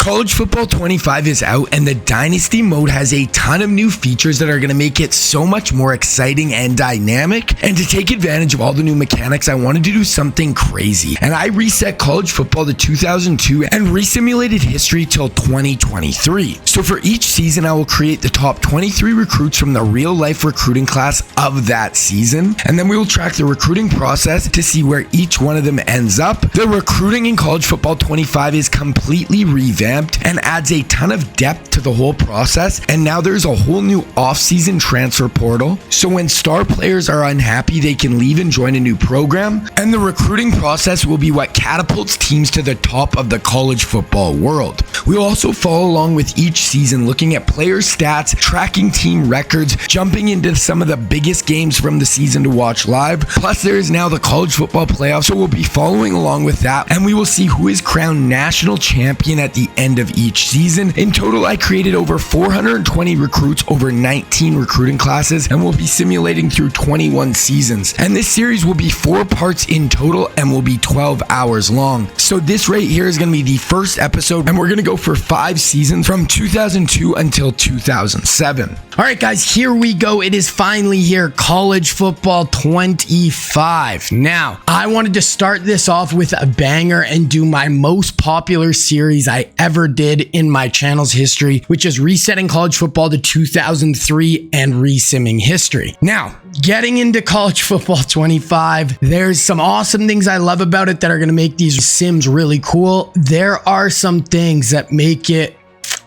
College Football 25 is out, and the Dynasty mode has a ton of new features that are going to make it so much more exciting and dynamic. And to take advantage of all the new mechanics, I wanted to do something crazy. And I reset College Football to 2002 and resimulated history till 2023. So for each season, I will create the top 23 recruits from the real-life recruiting class of that season. And then we will track the recruiting process to see where each one of them ends up. The recruiting in College Football 25 is completely revamped and adds a ton of depth to the whole process. And now there's a whole new off-season transfer portal. So when star players are unhappy, they can leave and join a new program. And the recruiting process will be what catapults teams to the top of the college football world. We'll also follow along with each season, looking at player stats, tracking team records, jumping into some of the biggest games from the season to watch live. Plus, there is now the college football playoffs, so we'll be following along with that, and we will see who is crowned national champion at the end of each season. In total, I created over 420 recruits over 19 recruiting classes, and we'll be simulating through 21 seasons. And this series will be 4 parts in total and will be 12 hours long. So this right here is going to be the first episode, and we're going to go for 5 seasons from 2002 until 2007. All right, guys, here we go. It is finally here, College Football 25. Now, I wanted to start this off with a banger and do my most popular series I ever did in my channel's history, which is resetting college football to 2003 and resimming history. Now, getting into College Football 25, there's some awesome things I love about it that are going to make these sims really cool. There are some things that make it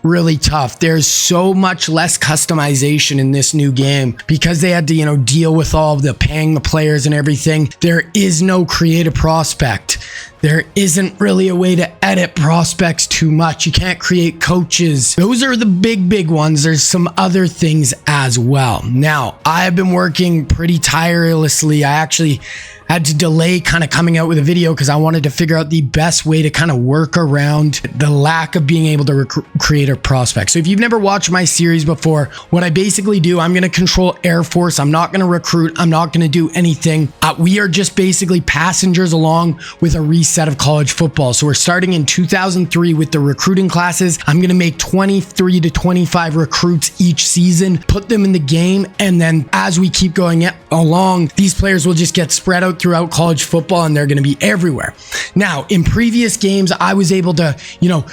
really tough. There's so much less customization in this new game because they had to, deal with all the paying the players and everything. There is no creative prospect. There isn't really a way to edit prospects too much. You can't create coaches. Those are the big ones. There's some other things as well. Now, I have been working pretty tirelessly. I actually had to delay kind of coming out with a video because I wanted to figure out the best way to kind of work around the lack of being able to create a prospect. So if you've never watched my series before, what I basically do, I'm going to control Air Force. I'm not going to recruit. I'm not going to do anything. We are just basically passengers along with a reset of college football. So we're starting in 2003 with the recruiting classes. I'm going to make 23 to 25 recruits each season, put them in the game. And then as we keep going along, these players will just get spread out throughout college football and they're going to be everywhere. Now, in previous games, I was able to,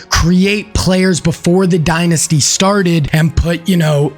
create players before the dynasty started and put, Matt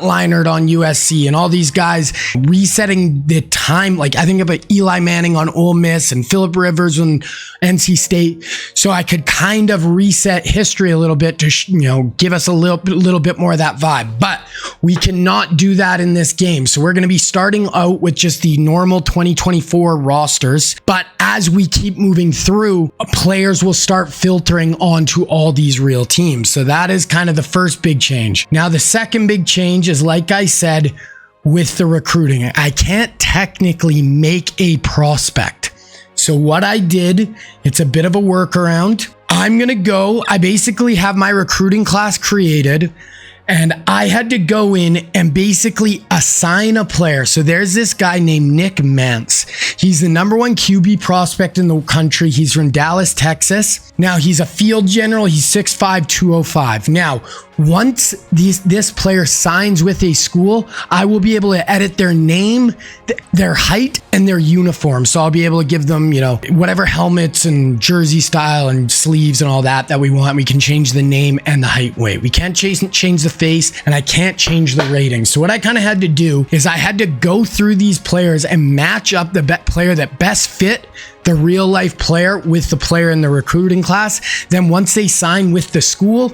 Leinart on USC and all these guys, resetting the time. Like I think about Eli Manning on Ole Miss and Phillip Rivers on NC State. So I could kind of reset history a little bit to, give us a little bit more of that vibe, but we cannot do that in this game. So we're going to be starting out with just the normal 2024 rosters, but as we keep moving through, players will start filtering onto all these real teams. So that is kind of the first big change. Now, the second big change is, like I said, with the recruiting. I can't technically make a prospect. So what I did, it's a bit of a workaround. I basically have my recruiting class created, and I had to go in and basically assign a player. So there's this guy named Nick Mantz. He's the #1 QB prospect in the country. He's from Dallas, Texas. Now, he's a field general. He's 6'5", 205. Now, once this player signs with a school, I will be able to edit their name, their height, and their uniform. So I'll be able to give them, whatever helmets and jersey style and sleeves and all that we want. We can change the name and the height, weight. We can't change the face, and I can't change the rating. So what I kind of had to do is I had to go through these players and match up the player that best fit the real life player with the player in the recruiting class. Then once they sign with the school,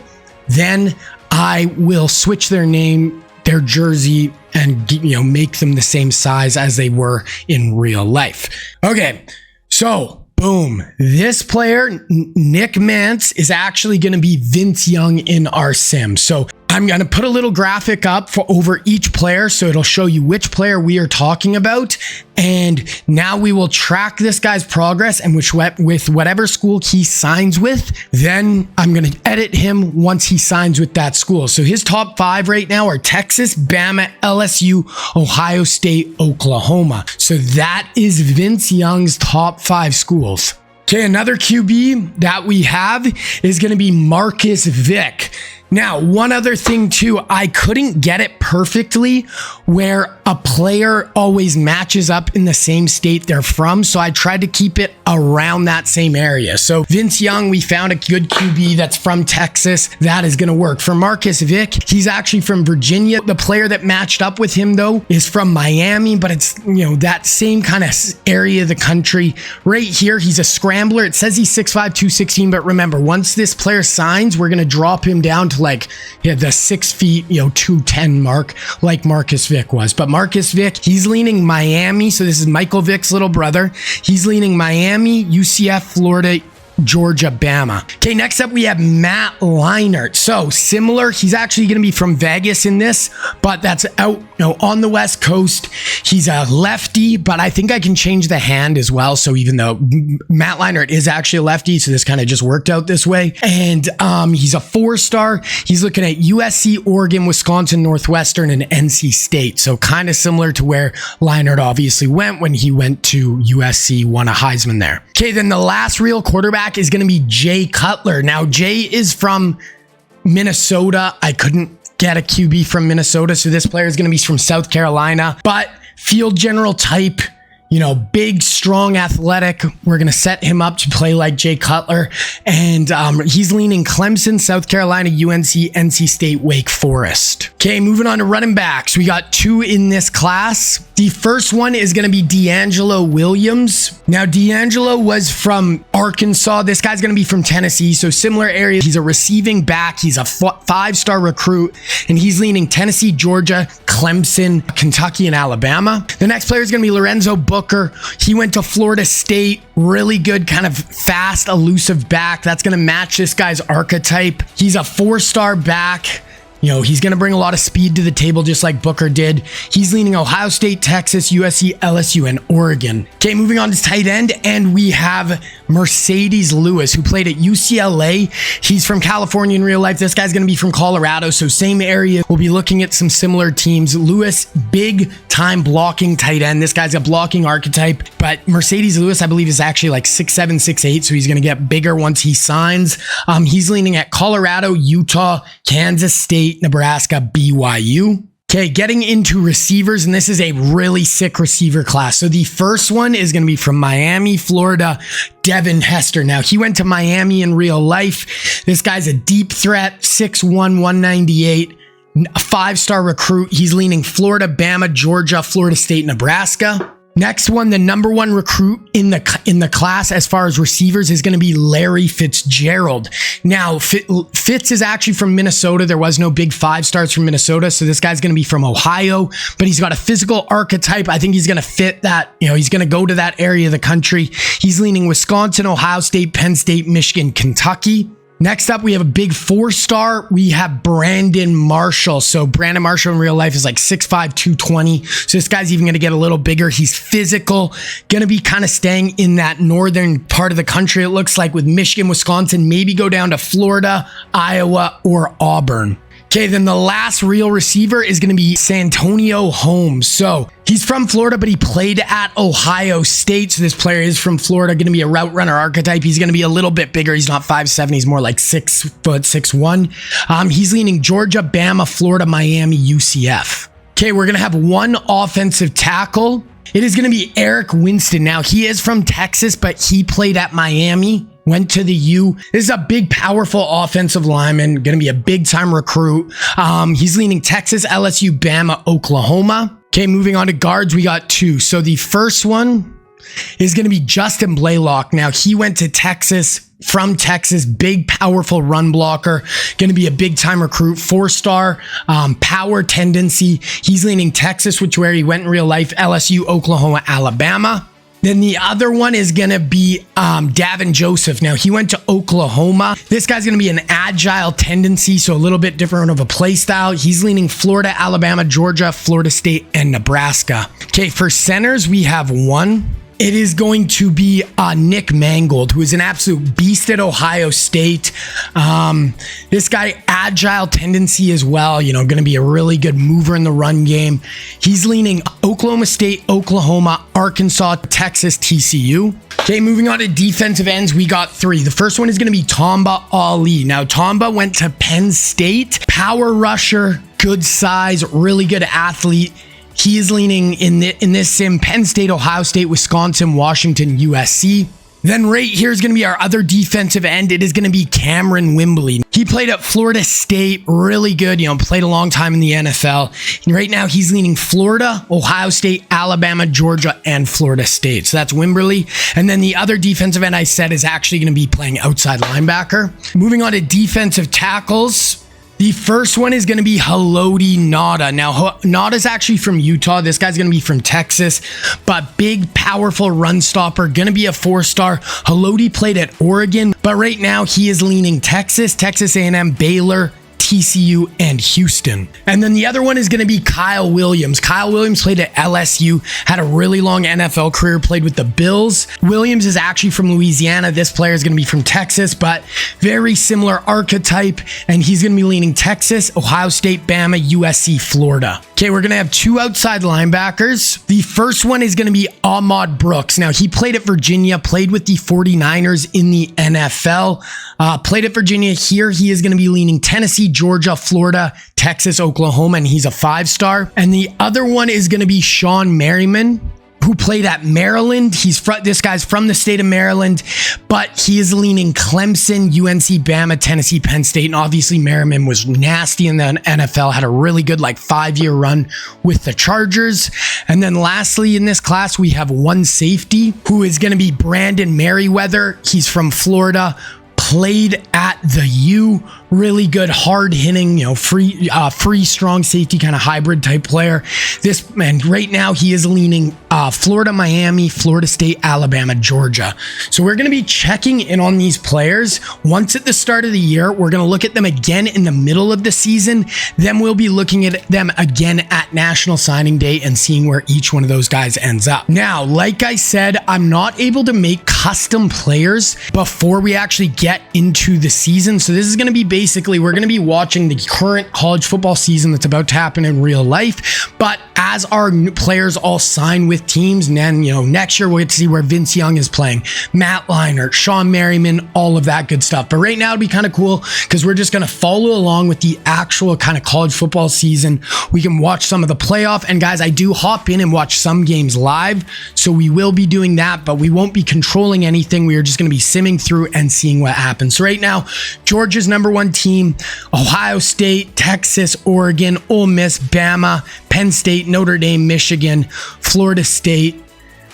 then I will switch their name, their jersey, and make them the same size as they were in real life. Okay, so boom, this player, Nick Mantz, is actually going to be Vince Young in our sim. So I'm going to put a little graphic up for over each player, so it'll show you which player we are talking about. And now we will track this guy's progress, and with whatever school he signs with, then I'm going to edit him once he signs with that school. So his top 5 right now are Texas, Bama, LSU, Ohio State, Oklahoma. So that is Vince Young's top 5 schools. Okay, another QB that we have is going to be Marcus Vick. Now, one other thing too, I couldn't get it perfectly where a player always matches up in the same state they're from. So I tried to keep it around that same area. So Vince Young, we found a good QB that's from Texas. That is going to work. For Marcus Vick, he's actually from Virginia. The player that matched up with him though is from Miami, but it's, that same kind of area of the country. Right here, he's a scrambler. It says he's 6'5", 216, but remember, once this player signs, we're going to drop him down to the 6 feet, 210 mark like Marcus Vick was. But Marcus Vick, he's leaning Miami. So this is Michael Vick's little brother. He's leaning Miami, UCF, Florida, Georgia, Bama. Okay, next up we have Matt Leinart. So similar, he's actually going to be from Vegas in this, but that's out on the West Coast. He's a lefty, but I think I can change the hand as well. So even though Matt Leinart is actually a lefty, so this kind of just worked out this way. And he's a 4-star. He's looking at USC, Oregon, Wisconsin, Northwestern, and NC State. So kind of similar to where Leinart obviously went when he went to USC, won a Heisman there. Okay, then the last real quarterback is going to be Jay Cutler. Now, Jay is from Minnesota. I couldn't get a QB from Minnesota, so this player is going to be from South Carolina, but field general type, big, strong, athletic. We're going to set him up to play like Jay Cutler, and he's leaning Clemson, South Carolina, UNC, NC State, Wake Forest. Okay, moving on to running backs. We got 2 in this class. The first one is going to be D'Angelo Williams. Now, D'Angelo was from Arkansas. This guy's going to be from Tennessee, so similar area. He's a receiving back. He's a 5-star recruit, and he's leaning Tennessee, Georgia, Clemson, Kentucky, and Alabama. The next player is going to be Lorenzo Booker. He went to Florida State. Really good, kind of fast, elusive back. That's going to match this guy's archetype. He's a 4-star back. He's going to bring a lot of speed to the table just like Booker did. He's leaning Ohio State, Texas, USC, LSU, and Oregon. Okay, moving on to tight end, and we have Mercedes Lewis, who played at UCLA. He's from California in real life. This guy's going to be from Colorado, so same area. We'll be looking at some similar teams. Lewis, big time blocking tight end. This guy's a blocking archetype, but Mercedes Lewis, I believe, is actually like 6'7", 6'8", so he's going to get bigger once he signs. He's leaning at Colorado, Utah, Kansas State, Nebraska, BYU. Okay, getting into receivers, and this is a really sick receiver class. So the first one is going to be from Miami, Florida, Devin Hester. Now, he went to Miami in real life. This guy's a deep threat, 6'1", 198, a 5-star recruit. He's leaning Florida, Bama, Georgia, Florida State, Nebraska. Next one, the number 1 recruit in the class as far as receivers is going to be Larry Fitzgerald. Now, Fitz is actually from Minnesota. There was no big 5-stars from Minnesota, so this guy's going to be from Ohio, but he's got a physical archetype. I think he's going to fit that. He's going to go to that area of the country. He's leaning Wisconsin, Ohio State, Penn State, Michigan, Kentucky. Next up, we have a big 4-star. We have Brandon Marshall. So Brandon Marshall in real life is like 6'5", 220. So this guy's even going to get a little bigger. He's physical, going to be kind of staying in that northern part of the country, it looks like, with Michigan, Wisconsin, maybe go down to Florida, Iowa, or Auburn. Okay, then the last real receiver is going to be Santonio Holmes. So he's from Florida, but he played at Ohio State. So this player is from Florida, going to be a route runner archetype. He's going to be a little bit bigger. He's not 5'7". He's more like 6 foot, 6'1". He's leaning Georgia, Bama, Florida, Miami, UCF. Okay, we're going to have one offensive tackle. It is going to be Eric Winston. Now, he is from Texas, but he played at Miami. Went to the U. This is a big, powerful offensive lineman, going to be a big-time recruit. He's leaning Texas, LSU, Bama, Oklahoma. Okay, moving on to guards, we got 2. So the first one is going to be Justin Blaylock. Now, he went to Texas, from Texas, big, powerful run blocker, going to be a big-time recruit, 4-star, power tendency. He's leaning Texas, which where he went in real life, LSU, Oklahoma, Alabama. Then the other one is going to be Davin Joseph. Now, he went to Oklahoma. This guy's going to be an agile tendency, so a little bit different of a play style. He's leaning Florida, Alabama, Georgia, Florida State, and Nebraska. Okay, for centers, we have 1, it is going to be Nick Mangold, who is an absolute beast at Ohio State. This guy, agile tendency as well, going to be a really good mover in the run game. He's leaning Oklahoma State, Oklahoma, Arkansas, Texas, TCU. Okay, moving on to defensive ends, we got 3. The first one is going to be Tamba Ali. Now, Tamba went to Penn State, power rusher, good size, really good athlete. He is leaning in this sim, Penn State, Ohio State, Wisconsin, Washington, USC. Then right here is going to be our other defensive end. It is going to be Cameron Wimbley. He played at Florida State, really good, played a long time in the NFL. And right now he's leaning Florida, Ohio State, Alabama, Georgia, and Florida State. So that's Wimberly. And then the other defensive end I said is actually going to be playing outside linebacker. Moving on to defensive tackles. The first one is going to be Haloti Ngata. Now, Nada's actually from Utah. This guy's going to be from Texas, but big, powerful run stopper, going to be a 4-star. Haloti played at Oregon, but right now he is leaning Texas, Texas A&M, Baylor, TCU, and Houston. And then the other one is going to be Kyle Williams. Kyle Williams played at LSU, had a really long NFL career, played with the Bills. Williams is actually from Louisiana. This player is going to be from Texas, but very similar archetype, and he's going to be leaning Texas, Ohio State, Bama, USC, Florida. Okay, we're going to have 2 outside linebackers. The first one is going to be Ahmad Brooks. Now, he played at Virginia, played with the 49ers in the NFL, played at Virginia. Here, he is going to be leaning Tennessee, Georgia, Florida, Texas, Oklahoma, and he's a 5-star. And the other one is going to be Sean Merriman, who played at Maryland. This guy's from the state of Maryland, but he is leaning Clemson, UNC, Bama, Tennessee, Penn State, and obviously Merriman was nasty in the NFL, had a really good 5-year run with the Chargers. And then lastly in this class, we have one safety who is going to be Brandon Merriweather. He's from Florida, played at the U, really good, hard hitting, free, strong safety, kind of hybrid type player. This man right now, he is leaning Florida, Miami, Florida State, Alabama, Georgia. So we're going to be checking in on these players once at the start of the year. We're going to look at them again in the middle of the season. Then we'll be looking at them again at National Signing Day and seeing where each one of those guys ends up. Now, like I said, I'm not able to make custom players before we actually get into the season. So this is going to be basically, we're going to be watching the current college football season that's about to happen in real life. But as our players all sign with teams, and then, next year we'll get to see where Vince Young is playing, Matt Leinart, Sean Merriman, all of that good stuff. But right now it'd be kind of cool because we're just going to follow along with the actual kind of college football season. We can watch some of the playoff, and guys, I do hop in and watch some games live. So we will be doing that, but we won't be controlling anything. We are just going to be simming through and seeing what happens. So right now, Georgia's #1 team, Ohio State, Texas, Oregon, Ole Miss, Bama, Penn State, Notre Dame, Michigan, Florida State.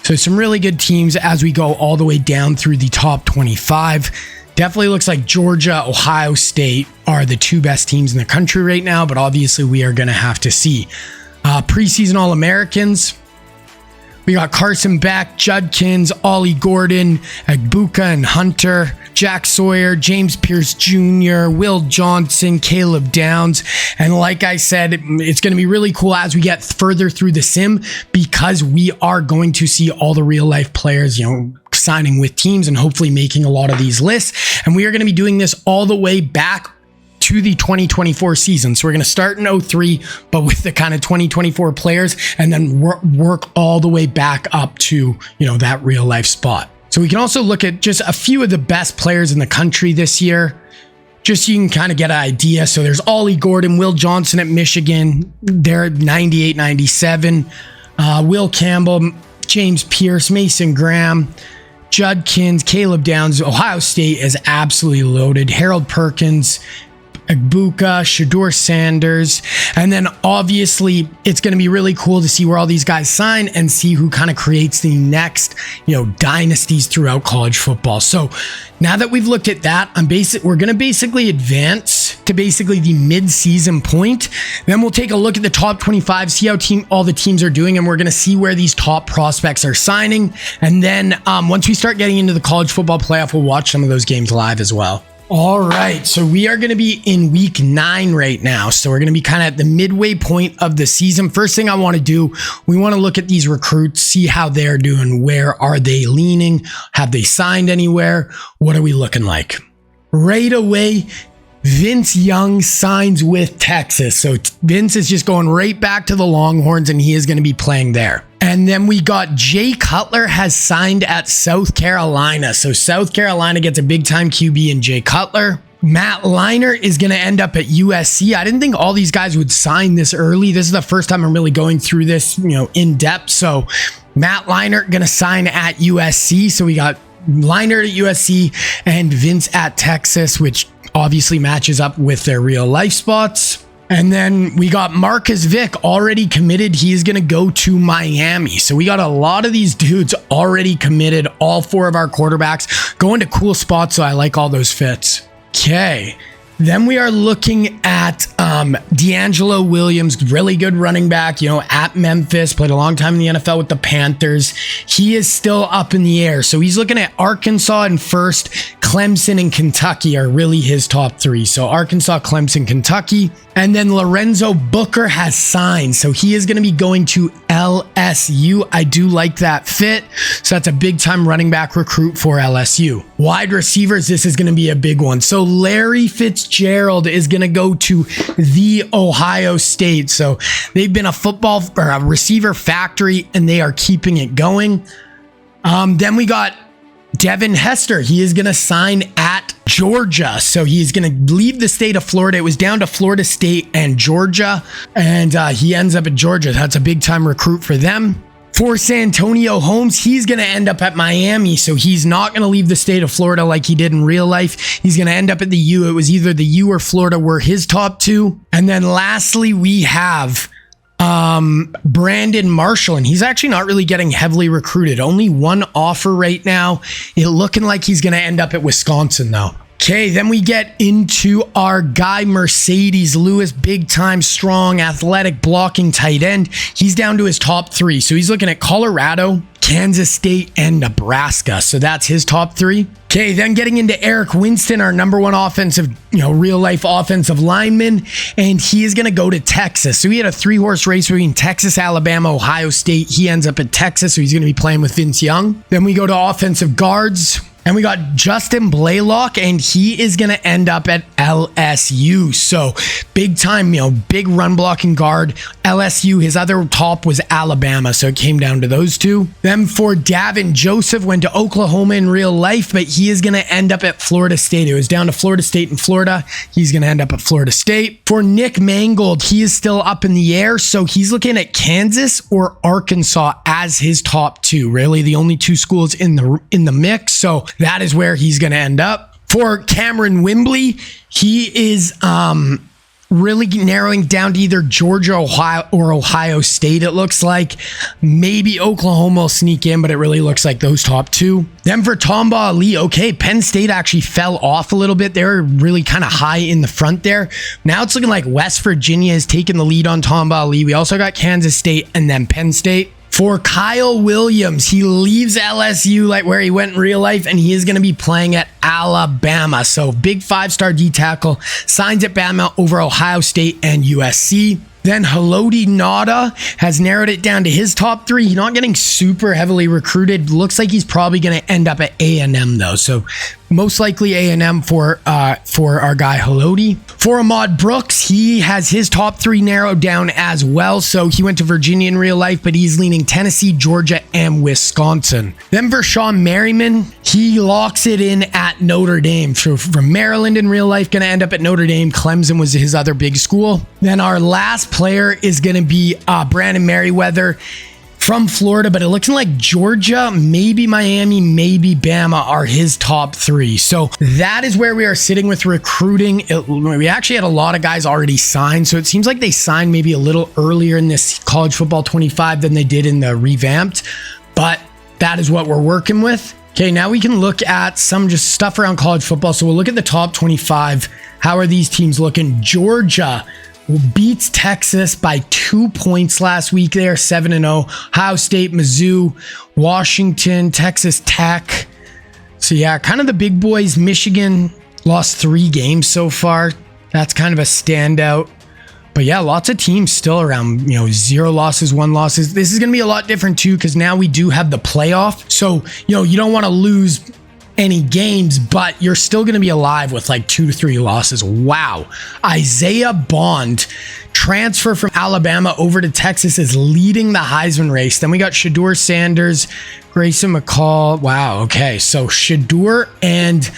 So some really good teams as we go all the way down through the top 25. Definitely looks like Georgia, Ohio State are the 2 best teams in the country right now, but obviously we are going to have to see. Preseason All-Americans. We got Carson Beck, Judkins, Ollie Gordon, Agbuka and Hunter, Jack Sawyer, James Pierce Jr., Will Johnson, Caleb Downs. And like I said, it's going to be really cool as we get further through the sim because we are going to see all the real life players, signing with teams and hopefully making a lot of these lists. And we are going to be doing this all the way back to the 2024 season. So we're going to start in 03, but with the kind of 2024 players and then work all the way back up to, that real life spot. So we can also look at just a few of the best players in the country this year, just so you can kind of get an idea. So there's Ollie Gordon, Will Johnson at Michigan. They're 98, 97. Will Campbell, James Pierce, Mason Graham, Judkins, Caleb Downs. Ohio State is absolutely loaded. Harold Perkins, Agbuka, Shedeur Sanders, and then obviously it's going to be really cool to see where all these guys sign and see who kind of creates the next, dynasties throughout college football. So now that we've looked at that, we're going to basically advance to basically the mid-season point. Then we'll take a look at the top 25, see how all the teams are doing, and we're going to see where these top prospects are signing. And then once we start getting into the college football playoff, we'll watch some of those games live as well. All right, so we are going to be in week 9 right now. So we're going to be kind of at the midway point of the season. First thing I want to do, we want to look at these recruits, see how they're doing. Where are they leaning? Have they signed anywhere? What are we looking like? Right away, Vince Young signs with Texas. So Vince is just going right back to the Longhorns, and he is going to be playing there. And then we got Jay Cutler has signed at South Carolina. So South Carolina gets a big time QB in Jay Cutler. Matt Leinart is going to end up at USC. I didn't think all these guys would sign this early. This is the first time I'm really going through this, in depth. So Matt Leinart going to sign at USC. So we got Leinart at USC and Vince at Texas, which obviously matches up with their real life spots. And then we got Marcus Vick already committed. He is going to go to Miami. So we got a lot of these dudes already committed. All 4 of our quarterbacks going to cool spots. So I like all those fits. Okay. Then we are looking at D'Angelo Williams, really good running back, at Memphis, played a long time in the NFL with the Panthers. He is still up in the air. So he's looking at Arkansas in first, Clemson and Kentucky are really his top 3. So Arkansas, Clemson, Kentucky. And then Lorenzo Booker has signed. So he is going to be going to LSU. I do like that fit. So that's a big time running back recruit for LSU. Wide receivers, this is going to be a big one. So Larry Fitzgerald is going to go to the Ohio State. So they've been a football or a receiver factory, and they are keeping it going. Then we got Devin Hester. He is going to sign at Georgia. So he's going to leave the state of Florida. It was down to Florida State and Georgia, and he ends up at Georgia. That's a big time recruit for them. For Santonio Holmes, he's going to end up at Miami. So he's not going to leave the state of Florida like he did in real life. He's going to end up at the U. It was either the U or Florida were his top 2. And then lastly, we have Brandon Marshall, and he's actually not really getting heavily recruited. Only 1 offer right now. It looking like he's going to end up at Wisconsin though. Okay, then we get into our guy Mercedes Lewis, big time, strong, athletic, blocking tight end. He's down to his top 3. So he's looking at Colorado, Kansas State, and Nebraska. So that's his top 3. Okay, then getting into Eric Winston, our number 1 offensive, real life offensive lineman, and he is going to go to Texas. So he had a 3-horse race between Texas, Alabama, Ohio State. He ends up at Texas, so he's going to be playing with Vince Young. Then we go to offensive guards. And we got Justin Blaylock, and he is going to end up at LSU. So big time, big run blocking guard. LSU, his other top was Alabama. So it came down to those 2. Then for Davin Joseph, went to Oklahoma in real life, but he is going to end up at Florida State. It was down to Florida State and Florida. He's going to end up at Florida State. For Nick Mangold, he is still up in the air. So he's looking at Kansas or Arkansas as his top 2. Really the only 2 schools in the mix. So that is where he's going to end up. For Cameron Wimbley, he is really narrowing down to either Georgia, Ohio, or Ohio State, it looks like. Maybe Oklahoma will sneak in, but it really looks like those top 2. Then for Tamba Ali, okay, Penn State actually fell off a little bit. They were really kind of high in the front there. Now it's looking like West Virginia is taking the lead on Tamba Ali. We also got Kansas State and then Penn State. For Kyle Williams, he leaves LSU like where he went in real life, and he is going to be playing at Alabama. So big 5-star D tackle, signs at Bama over Ohio State and USC. Then Haloti Ngata has narrowed it down to his top 3. He's not getting super heavily recruited. Looks like he's probably going to end up at A&M though. So most likely A&M for our guy Haloti. For Ahmad Brooks, he has his top 3 narrowed down as well. So he went to Virginia in real life, but he's leaning Tennessee, Georgia, and Wisconsin. Then for Sean Merriman, he locks it in at Notre Dame. So from Maryland in real life, going to end up at Notre Dame. Clemson was his other big school. Then our last player is going to be Brandon Merriweather from Florida, but it looks like Georgia, maybe Miami, maybe Bama are his top 3. So that is where we are sitting with recruiting. We actually had a lot of guys already signed, so it seems like they signed maybe a little earlier in this college football 25 than they did in the revamped, but that is what we're working with. Okay, now we can look at some just stuff around college football. So we'll look at the top 25. How are these teams looking? Georgia beats Texas by 2 points last week there, 7-0. Ohio State, Mizzou, Washington, Texas Tech. So yeah, kind of the big boys. Michigan Lost 3 games so far. That's kind of a standout. But yeah, lots of teams still around, 0 losses, 1 losses. This is going to be a lot different too, because now we do have the playoff. So, you don't want to lose any games, but you're still going to be alive with like 2 to 3 losses. Wow. Isaiah Bond, transfer from Alabama over to Texas, is leading the Heisman race. Then we got Shedeur Sanders, Grayson McCall. Wow. Okay. So Shedeur and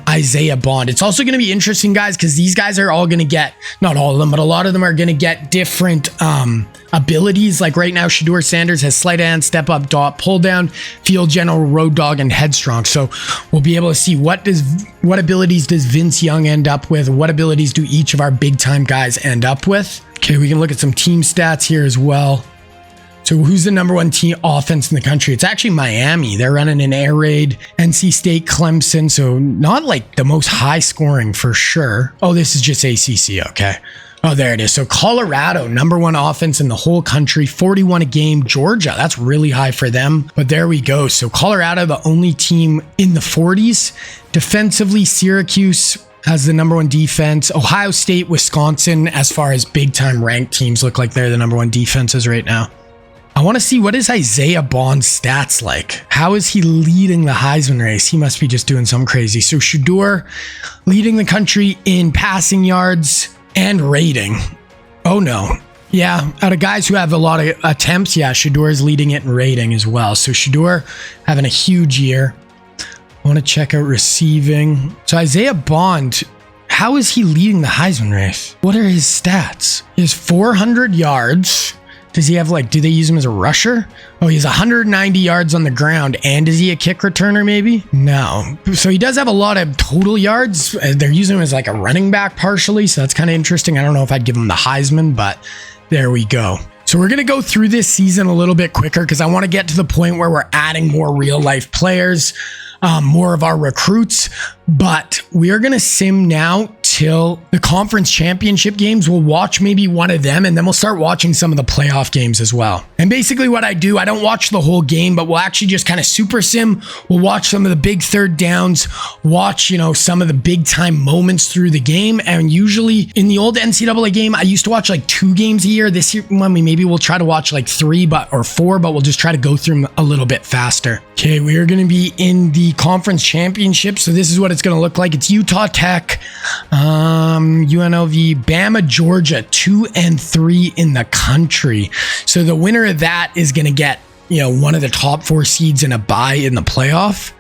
Isaiah Bond. It's also going to be interesting, guys, because these guys are all going to get, not all of them, but a lot of them are going to get different abilities. Like right now, Shedeur Sanders has sleight of hand, step up, dot, pull down, field general, road dog, and headstrong. So we'll be able to see what abilities does Vince Young end up with? What abilities do each of our big time guys end up with? Okay, we can look at some team stats here as well. So who's the number 1 team offense in the country? It's actually Miami. They're running an air raid. NC State, Clemson. So not like the most high scoring for sure. Oh, this is just ACC. Okay. Oh, there it is. So Colorado, number 1 offense in the whole country, 41 a game. Georgia, that's really high for them. But there we go. So Colorado, the only team in the 40s. Defensively, Syracuse has the number 1 defense. Ohio State, Wisconsin, as far as big time ranked teams, look like they're the number 1 defenses right now. I want to see, what is Isaiah Bond's stats like? How is he leading the Heisman race? He must be just doing something crazy. So Shedeur leading the country in passing yards and rating. Oh no. Yeah, out of guys who have a lot of attempts, yeah, Shedeur is leading it in rating as well. So Shedeur having a huge year. I want to check out receiving. So Isaiah Bond, how is he leading the Heisman race? What are his stats? He has 400 yards. Does he have do they use him as a rusher? Oh, he has 190 yards on the ground. And is he a kick returner maybe? No. So he does have a lot of total yards. They're using him as like a running back partially. So that's kind of interesting. I don't know if I'd give him the Heisman, but there we go. So we're going to go through this season a little bit quicker because I want to get to the point where we're adding more real life players, more of our recruits, but we are going to sim now till the conference championship games. We'll watch maybe one of them, and then we'll start watching some of the playoff games as well. And basically what I do, I don't watch the whole game, but we'll actually just kind of super sim. We'll watch some of the big third downs, watch, some of the big time moments through the game. And usually in the old NCAA game, I used to watch 2 games a year. This year, maybe we'll try to watch 3 or 4, but we'll just try to go through them a little bit faster. Okay, we are going to be in the conference championship. So this is what it's going to look like. It's Utah Tech, UNLV, Bama, Georgia, 2 and 3 in the country. So the winner of that is going to get, one of the top 4 seeds in a bye in the playoff.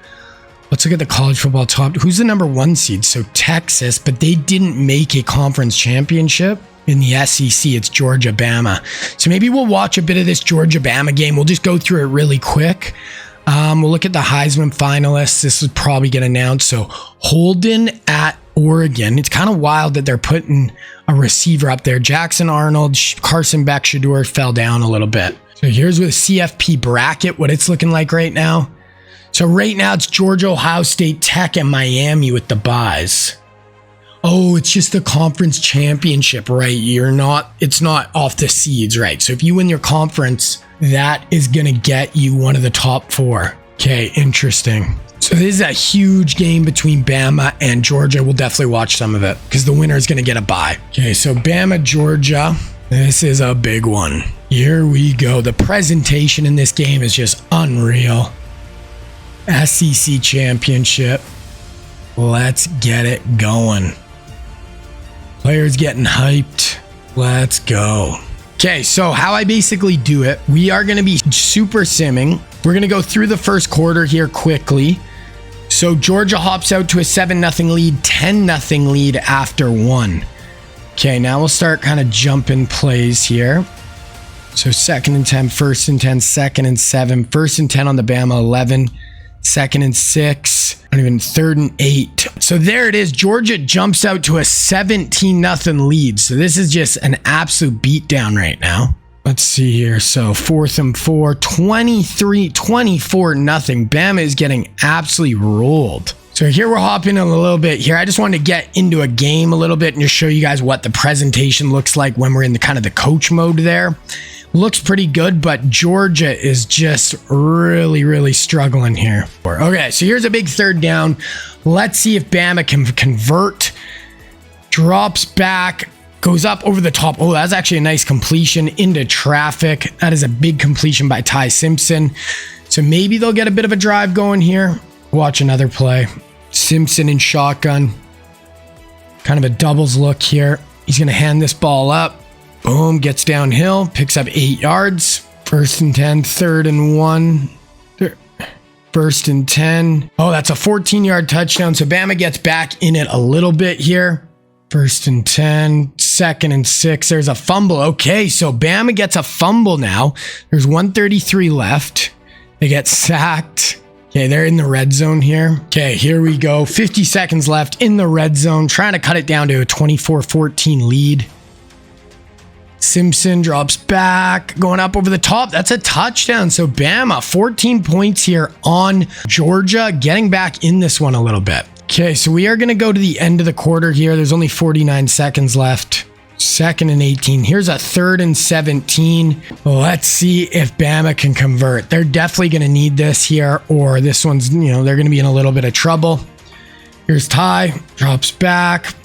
Let's look at the college football top. Who's the number 1 seed? So Texas, but they didn't make a conference championship. In the SEC, it's Georgia, Bama. So maybe we'll watch a bit of this Georgia, Bama game. We'll just go through it really quick. We'll look at the Heisman finalists. This is probably get announced. So Holden at Oregon. It's kind of wild that they're putting a receiver up there. Jackson Arnold, Carson Beck, Shedeur fell down a little bit. So here's with CFP bracket, what it's looking like right now. So right now it's Georgia, Ohio State, Tech, and Miami with the buys. Oh, it's just the conference championship, right? It's not off the seeds, right? So if you win your conference, that is going to get you one of the top 4. Okay, interesting. So this is a huge game between Bama and Georgia. We'll definitely watch some of it because the winner is going to get a bye. Okay, so Bama, Georgia. This is a big one. Here we go. The presentation in this game is just unreal. SEC championship. Let's get it going. Players getting hyped. Let's go. Okay, so how I basically do it, we are going to be super simming. We're going to go through the first quarter here quickly. So Georgia hops out to a 7-0 lead, 10-0 lead after 1. Okay, now we'll start kind of jumping plays here. So 2nd and 10, 1st and 10, 2nd and 7, 1st and 10 on the Bama 11, 2nd and 6, not even 3rd and 8. So there it is. Georgia jumps out to a 17-0 lead. So this is just an absolute beatdown right now. Let's see here. So 4th and 4, 24-0. Bama is getting absolutely rolled. So here we're hopping in a little bit here. I just wanted to get into a game a little bit and just show you guys what the presentation looks like when we're in the kind of the coach mode there. Looks pretty good, but Georgia is just really struggling here. Okay, so here's a big third down. Let's see if Bama can convert. Drops back, goes up over the top. Oh, that's actually a nice completion into traffic. That is a big completion by Ty Simpson. So maybe they'll get a bit of a drive going here. Watch another play. Simpson in shotgun. Kind of a doubles look here. He's going to hand this ball up. Boom, gets downhill, picks up 8 yards. 1st and 10, 3rd and 1. 1st and 10. Oh, that's a 14-yard touchdown. So Bama gets back in it a little bit here. 1st and 10, 2nd and 6. There's a fumble. Okay, so Bama gets a fumble now. There's 1:33 left. They get sacked. Okay, they're in the red zone here. Okay, here we go. 50 seconds left in the red zone. Trying to cut it down to a 24-14 lead. Simpson drops back, going up over the top. That's a touchdown. So Bama, 14 points here on Georgia, getting back in this one a little bit. Okay, so we are going to go to the end of the quarter here. There's only 49 seconds left. 2nd and 18. Here's a 3rd and 17. Let's see if Bama can convert. They're definitely going to need this here, or this one's, they're going to be in a little bit of trouble. Here's Ty, drops back.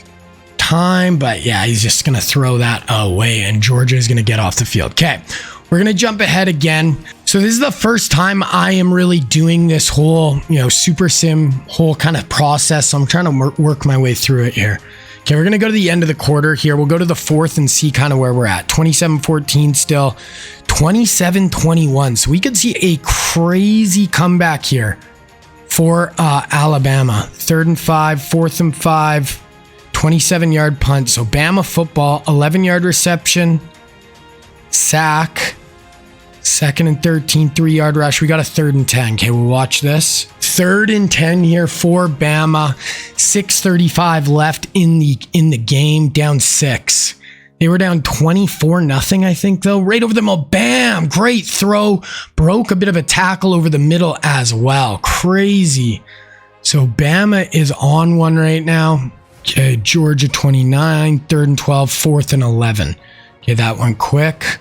Time, but yeah, he's just going to throw that away, and Georgia is going to get off the field. Okay, we're going to jump ahead again. So this is the first time I am really doing this whole, super sim whole kind of process. So I'm trying to work my way through it here. Okay, we're going to go to the end of the quarter here. We'll go to the 4th and see kind of where we're at. 27-14 still, 27-21. So we could see a crazy comeback here for Alabama. 3rd and 5, 4th and 5. 27-yard punt. So Bama football, 11-yard reception, sack, 2nd and 13, 3-yard rush. We got a 3rd and 10. Okay, we'll watch this. 3rd and 10 here for Bama. 6:35 left in the game, down 6. They were down 24-0, I think, though. Right over the middle. Bam! Great throw. Broke a bit of a tackle over the middle as well. Crazy. So Bama is on one right now. Okay, Georgia 29, 3rd and 12, 4th and 11. Okay, that one quick.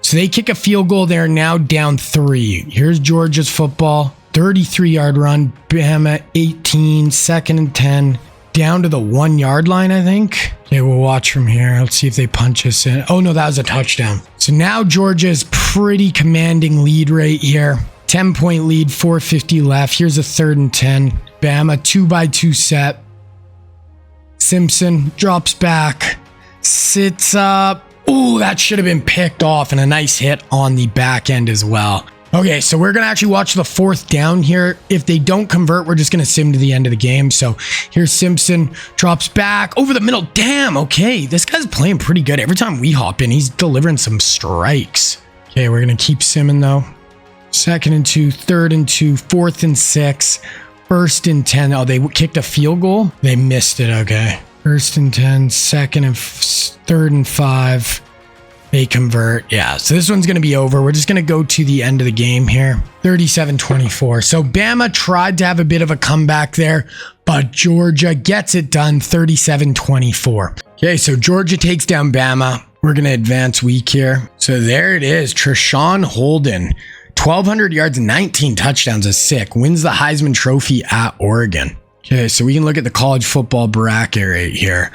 So they kick a field goal there, now down 3. Here's Georgia's football, 33-yard run. Bama 18, 2nd and 10, down to the 1-yard line, I think. Okay, we'll watch from here. Let's see if they punch us in. Oh, no, that was a touchdown. So now Georgia's pretty commanding lead right here. 10-point lead, 4:50 left. Here's a 3rd and 10. Bama 2-by-2 set. Simpson drops back, sits up. Ooh, that should have been picked off, and a nice hit on the back end as well. Okay, so we're going to actually watch the 4th down here. If they don't convert, we're just going to sim to the end of the game. So here's Simpson, drops back over the middle. Damn, okay, this guy's playing pretty good. Every time we hop in, he's delivering some strikes. Okay, we're going to keep simming though. 2nd and 2, 3rd and 2, 4th and 6. 1st and 10. Oh, they kicked a field goal? They missed it. Okay. 1st and 10, 2nd and 3rd and 5. They convert. Yeah. So this one's going to be over. We're just going to go to the end of the game here. 37-24. So Bama tried to have a bit of a comeback there, but Georgia gets it done. 37-24. Okay. So Georgia takes down Bama. We're going to advance week here. So there it is. Treshawn Holden. 1,200 yards and 19 touchdowns is sick. Wins the Heisman Trophy at Oregon. Okay, so we can look at the college football bracket right here.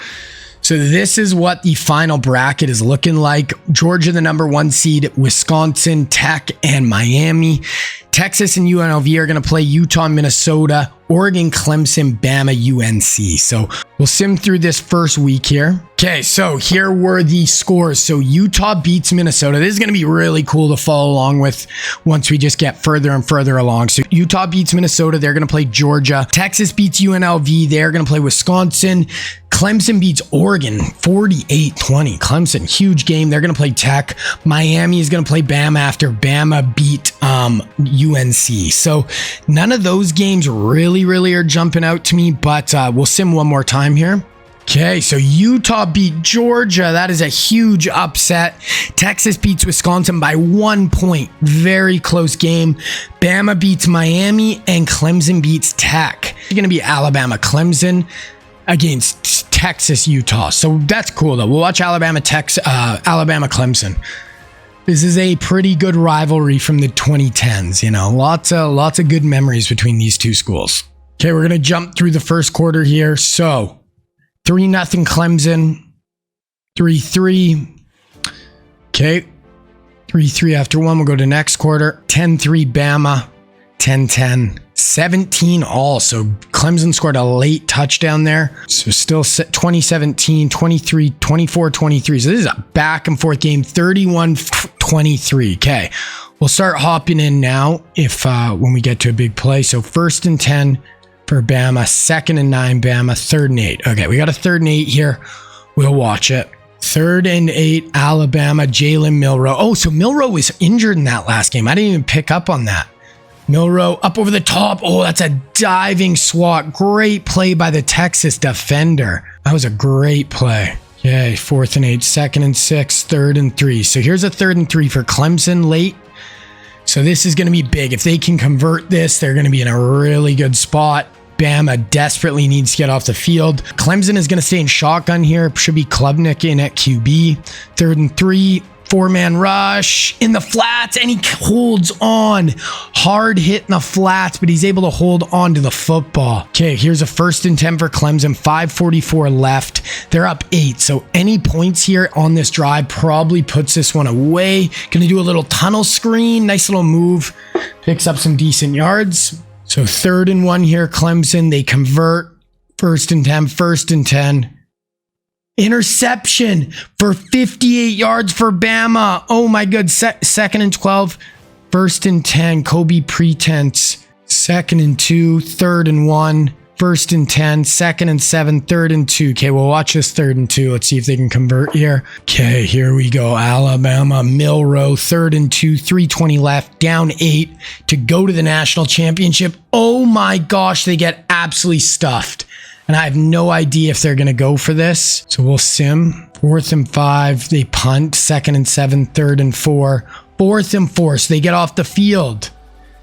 So this is what the final bracket is looking like. Georgia, the number 1 seed, Wisconsin, Tech, and Miami. Texas and UNLV are going to play Utah, Minnesota, Oregon, Clemson, Bama, UNC. So we'll sim through this first week here. Okay, so here were the scores. So Utah beats Minnesota. This is going to be really cool to follow along with once we just get further and further along. So Utah beats Minnesota. They're going to play Georgia. Texas beats UNLV. They're going to play Wisconsin. Clemson beats Oregon 48-20. Clemson, huge game. They're going to play Tech. Miami is going to play Bama after Bama beat UNC. So none of those games really are jumping out to me, but we'll sim one more time here. Okay, so Utah beat Georgia. That is a huge upset. Texas beats Wisconsin by 1 point. Very close game. Bama beats Miami and Clemson beats Tech. It's going to be Alabama Clemson against Texas Utah. So that's cool though. We'll watch Alabama Clemson. This is a pretty good rivalry from the 2010s, you know. Lots of good memories between these two schools. Okay, we're going to jump through the first quarter here. So 3-0 Clemson, 3-3. Okay, 3-3 after one. We'll go to next quarter. 10-3 Bama, 10-10, 17 all. So Clemson scored a late touchdown there. So still 2017, 23, 24, 23. So this is a back and forth game, 31-23. Okay, we'll start hopping in now when we get to a big play. So 1st and 10 for Bama, 2nd and 9 Bama, 3rd and 8. Okay, we got a 3rd and 8 here. We'll watch it. 3rd and 8 Alabama, Jalen Milroe. Oh, so Milroe was injured in that last game. I didn't even pick up on that. Milroe up over the top. Oh, that's a diving swat. Great play by the Texas defender. That was a great play. Okay, 4th and 8, 2nd and 6, 3rd and 3. So here's a 3rd and 3 for Clemson late. So this is going to be big. If they can convert this, they're going to be in a really good spot. Bama desperately needs to get off the field. Clemson is going to stay in shotgun here. Should be Klubnik in at QB. 3rd and 3. 4-man rush in the flats, and he holds on. Hard hit in the flats, but he's able to hold on to the football. Okay, here's a 1st and 10 for Clemson. 5:44 left. They're up 8. So any points here on this drive probably puts this one away. Gonna do a little tunnel screen. Nice little move. Picks up some decent yards. So 3rd and 1 here, Clemson. They convert. 1st and 10, 1st and 10. Interception for 58 yards for Bama. Oh my good. 2nd and 12, 1st and 10. Kobe Pretense. 2nd and 2, 3rd and 1, 1st and 10, 2nd and 7, 3rd and 2. Okay, we'll watch this 3rd and 2. Let's see if they can convert here. Okay, here we go. Alabama, Milroe, 3rd and 2, 3:20 left, down 8 to go to the national championship. Oh my gosh, they get absolutely stuffed. And I have no idea if they're going to go for this. So we'll sim. 4th and 5. They punt. 2nd and 7. 3rd and 4. 4th and 4. So they get off the field.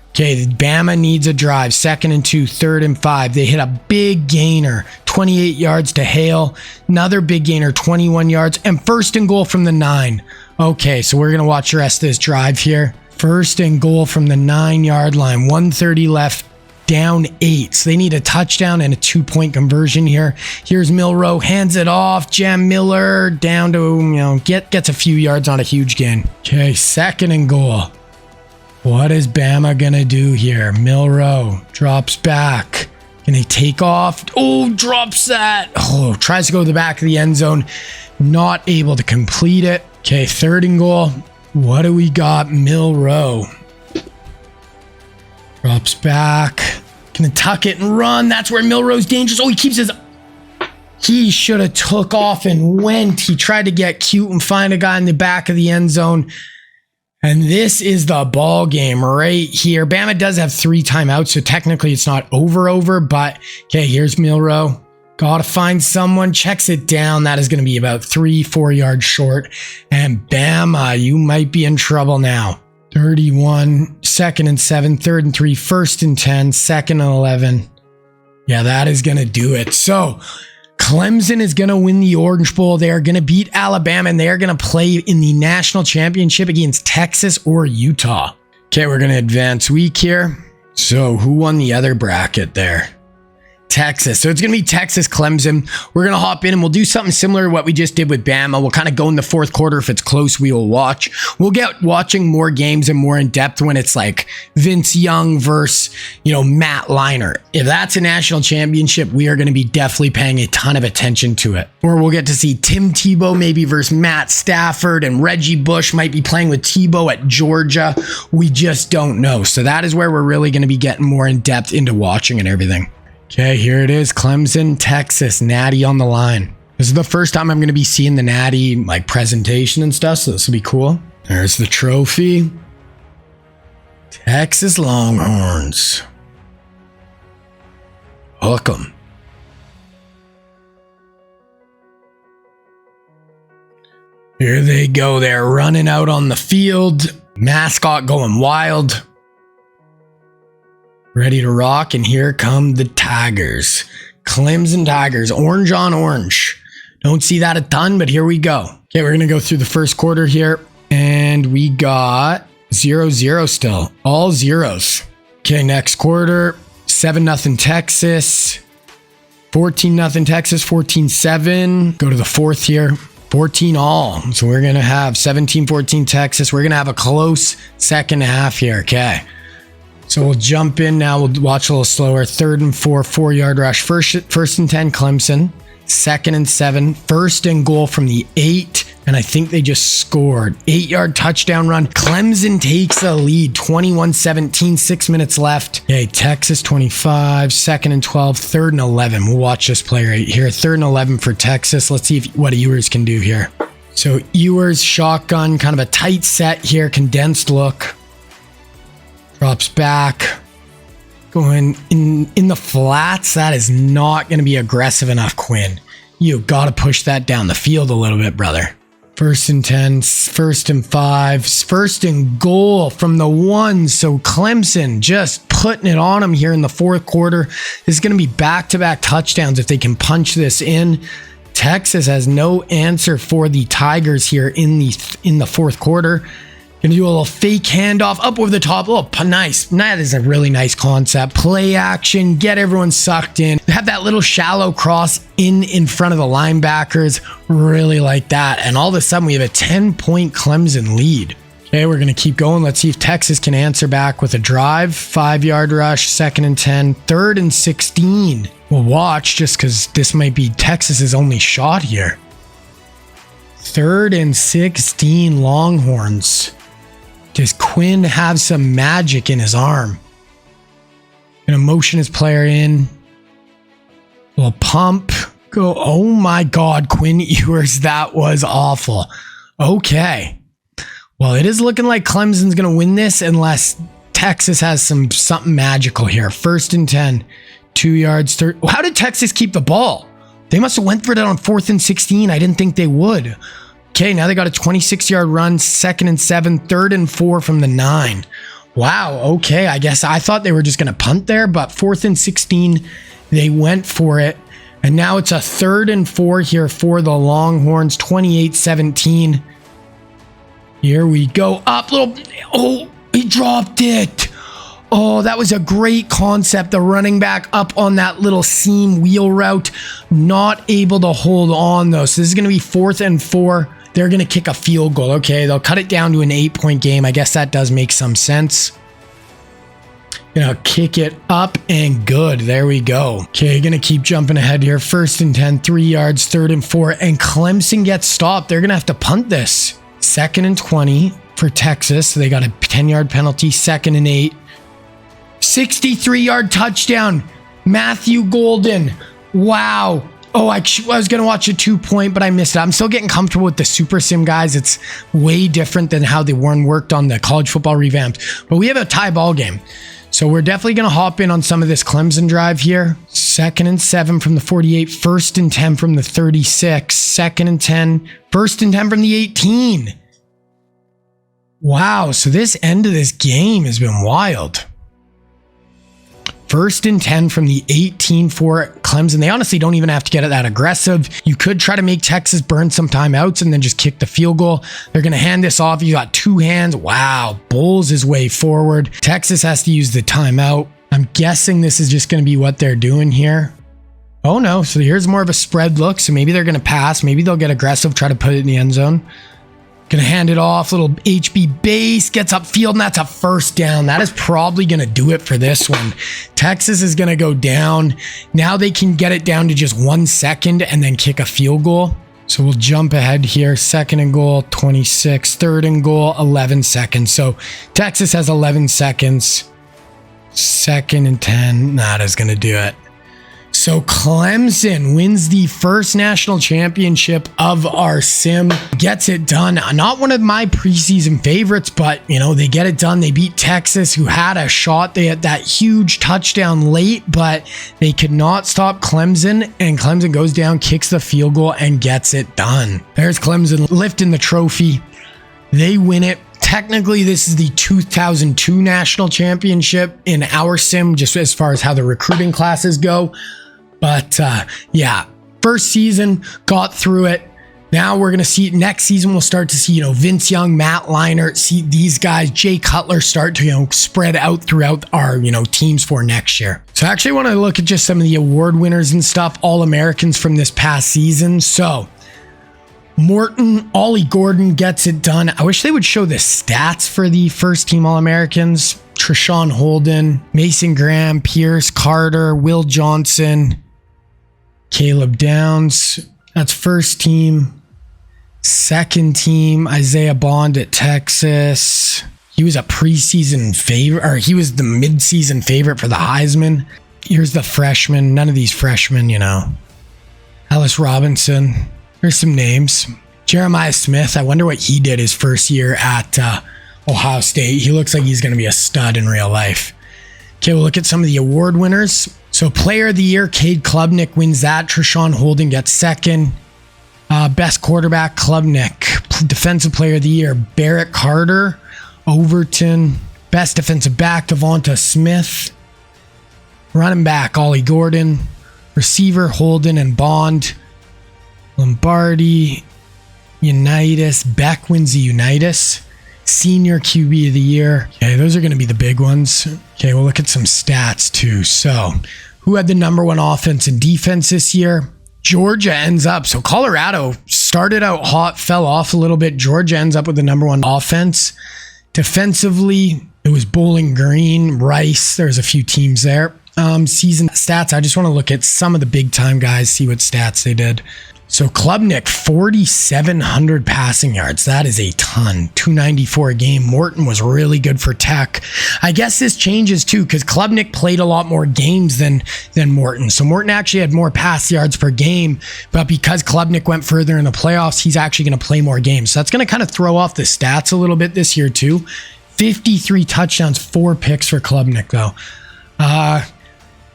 Okay, Bama needs a drive. 2nd and 2. 3rd and 5. They hit a big gainer. 28 yards to Hale. Another big gainer. 21 yards. And 1st and goal from the 9. Okay, so we're going to watch the rest of this drive here. 1st and goal from the 9-yard line. 1:30 left. Down 8. So they need a touchdown and a 2-point conversion here. Here's Milroe, hands it off. Jam Miller down to, gets a few yards on a huge gain. Okay, 2nd and goal. What is Bama gonna do here? Milroe drops back. Can he take off? Oh, drops that. Oh, tries to go to the back of the end zone. Not able to complete it. Okay, 3rd and goal. What do we got? Milroe. Drops back. Gonna tuck it and run. That's where Milroe's dangerous. Oh, he keeps his... He should have took off and went. He tried to get cute and find a guy in the back of the end zone. And this is the ball game right here. Bama does have 3 timeouts, so technically it's not over, but okay, here's Milroe. Gotta find someone, checks it down. That is gonna be about 3-4 yards short. And Bama, you might be in trouble now. 31, 2nd and 7, 3rd and 3, 1st and 10, 2nd and 11. Yeah, that is going to do it. So Clemson is going to win the Orange Bowl. They are going to beat Alabama, and they are going to play in the national championship against Texas or Utah. Okay, we're going to advance week here. So who won the other bracket there? Texas. So it's going to be Texas, Clemson. We're going to hop in and we'll do something similar to what we just did with Bama. We'll kind of go in the 4th quarter. If it's close, we will watch. We'll get watching more games and more in depth when it's like Vince Young versus, Matt Leinart. If that's a national championship, we are going to be definitely paying a ton of attention to it. Or we'll get to see Tim Tebow maybe versus Matt Stafford, and Reggie Bush might be playing with Tebow at Georgia. We just don't know. So that is where we're really going to be getting more in depth into watching and everything. Okay, here it is. Clemson, Texas, Natty on the line. This is the first time I'm going to be seeing the Natty presentation and stuff, so this will be cool. There's the trophy. Texas Longhorns. Hook 'em. Here they go. They're running out on the field. Mascot going wild. Ready to rock, and here come the Tigers. Clemson Tigers, orange on orange. Don't see that a ton, but here we go. Okay, we're going to go through the first quarter here, and we got 0-0 still. All zeros. Okay, next quarter, 7-0 Texas. 14-0 Texas, 14-7. Go to the fourth here. 14 all. So we're going to have 17-14 Texas. We're going to have a close second half here. Okay. So we'll jump in now. We'll watch a little slower. 3rd and 4, 4-yard rush. First and 10 Clemson. 2nd and 7. First and goal from the 8. And I think they just scored. 8-yard touchdown run. Clemson takes a lead. 21-17. 6 minutes left. Okay, Texas 25. 2nd and 12. 3rd and 11. We'll watch this play right here. 3rd and 11 for Texas. Let's see what Ewers can do here. So Ewers shotgun. Kind of a tight set here. Condensed look. Drops back. Going in the flats. That is not going to be aggressive enough, Quinn. You got to push that down the field a little bit, brother. 1st and 10, 1st and 5, 1st and goal from the 1. So Clemson just putting it on them here in the fourth quarter. This is going to be back-to-back touchdowns if they can punch this in. Texas has no answer for the Tigers here in the fourth quarter. Gonna do a little fake handoff up over the top. Oh, nice. That is a really nice concept. Play action, get everyone sucked in. Have that little shallow cross in front of the linebackers. Really like that. And all of a sudden, we have a 10-point Clemson lead. Okay, we're gonna keep going. Let's see if Texas can answer back with a drive. 5-yard rush, 2nd and 10, 3rd and 16. We'll watch just because this might be Texas's only shot here. 3rd and 16 Longhorns. Does Quinn have some magic in his arm? Gonna motion his player in. Little pump. Go. Oh my God, Quinn Ewers. That was awful. Okay. Well, it is looking like Clemson's gonna win this unless Texas has something magical here. 1st and 10. 2 yards. How did Texas keep the ball? They must have went for it on 4th and 16. I didn't think they would. Okay, now they got a 26-yard run, 2nd and 7, 3rd and 4 from the 9. Wow, okay, I guess I thought they were just going to punt there, but 4th and 16, they went for it. And now it's a 3rd and 4 here for the Longhorns, 28-17. Here we go, up little, oh, he dropped it. Oh, that was a great concept. The running back up on that little seam wheel route, not able to hold on though. So this is going to be 4th and 4. They're going to kick a field goal. Okay, they'll cut it down to an 8-point game. I guess that does make some sense. Gonna kick it up and good. There we go. Okay, gonna keep jumping ahead here. 1st and 10, 3 yards, 3rd and 4, and Clemson gets stopped. They're gonna have to punt this. 2nd and 20 for Texas. So they got a 10-yard penalty. 2nd and 8. 63-yard touchdown. Matthew Golden. Wow. Oh, I was going to watch a 2-point, but I missed it. I'm still getting comfortable with the Super Sim, guys. It's way different than how the one worked on the college football revamped. But we have a tie ball game. So we're definitely going to hop in on some of this Clemson drive here. 2nd and 7 from the 48. 1st and 10 from the 36. 2nd and 10. 1st and 10 from the 18. Wow. So this end of this game has been wild. 1st and 10 from the 18 for Clemson. They honestly don't even have to get it that aggressive. You could try to make Texas burn some timeouts and then just kick the field goal. They're going to hand this off. You got 2 hands. Wow. Bowls his way forward. Texas has to use the timeout. I'm guessing this is just going to be what they're doing here. Oh no. So here's more of a spread look. So maybe they're going to pass. Maybe they'll get aggressive, try to put it in the end zone. Gonna hand it off, little HB base, gets upfield, and that's a 1st down. That is probably gonna do it for this one. Texas is gonna go down. Now they can get it down to just 1 second and then kick a field goal. So we'll jump ahead here. 2nd and goal, 26. 3rd and goal, 11 seconds. So Texas has 11 seconds. 2nd and 10, that is gonna do it. So Clemson wins the first national championship of our sim, gets it done. Not one of my preseason favorites, but they get it done. They beat Texas, who had a shot. They had that huge touchdown late, but they could not stop Clemson, and Clemson goes down, kicks the field goal, and gets it done. There's Clemson lifting the trophy. They win it. Technically, this is the 2002 national championship in our sim, just as far as how the recruiting classes go. But yeah, first season, got through it. Now we're going to see next season, we'll start to see, Vince Young, Matt Leinart, see these guys, Jay Cutler start to, spread out throughout our, teams for next year. So I actually want to look at just some of the award winners and stuff, All-Americans from this past season. So Morton, Ollie Gordon gets it done. I wish they would show the stats for the first team All-Americans. Treshawn Holden, Mason Graham, Pierce Carter, Will Johnson, Caleb Downs. That's first team. Second team, Isaiah Bond at Texas. He was a preseason favorite, or he was the midseason favorite for the Heisman. Here's the freshmen. None of these freshmen, Ellis Robinson. Here's some names. Jeremiah Smith. I wonder what he did his first year at Ohio State. He looks like he's going to be a stud in real life. Okay, we'll look at some of the award winners. So Player of the Year, Cade Klubnik wins that. Treshawn Holden gets second. Best Quarterback, Klubnik. Defensive Player of the Year, Barrett Carter, Overton. Best Defensive Back, Devonta Smith. Running back, Ollie Gordon. Receiver, Holden and Bond. Lombardi, Unitas. Beck wins the Unitas. Senior QB of the Year. Okay, those are going to be the big ones. Okay, we'll look at some stats too. So, who had the number one offense and defense this year? Georgia ends up. So, Colorado started out hot, fell off a little bit. Georgia ends up with the number one offense. Defensively, it was Bowling Green, Rice. There's a few teams there. Season stats. I just want to look at some of the big time guys, see what stats they did. So Klubnik, 4,700 passing yards. That is a ton. 294 a game. Morton was really good for Tech. I guess this changes too, because Klubnik played a lot more games than Morton. So Morton actually had more pass yards per game, but because Klubnik went further in the playoffs, he's actually going to play more games. So that's going to kind of throw off the stats a little bit this year too. 53 touchdowns, 4 picks for Klubnik though.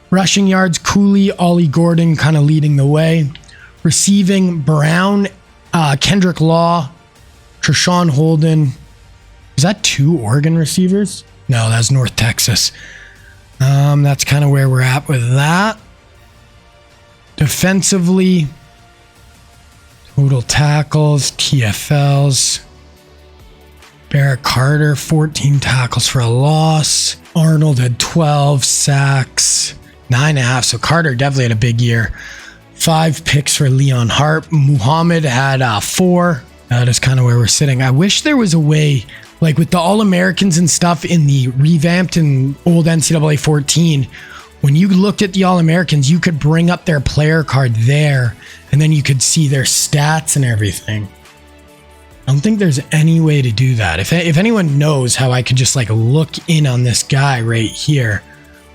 Rushing yards, Cooley, Ollie Gordon kind of leading the way. Receiving, Brown, Kendrick Law, Treshawn Holden. Is that 2 Oregon receivers? No, that's North Texas. That's kind of where we're at with that. Defensively, total tackles, TFLs. Barrett Carter, 14 tackles for a loss. Arnold had 12 sacks, 9.5. So Carter definitely had a big year. 5 picks for Leon Harp. Muhammad had 4. That is kind of where we're sitting. I wish there was a way, like with the All-Americans and stuff in the revamped and old NCAA 14, when you looked at the All-Americans, you could bring up their player card there, and then you could see their stats and everything. I don't think there's any way to do that. If anyone knows how I could just like look in on this guy right here,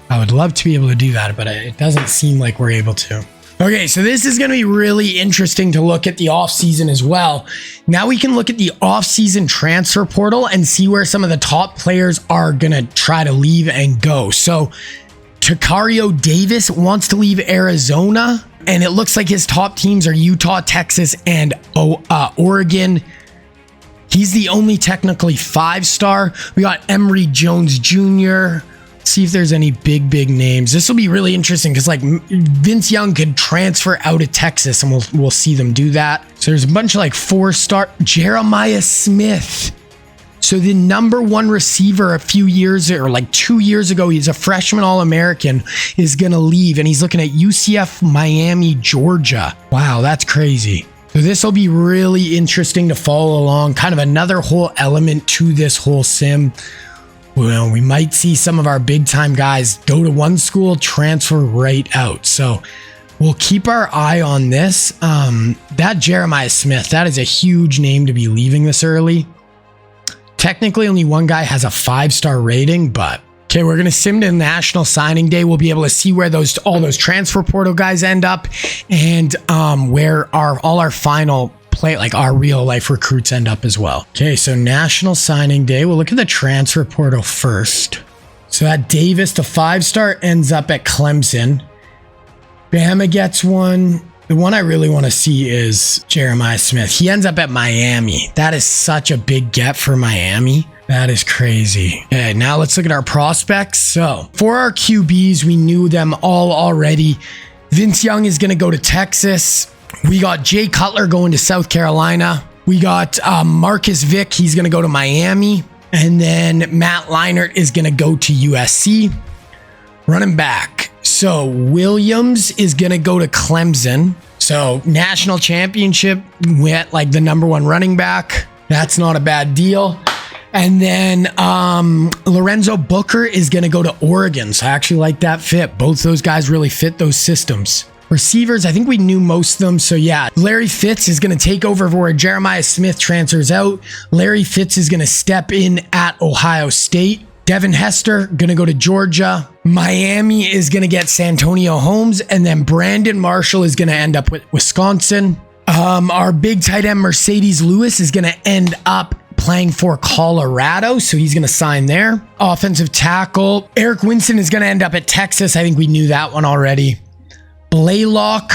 I would love to be able to do that, but it doesn't seem like we're able to. Okay, so this is going to be really interesting to look at the offseason as well. Now we can look at the offseason transfer portal and see where some of the top players are going to try to leave and go. So Takario Davis wants to leave Arizona, and it looks like his top teams are Utah, Texas, and Oregon. He's the only technically 5-star. We got Emory Jones Jr., see if there's any big names. This will be really interesting because like Vince Young could transfer out of Texas, and we'll see them do that. So there's a bunch of like 4-star. Jeremiah Smith, so the number 1 receiver a few years or like 2 years ago, he's a freshman All-American, is gonna leave, and he's looking at UCF Miami, Georgia. Wow, that's crazy. So this will be really interesting to follow along. Kind of another whole element to this whole sim. Well, we might see some of our big time guys go to one school, transfer right out. So we'll keep our eye on this. That Jeremiah Smith, that is a huge name to be leaving this early. Technically, only one guy has a 5-star rating, but okay, Okay, we're gonna sim to National Signing Day. We'll be able to see where all those transfer portal guys end up, and where all our final play, like our real life recruits, end up as well. Okay, so National Signing Day. We'll look at the transfer portal first. So that Davis, the 5-star, ends up at Clemson. Bama gets one. The one I really want to see is Jeremiah Smith. He ends up at Miami. That is such a big get for Miami. That is crazy. Okay, now let's look at our prospects. So for our QBs, we knew them all already. Vince Young is going to go to Texas. We got Jay Cutler going to South Carolina. We got Marcus Vick. He's going to go to Miami. And then Matt Leinart is going to go to USC. Running back. So Williams is going to go to Clemson. So national championship went like the #1 running back. That's not a bad deal. And then Lorenzo Booker is going to go to Oregon. So I actually like that fit. Both those guys really fit those systems. Receivers, I think we knew most of them. So yeah, Larry Fitz is going to take over where Jeremiah Smith transfers out. Larry Fitz is going to step in at Ohio State. Devin Hester going to go to Georgia. Miami is going to get Santonio Holmes. And then Brandon Marshall is going to end up with Wisconsin. Our big tight end Mercedes Lewis is going to end up playing for Colorado, so he's going to sign there. Offensive tackle Eric Winston is going to end up at Texas. I think we knew that one already. Blaylock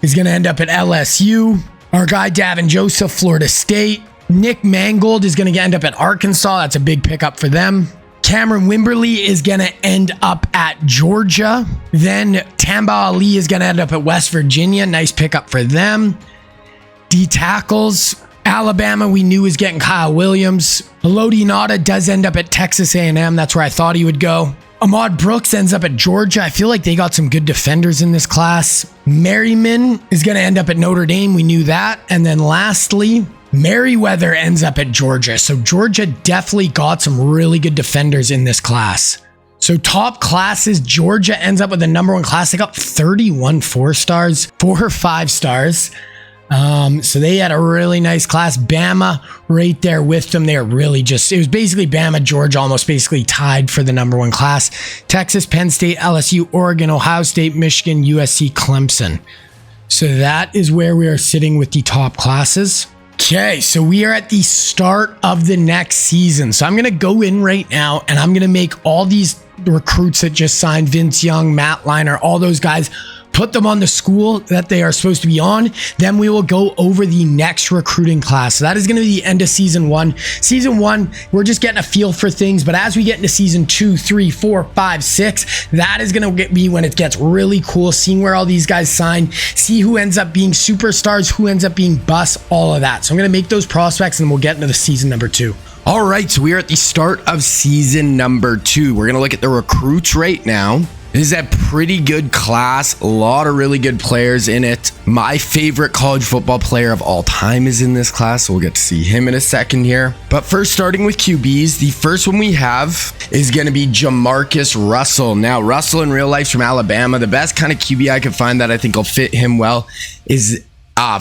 is going to end up at LSU. Our guy Davin Joseph, Florida State. Nick Mangold is going to end up at Arkansas. That's a big pickup for them. Cameron Wimberly is going to end up at Georgia. Then Tamba Ali is going to end up at West Virginia. Nice pickup for them. D tackles. Alabama, we knew was getting Kyle Williams. Elodie Nada does end up at Texas A&M. That's where I thought he would go. Ahmad Brooks ends up at Georgia. I feel like they got some good defenders in this class. Merriman is going to end up at Notre Dame. We knew that. And then lastly, Merriweather ends up at Georgia. So Georgia definitely got some really good defenders in this class. So top classes, Georgia ends up with the #1 class. They got 31 4-stars, 4 5-stars. So they had a really nice class. Bama right there with them. They were really it was basically Bama, Georgia, almost basically tied for the #1 class. Texas, Penn State, LSU, Oregon, Ohio State, Michigan, USC, Clemson. So that is where we are sitting with the top classes. Okay, so we are at the start of the next season. So I'm going to go in right now and I'm going to make all these recruits that just signed, Vince Young, Matt Leinart, all those guys, put them on the school that they are supposed to be on. Then we will go over the next recruiting class. So that is going to be the end of season 1. Season 1, we're just getting a feel for things. But as we get into season 2, 3, 4, 5, 6, that is going to be when it gets really cool, seeing where all these guys sign, see who ends up being superstars, who ends up being busts, all of that. So I'm going to make those prospects and we'll get into the season number 2. All right, so we are at the start of season number 2. We're going to look at the recruits right now. This is a pretty good class, a lot of really good players in it. My favorite college football player of all time is in this class, so we'll get to see him in a second here. But first, starting with QBs, the first one we have is going to be Jamarcus Russell. Now, Russell in real life from Alabama, the best kind of QB I could find that I think will fit him well is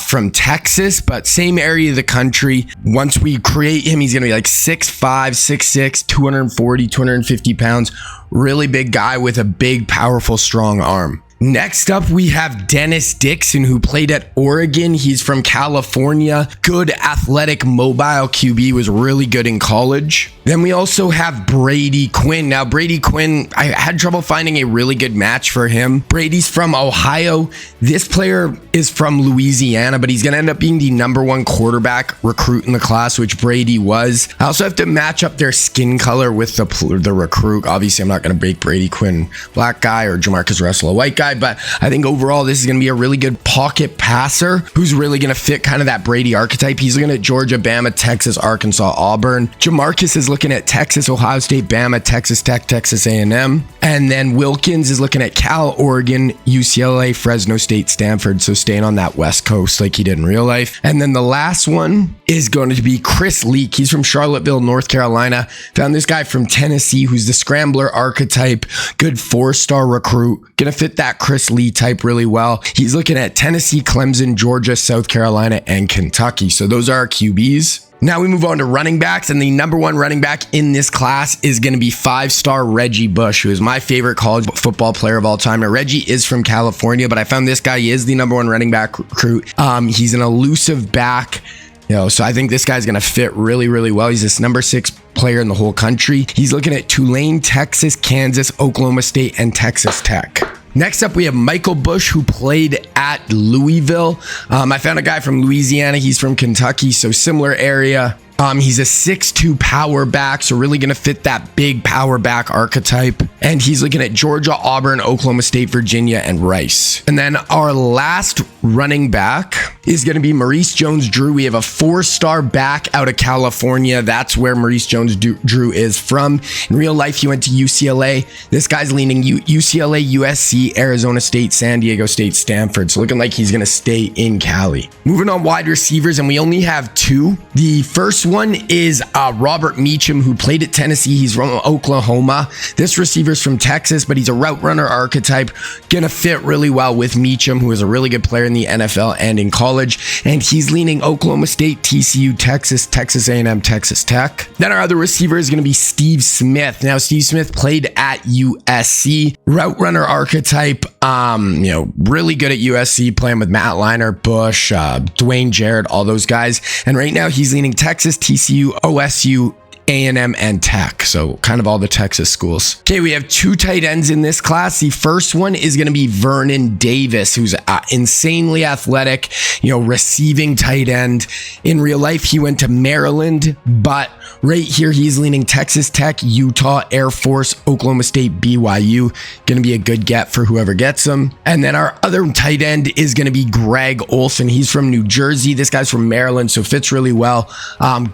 from Texas, but same area of the country. Once we create him, he's going to be like 6'5", 6'6", 240, 250 pounds. Really big guy with a big, powerful, strong arm. Next up, we have Dennis Dixon, who played at Oregon. He's from California. Good, athletic, mobile QB, was really good in college. Then we also have Brady Quinn. Now, Brady Quinn, I had trouble finding a really good match for him. Brady's from Ohio. This player is from Louisiana, but he's going to end up being the #1 quarterback recruit in the class, which Brady was. I also have to match up their skin color with the recruit. Obviously, I'm not going to make Brady Quinn black guy or Jamarcus Russell a white guy, but I think overall this is going to be a really good pocket passer who's really going to fit kind of that Brady archetype. He's looking at Georgia, Bama, Texas, Arkansas, Auburn. Jamarcus is looking at Texas, Ohio State, Bama, Texas Tech, Texas A&M. And then Wilkins is looking at Cal, Oregon, UCLA, Fresno State, Stanford. So staying on that West Coast like he did in real life. And then the last one is going to be Chris Leak. He's from Charlottesville, North Carolina. Found this guy from Tennessee who's the scrambler archetype, good 4-star recruit. Gonna fit that that Chris Lee type really well. He's looking at Tennessee, Clemson, Georgia, South Carolina, and Kentucky. So those are our QBs. Now we move on to running backs, and the number one running back in this class is going to be 5-star Reggie Bush, who is my favorite college football player of all time. Now, Reggie is from California, but I found this guy is the number one running back recruit. He's an elusive back, so I think this guy's going to fit really, really well. He's this number 6 player in the whole country. He's looking at Tulane, Texas, Kansas, Oklahoma State, and Texas Tech. Next up, we have Michael Bush, who played at Louisville. I found a guy from Louisiana. He's from Kentucky, so similar area. He's a 6'2" power back, so really going to fit that big power back archetype. And he's looking at Georgia, Auburn, Oklahoma State, Virginia, and Rice. And then our last running back is going to be Maurice Jones-Drew. We have a 4-star back out of California. That's where Maurice Jones-Drew is from. In real life, he went to UCLA. This guy's leaning UCLA, USC, Arizona State, San Diego State, Stanford. So looking like he's going to stay in Cali. Moving on wide receivers, and we only have 2. The first one is Robert Meacham, who played at Tennessee. He's from Oklahoma. This receiver's from Texas, but he's a route runner archetype. Gonna fit really well with Meacham, who is a really good player in the NFL and in college. And he's leaning Oklahoma State, TCU, Texas, Texas A&M, Texas Tech. Then our other receiver is gonna be Steve Smith. Now, Steve Smith played at USC. Route runner archetype, really good at USC, playing with Matt Leinart, Bush, Dwayne Jarrett, all those guys. And right now he's leaning Texas, TCU, OSU, A&M, and Tech. So kind of all the Texas schools. Okay, we have 2 tight ends in this class. The first one is going to be Vernon Davis, who's insanely athletic, receiving tight end. In real life, he went to Maryland, but right here, he's leaning Texas Tech, Utah, Air Force, Oklahoma State, BYU. Going to be a good get for whoever gets him. And then our other tight end is going to be Greg Olson. He's from New Jersey. This guy's from Maryland, so fits really well.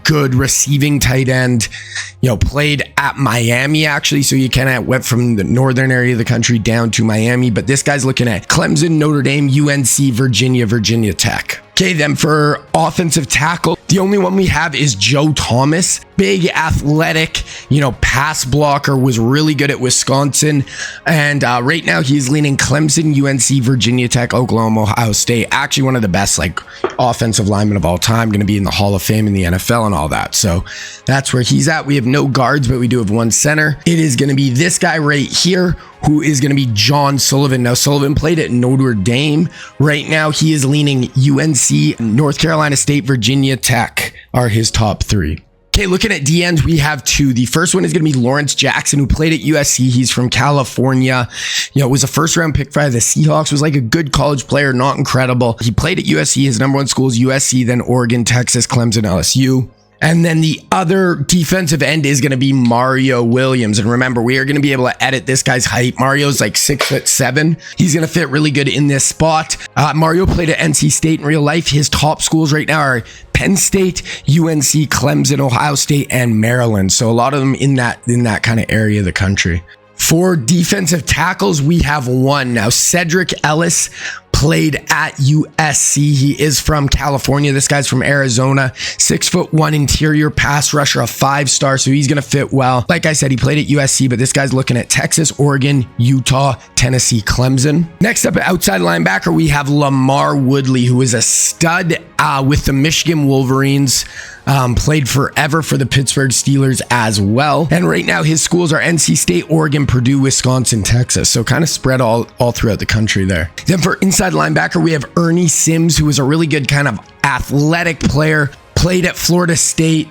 Good receiving tight end. Played at Miami, actually, so you kind of went from the northern area of the country down to Miami, but this guy's looking at Clemson, Notre Dame, UNC, Virginia Tech. Okay, then for offensive tackle, the only one we have is Joe Thomas. Big, athletic, pass blocker, was really good at Wisconsin. And right now he's leaning Clemson, UNC, Virginia Tech, Oklahoma, Ohio State. Actually one of the best offensive linemen of all time. Going to be in the Hall of Fame in the NFL and all that. So that's where he's at. We have no guards, but we do have one center. It is going to be this guy right here, who is going to be John Sullivan. Now, Sullivan played at Notre Dame. Right now, he is leaning UNC, North Carolina State, Virginia Tech are his top 3. Okay, looking at DNs, we have 2. The first one is going to be Lawrence Jackson, who played at USC. He's from California. Was a first-round pick by the Seahawks. Was like a good college player, not incredible. He played at USC. His number 1 school is USC, then Oregon, Texas, Clemson, LSU. And then the other defensive end is going to be Mario Williams. And remember, we are going to be able to edit this guy's height. Mario's like 6'7". He's going to fit really good in this spot. Mario played at NC State in real life. His top schools right now are Penn State, UNC, Clemson, Ohio State, and Maryland. So a lot of them in that kind of area of the country. For defensive tackles, we have 1. Now, Cedric Ellis played at USC. He is from California. This guy's from Arizona. 6'1" interior pass rusher, a 5-star. So he's going to fit well. Like I said, he played at USC, but this guy's looking at Texas, Oregon, Utah, Tennessee, Clemson. Next up, outside linebacker, we have Lamar Woodley, who is a stud with the Michigan Wolverines. Played forever for the Pittsburgh Steelers as well. And right now his schools are NC State, Oregon, Purdue, Wisconsin, Texas. So kind of spread all throughout the country there. Then for inside linebacker, we have Ernie Sims, who is a really good kind of athletic player. Played at Florida State.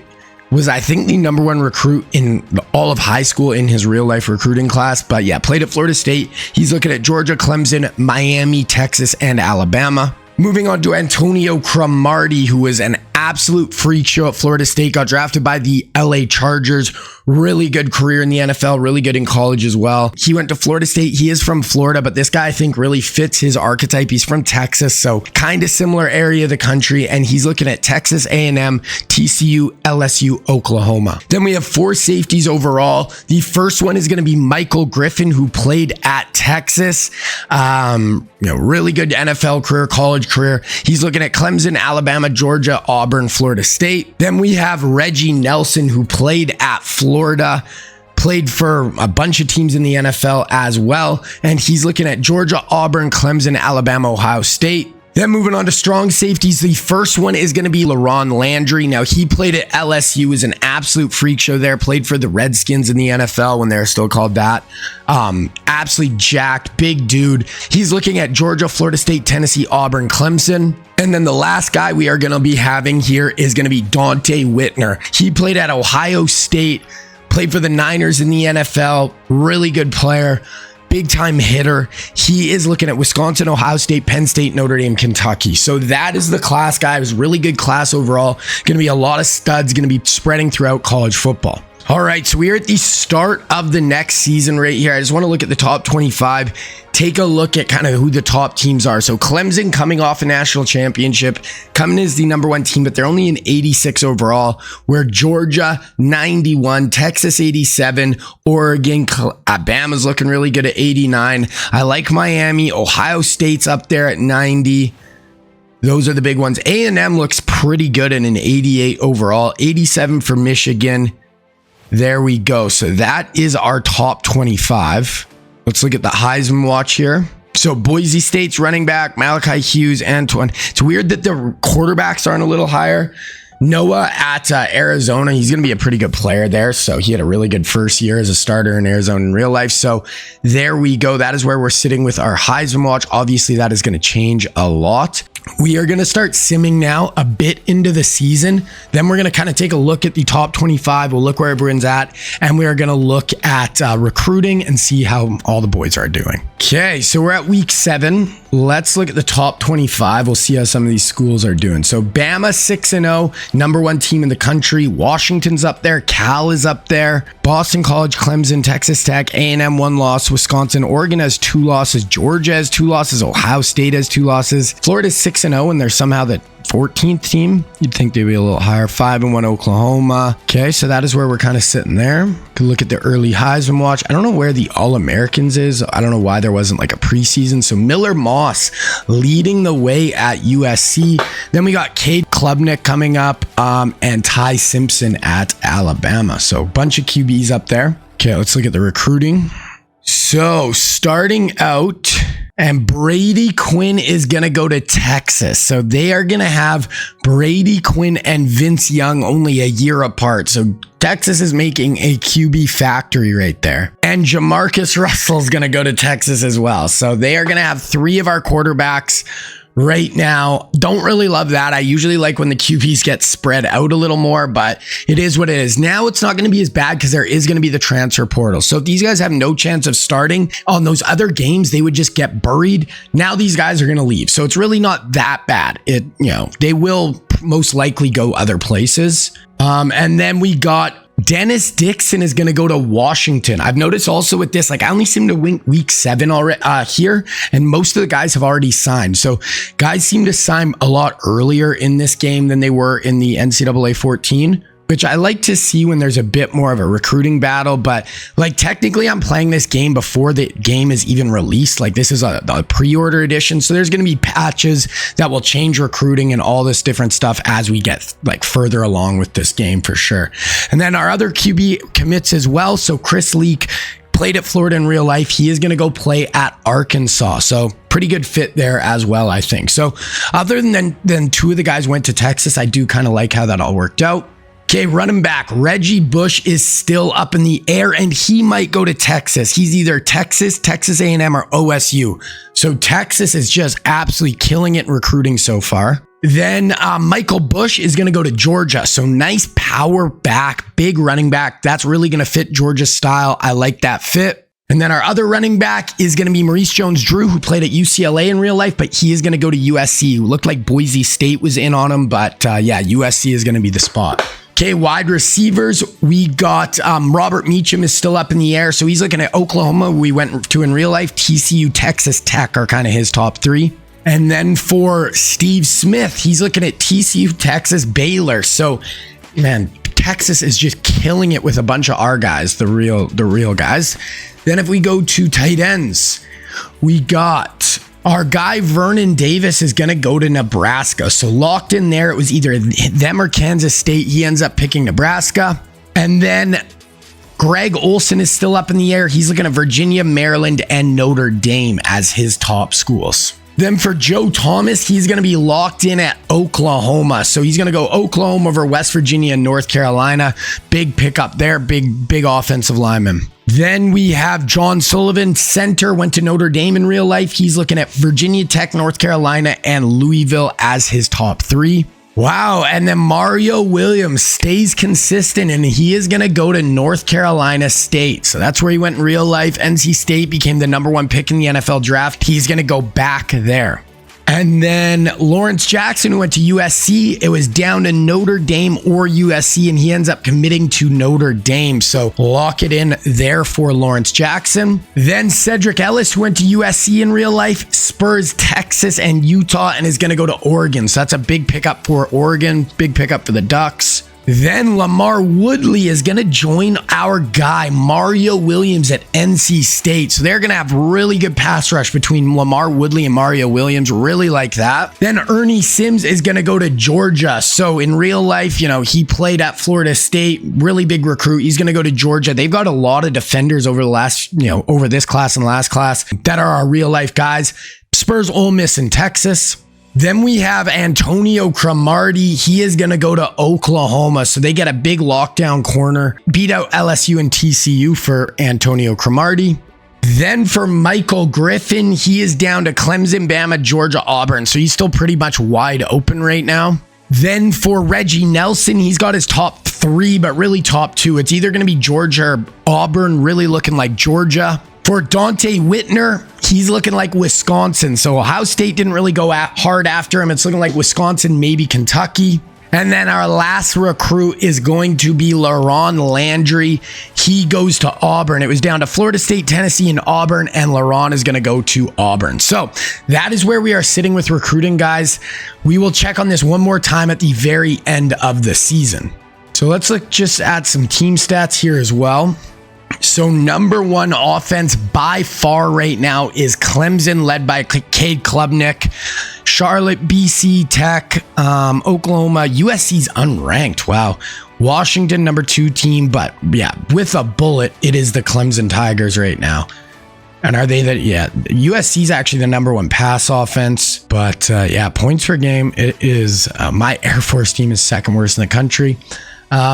Was, I think, the number 1 recruit in all of high school in his real life recruiting class. But yeah, played at Florida State. He's looking at Georgia, Clemson, Miami, Texas, and Alabama. Moving on to Antonio Cromartie, who was an absolute freak show at Florida State, got drafted by the LA Chargers. Really good career in the NFL, really good in college as well. He went to Florida State. He is from Florida, but this guy, I think, really fits his archetype. He's from Texas, so kind of similar area of the country, and he's looking at Texas A&M, TCU, LSU, Oklahoma. Then we have 4 safeties overall. The first one is going to be Michael Griffin, who played at Texas. Really good NFL career, college career. He's looking at Clemson, Alabama, Georgia, Auburn, Florida State. Then we have Reggie Nelson, who played at Florida. played for a bunch of teams in the NFL as well. And he's looking at Georgia, Auburn, Clemson, Alabama, Ohio State. Then moving on to strong safeties, the first one is going to be LaRon Landry. Now, he played at LSU, was an absolute freak show there, played for the Redskins in the NFL when they were still called that. Absolutely jacked, big dude. He's looking at Georgia, Florida State, Tennessee, Auburn, Clemson. And then the last guy we are going to be having here is going to be Dante Whitner. He played at Ohio State, played for the Niners in the NFL, really good player. Big time hitter. He is looking at Wisconsin, Ohio State, Penn State, Notre Dame, Kentucky. So that is the class guy. It was a really good class overall. Going to be a lot of studs, going to be spreading throughout college football. All right, so we are at the start of the next season right here. I just want to look at the top 25, take a look at kind of who the top teams are. So Clemson coming off a national championship, coming as the number one team, but they're only an 86 overall, where Georgia 91, Texas 87, Oregon, Alabama's looking really good at 89. I like Miami, Ohio State's up there at 90. Those are the big ones. A&M looks pretty good at an 88 overall, 87 for Michigan. There we go. So that is our top 25. Let's look at the Heisman watch here. So Boise State's running back, Malachi Hughes, Antoine. It's weird that the quarterbacks aren't a little higher. Noah at Arizona, he's going to be a pretty good player there. So he had a really good first year as a starter in Arizona in real life. So there we go. That is where we're sitting with our Heisman watch. Obviously, that is going to change a lot. We are going to start simming now a bit into the season. Then we're going to kind of take a look at the top 25. We'll look where everyone's at. And we are going to look at recruiting and see how all the boys are doing. Okay, so we're at week 7. Let's look at the top 25. We'll see how some of these schools are doing. So Bama 6-0, number one team in the country. Washington's up there. Cal is up there. Boston College, Clemson, Texas Tech, A&M 1 loss. Wisconsin, Oregon has 2 losses. Georgia has 2 losses. Ohio State has 2 losses. Florida's 6-0 and they're somehow the 14th team. You'd think they'd be a little higher. 5-1 Oklahoma. Okay, so that is where we're kind of sitting there. Could look at the early Heisman watch. I don't know where the All-Americans is. I don't know why there wasn't like a preseason. So Miller Moss leading the way at USC. Then we got Cade Klubnik coming up and Ty Simpson at Alabama. So a bunch of QBs up there. Okay, let's look at the recruiting. So starting out, and Brady Quinn is going to go to Texas. So they are going to have Brady Quinn and Vince Young only a year apart. So Texas is making a QB factory right there. And Jamarcus Russell is going to go to Texas as well. So they are going to have 3 of our quarterbacks right now. Don't really love that. I usually like when the QBs get spread out a little more, but it is what it is. Now it's not going to be as bad because there is going to be the transfer portal. So if these guys have no chance of starting on those other games, they would just get buried. Now these guys are going to leave. So it's really not that bad. They will most likely go other places. And then we got Dennis Dixon is going to go to Washington. I've noticed also with this, like I only seem to win week 7 already here, and most of the guys have already signed. So guys seem to sign a lot earlier in this game than they were in the NCAA 14, which I like to see when there's a bit more of a recruiting battle. But like technically I'm playing this game before the game is even released. Like this is a pre-order edition. So there's going to be patches that will change recruiting and all this different stuff as we get like further along with this game for sure. And then our other QB commits as well. So Chris Leak played at Florida in real life. He is going to go play at Arkansas. So pretty good fit there as well, I think. So other than 2 of the guys went to Texas, I do kind of like how that all worked out. Okay, running back Reggie Bush is still up in the air and he might go to Texas. He's either Texas A&M, or OSU. So Texas is just absolutely killing it in recruiting so far. Then Michael Bush is going to go to Georgia. So nice power back, big running back. That's really going to fit Georgia's style. I like that fit. And then our other running back is going to be Maurice Jones-Drew, who played at UCLA in real life, but he is going to go to USC. Looked like Boise State was in on him, but USC is going to be the spot. Okay, wide receivers, we got Robert Meacham is still up in the air. So he's looking at Oklahoma, we went to in real life. TCU, Texas Tech are kind of his top 3. And then for Steve Smith, he's looking at TCU, Texas, Baylor. So, man, Texas is just killing it with a bunch of our guys, the real guys. Then if we go to tight ends, we got our guy Vernon Davis is going to go to Nebraska. So locked in there, it was either them or Kansas State. He ends up picking Nebraska. And then Greg Olson is still up in the air. He's looking at Virginia, Maryland, and Notre Dame as his top schools. Then for Joe Thomas, he's going to be locked in at Oklahoma. So he's going to go Oklahoma over West Virginia and North Carolina. Big pickup there, big offensive lineman. Then we have John Sullivan, center, went to Notre Dame in real life. He's looking at Virginia Tech, North Carolina, and Louisville as his top 3. Wow, and then Mario Williams stays consistent, and he is going to go to North Carolina State. So that's where he went in real life. NC State became the number 1 pick in the NFL draft. He's going to go back there. And then Lawrence Jackson, who went to USC, it was down to Notre Dame or USC, and he ends up committing to Notre Dame. So lock it in there for Lawrence Jackson. Then Cedric Ellis, who went to USC in real life, Spurs, Texas, and Utah, and is going to go to Oregon. So that's a big pickup for Oregon, big pickup for the Ducks. Then Lamar Woodley is going to join our guy, Mario Williams at NC State. So they're going to have really good pass rush between Lamar Woodley and Mario Williams. Really like that. Then Ernie Sims is going to go to Georgia. So in real life, he played at Florida State, really big recruit. He's going to go to Georgia. They've got a lot of defenders over the last, over this class and last class that are our real life guys. Spurs, Ole Miss, and Texas. Then we have Antonio Cromartie. He is going to go to Oklahoma. So they get a big lockdown corner. Beat out LSU and TCU for Antonio Cromartie. Then for Michael Griffin, he is down to Clemson, Bama, Georgia, Auburn. So he's still pretty much wide open right now. Then for Reggie Nelson, he's got his top 3, but really top 2. It's either going to be Georgia or Auburn, really looking like Georgia. For Dante Whitner, he's looking like Wisconsin. So Ohio State didn't really go hard after him. It's looking like Wisconsin, maybe Kentucky. And then our last recruit is going to be LaRon Landry. He goes to Auburn. It was down to Florida State, Tennessee, and Auburn, and LaRon is going to go to Auburn. So that is where we are sitting with recruiting, guys. We will check on this one more time at the very end of the season. So let's just add some team stats here as well. So number 1 offense by far right now is Clemson, led by Cade Klubnik. Charlotte, BC, Tech, Oklahoma, USC's unranked. Wow. Washington, number 2 team. But yeah, with a bullet, it is the Clemson Tigers right now. And are they that? Yeah, USC's actually the number 1 pass offense. But yeah, points per game, it is my Air Force team is second worst in the country.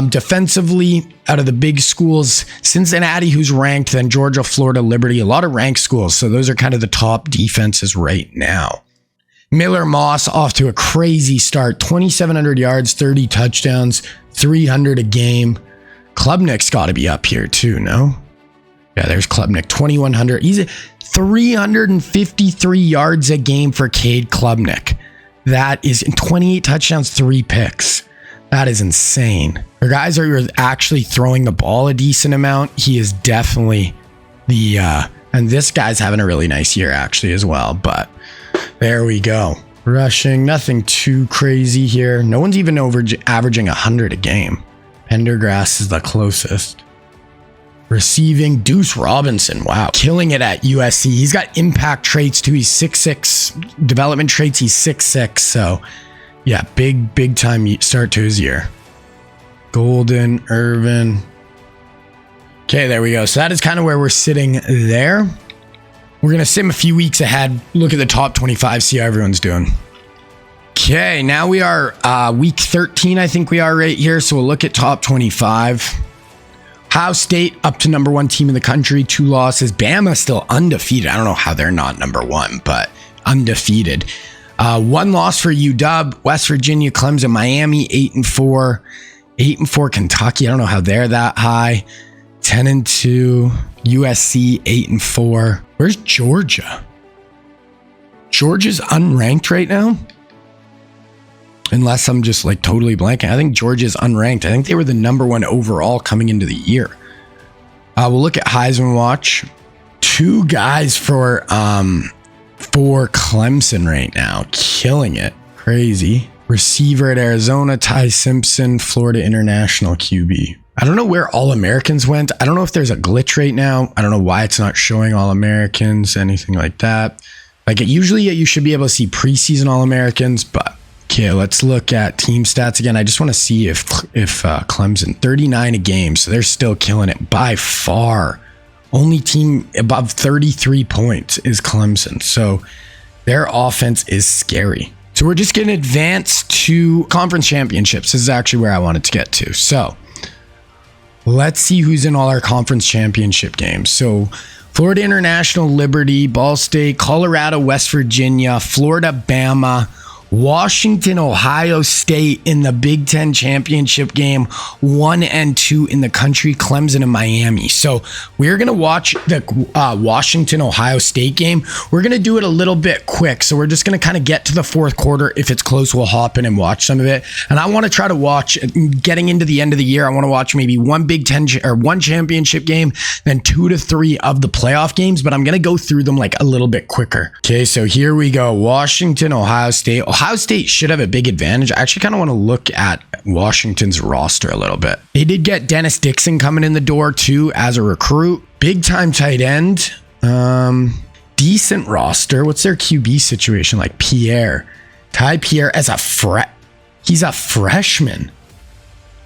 Defensively, out of the big schools, Cincinnati, who's ranked, then Georgia, Florida, Liberty, a lot of ranked schools. So those are kind of the top defenses right now. Miller Moss off to a crazy start, 2,700 yards, 30 touchdowns, 300 a game. Klubnik's got to be up here too, no? Yeah, there's Klubnik, 2,100. He's at 353 yards a game for Cade Klubnik. That is 28 touchdowns, 3 picks. That is insane. For guys who are actually throwing the ball a decent amount, he is definitely the, and this guy's having a really nice year actually as well, but there we go. Rushing, nothing too crazy here. No one's even averaging 100 a game. Pendergrass is the closest. Receiving, Deuce Robinson, wow, killing it at USC. He's got impact traits too. He's 6'6", development traits, he's 6'6", so yeah, big time start to his year. Golden, Irvin. Okay, there we go. So that is kind of where we're sitting there. We're going to sim a few weeks ahead, look at the top 25, see how everyone's doing. Okay, now we are week 13, I think we are right here. So we'll look at top 25. Ohio State up to number 1 team in the country, 2 losses. Bama still undefeated. I don't know how they're not number 1, but undefeated. 1 loss for UW, West Virginia, Clemson, Miami, 8-4, 8-4 Kentucky. I don't know how they're that high. 10-2 USC, 8-4. Where's Georgia? Georgia's unranked right now, unless I'm just like totally blanking. I think Georgia's unranked. I think they were the number 1 overall coming into the year. We'll look at Heisman Watch. 2 guys for Clemson right now, killing it. Crazy. Receiver at Arizona, Ty Simpson, Florida International QB. I don't know where All-Americans went. I don't know if there's a glitch right now. I don't know why it's not showing All-Americans, anything like that. Like usually you should be able to see preseason All-Americans, but Okay, let's look at team stats again. I just want to see if Clemson, 39 a game, so they're still killing it by far. Only team above 33 points is Clemson, so their offense is scary. So we're just going to advance to conference championships. This is actually where I wanted to get to. So let's see who's in all our conference championship games. So Florida International, Liberty, Ball State, Colorado, West Virginia, Florida, Bama, Washington, Ohio State in the Big Ten championship game, 1 and 2 in the country, Clemson and Miami. So we're going to watch the Washington, Ohio State game. We're going to do it a little bit quick. So we're just going to kind of get to the fourth quarter. If it's close, we'll hop in and watch some of it. And I want to try to watch, getting into the end of the year, I want to watch maybe one Big Ten or one championship game, then 2 to 3 of the playoff games. But I'm going to go through them like a little bit quicker. Okay, so here we go. Washington, Ohio State. Ohio State should have a big advantage. I actually kind of want to look at Washington's roster a little bit. They did get Dennis Dixon coming in the door too as a recruit. Big time tight end. Decent roster. What's their QB situation like? Ty Pierre as he's a freshman.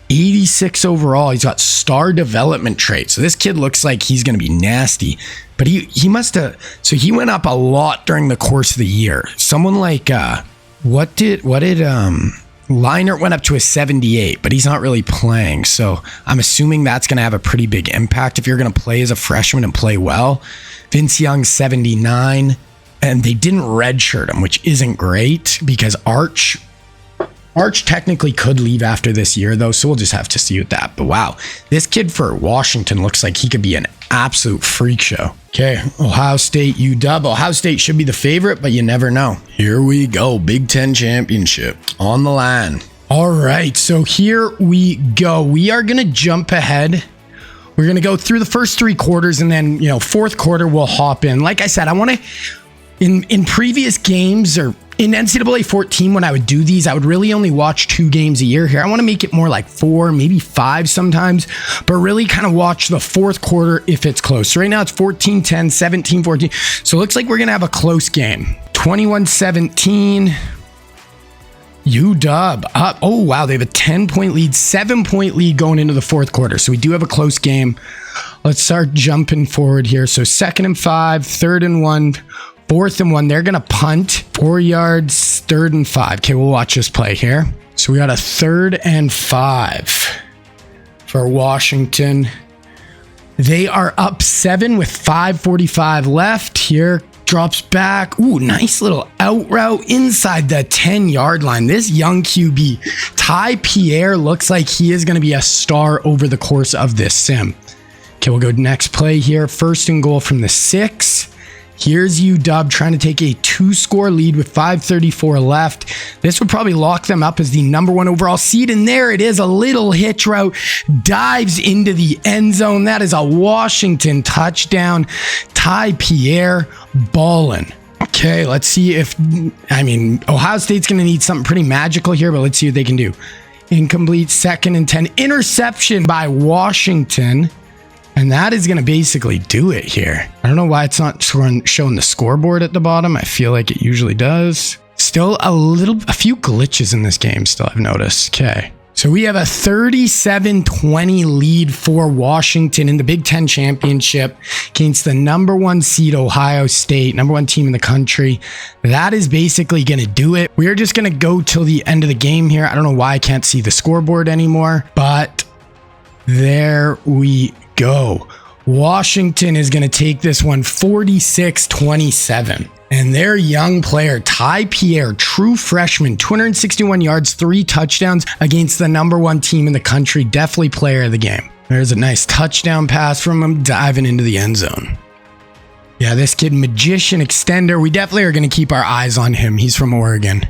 86 overall. He's got star development traits. So this kid looks like he's going to be nasty. But he must have. So he went up a lot during the course of the year. Someone like what did Leinert went up to a 78, but he's not really playing. So I'm assuming that's going to have a pretty big impact if you're going to play as a freshman and play well. Vince Young, 79. And they didn't redshirt him, which isn't great because Arch technically could leave after this year, though, so we'll just have to see with that. But wow, this kid for Washington looks like he could be an absolute freak show. Okay, Ohio State, UW. Ohio State should be the favorite, but you never know. Here we go, Big Ten championship on the line. All right, so here we go. We are going to jump ahead. We're going to go through the first 3 quarters, and then, fourth quarter, we'll hop in. Like I said, I want to, in previous games or in NCAA 14, when I would do these, I would really only watch 2 games a year here. I want to make it more like 4, maybe 5 sometimes, but really kind of watch the fourth quarter if it's close. So right now it's 14-10, 17-14. So it looks like we're going to have a close game. 21-17. UW up. Oh, wow. They have a 10-point lead, 7-point lead going into the fourth quarter. So we do have a close game. Let's start jumping forward here. So 2nd and 5, 3rd and 1. 4th and 1, they're going to punt 4 yards, 3rd and 5. Okay, we'll watch this play here. So we got a 3rd and 5 for Washington. They are up 7 with 5:45 left. Here, drops back. Ooh, nice little out route inside the 10-yard line. This young QB, Ty Pierre, looks like he is going to be a star over the course of this sim. Okay, we'll go next play here. 1st and goal from the 6. Here's UW trying to take a 2-score lead with 5:34 left. This would probably lock them up as the number 1 overall seed. And there it is, a little hitch route, dives into the end zone. That is a Washington touchdown. Ty Pierre ballin'. Okay, let's see if, Ohio State's going to need something pretty magical here, but let's see what they can do. Incomplete, 2nd and 10. Interception by Washington. And that is going to basically do it here. I don't know why it's not showing the scoreboard at the bottom. I feel like it usually does. Still a few glitches in this game still, I've noticed. Okay. So we have a 37-20 lead for Washington in the Big Ten championship against the number 1 seed Ohio State, number 1 team in the country. That is basically going to do it. We're just going to go till the end of the game here. I don't know why I can't see the scoreboard anymore, but there we go. Washington is going to take this one 46-27. And their young player, Ty Pierre, true freshman, 261 yards, 3 touchdowns against the number 1 team in the country. Definitely player of the game. There's a nice touchdown pass from him, diving into the end zone. Yeah, this kid, magician extender. We definitely are going to keep our eyes on him. He's from Oregon.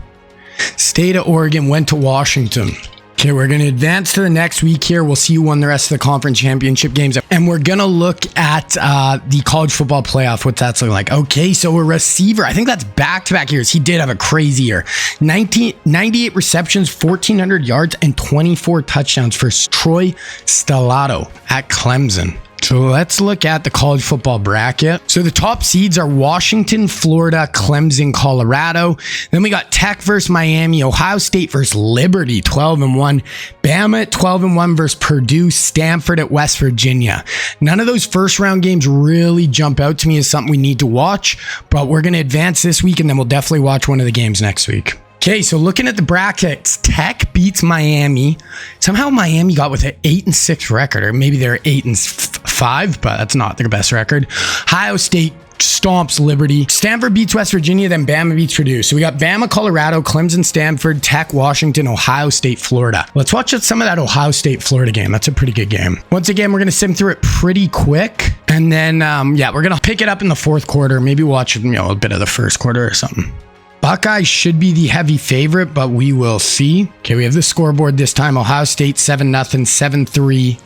State of Oregon, went to Washington. Okay, we're going to advance to the next week here. We'll see who won the rest of the conference championship games. And we're going to look at the college football playoff, what that's looking like. Okay, so a receiver, I think that's back-to-back years. He did have a crazy year. 98 receptions, 1,400 yards, and 24 touchdowns for Troy Stellato at Clemson. So let's look at the college football bracket. So the top seeds are Washington, Florida, Clemson, Colorado. Then we got Tech versus Miami, Ohio State versus Liberty, 12-1. Bama at 12-1 versus Purdue, Stanford at West Virginia. None of those first round games really jump out to me as something we need to watch, but we're going to advance this week and then we'll definitely watch one of the games next week. Okay, so looking at the brackets, Tech beats Miami. Somehow Miami got with an 8-6 record, or maybe they're 8-5, but that's not their best record. Ohio State stomps Liberty. Stanford beats West Virginia, then Bama beats Purdue. So we got Bama, Colorado, Clemson, Stanford, Tech, Washington, Ohio State, Florida. Let's watch some of that Ohio State, Florida game. That's a pretty good game. Once again, we're going to sim through it pretty quick. And then, we're going to pick it up in the fourth quarter. Maybe watch, a bit of the first quarter or something. Buckeyes should be the heavy favorite, but we will see. Okay, we have the scoreboard this time. Ohio State 7-0, 7-3,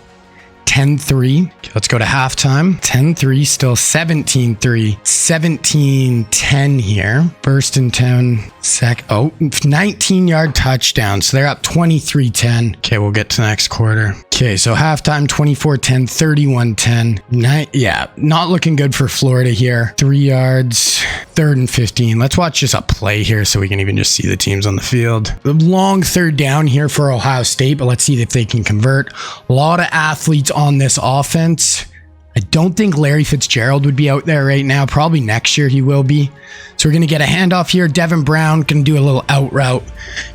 10-3. Okay, let's go to halftime. 10-3, still 17-3, 17-10 here. First and 10, 19-yard touchdown. So they're up 23-10. Okay, we'll get to the next quarter. Okay, so halftime 24-10, 31-10. Not looking good for Florida here. 3 yards, 3rd and 15. Let's watch just a play here so we can even just see the teams on the field. The long third down here for Ohio State, but let's see if they can convert. A lot of athletes on this offense. I don't think Larry Fitzgerald would be out there right now. Probably next year he will be. So we're going to get a handoff here. Devin Brown going to do a little out route.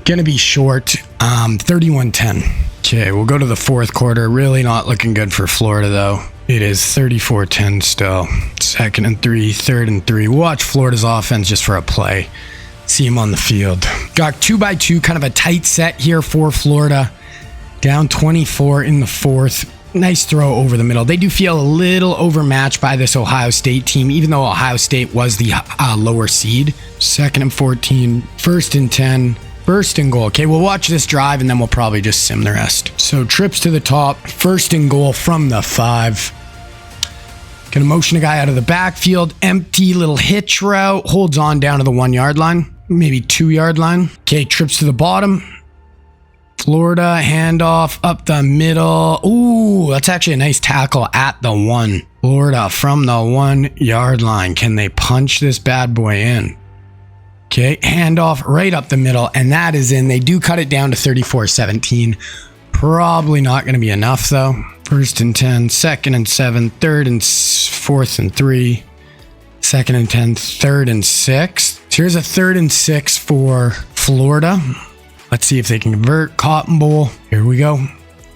Going to be short. 31-10. Okay, we'll go to the fourth quarter. Really not looking good for Florida, though. It is 34-10 still. 2nd and 3, 3rd and 3. Watch Florida's offense just for a play. See him on the field. Got 2x2, kind of a tight set here for Florida. Down 24 in the fourth. Nice throw over the middle. They do feel a little overmatched by this Ohio State team, even though Ohio State was the lower seed. 2nd and 14, 1st and 10. First and goal. Okay, we'll watch this drive and then we'll probably just sim the rest. So trips to the top, 1st and goal from the 5. Gonna motion a guy out of the backfield. Empty little hitch route. Holds on down to the 1 yard line, maybe 2 yard line. Okay, trips to the bottom. Florida handoff up the middle. Ooh, that's actually a nice tackle at the 1. Florida from the 1 yard line. Can they punch this bad boy in? Okay, handoff right up the middle, and that is in. They do cut it down to 34-17. Probably not going to be enough, though. 1st and 10, 2nd and 7, 3rd and 4th and 3, 2nd and 10, 3rd and 6. So here's a 3rd and 6 for Florida. Let's see if they can convert. Cotton Bowl. Here we go.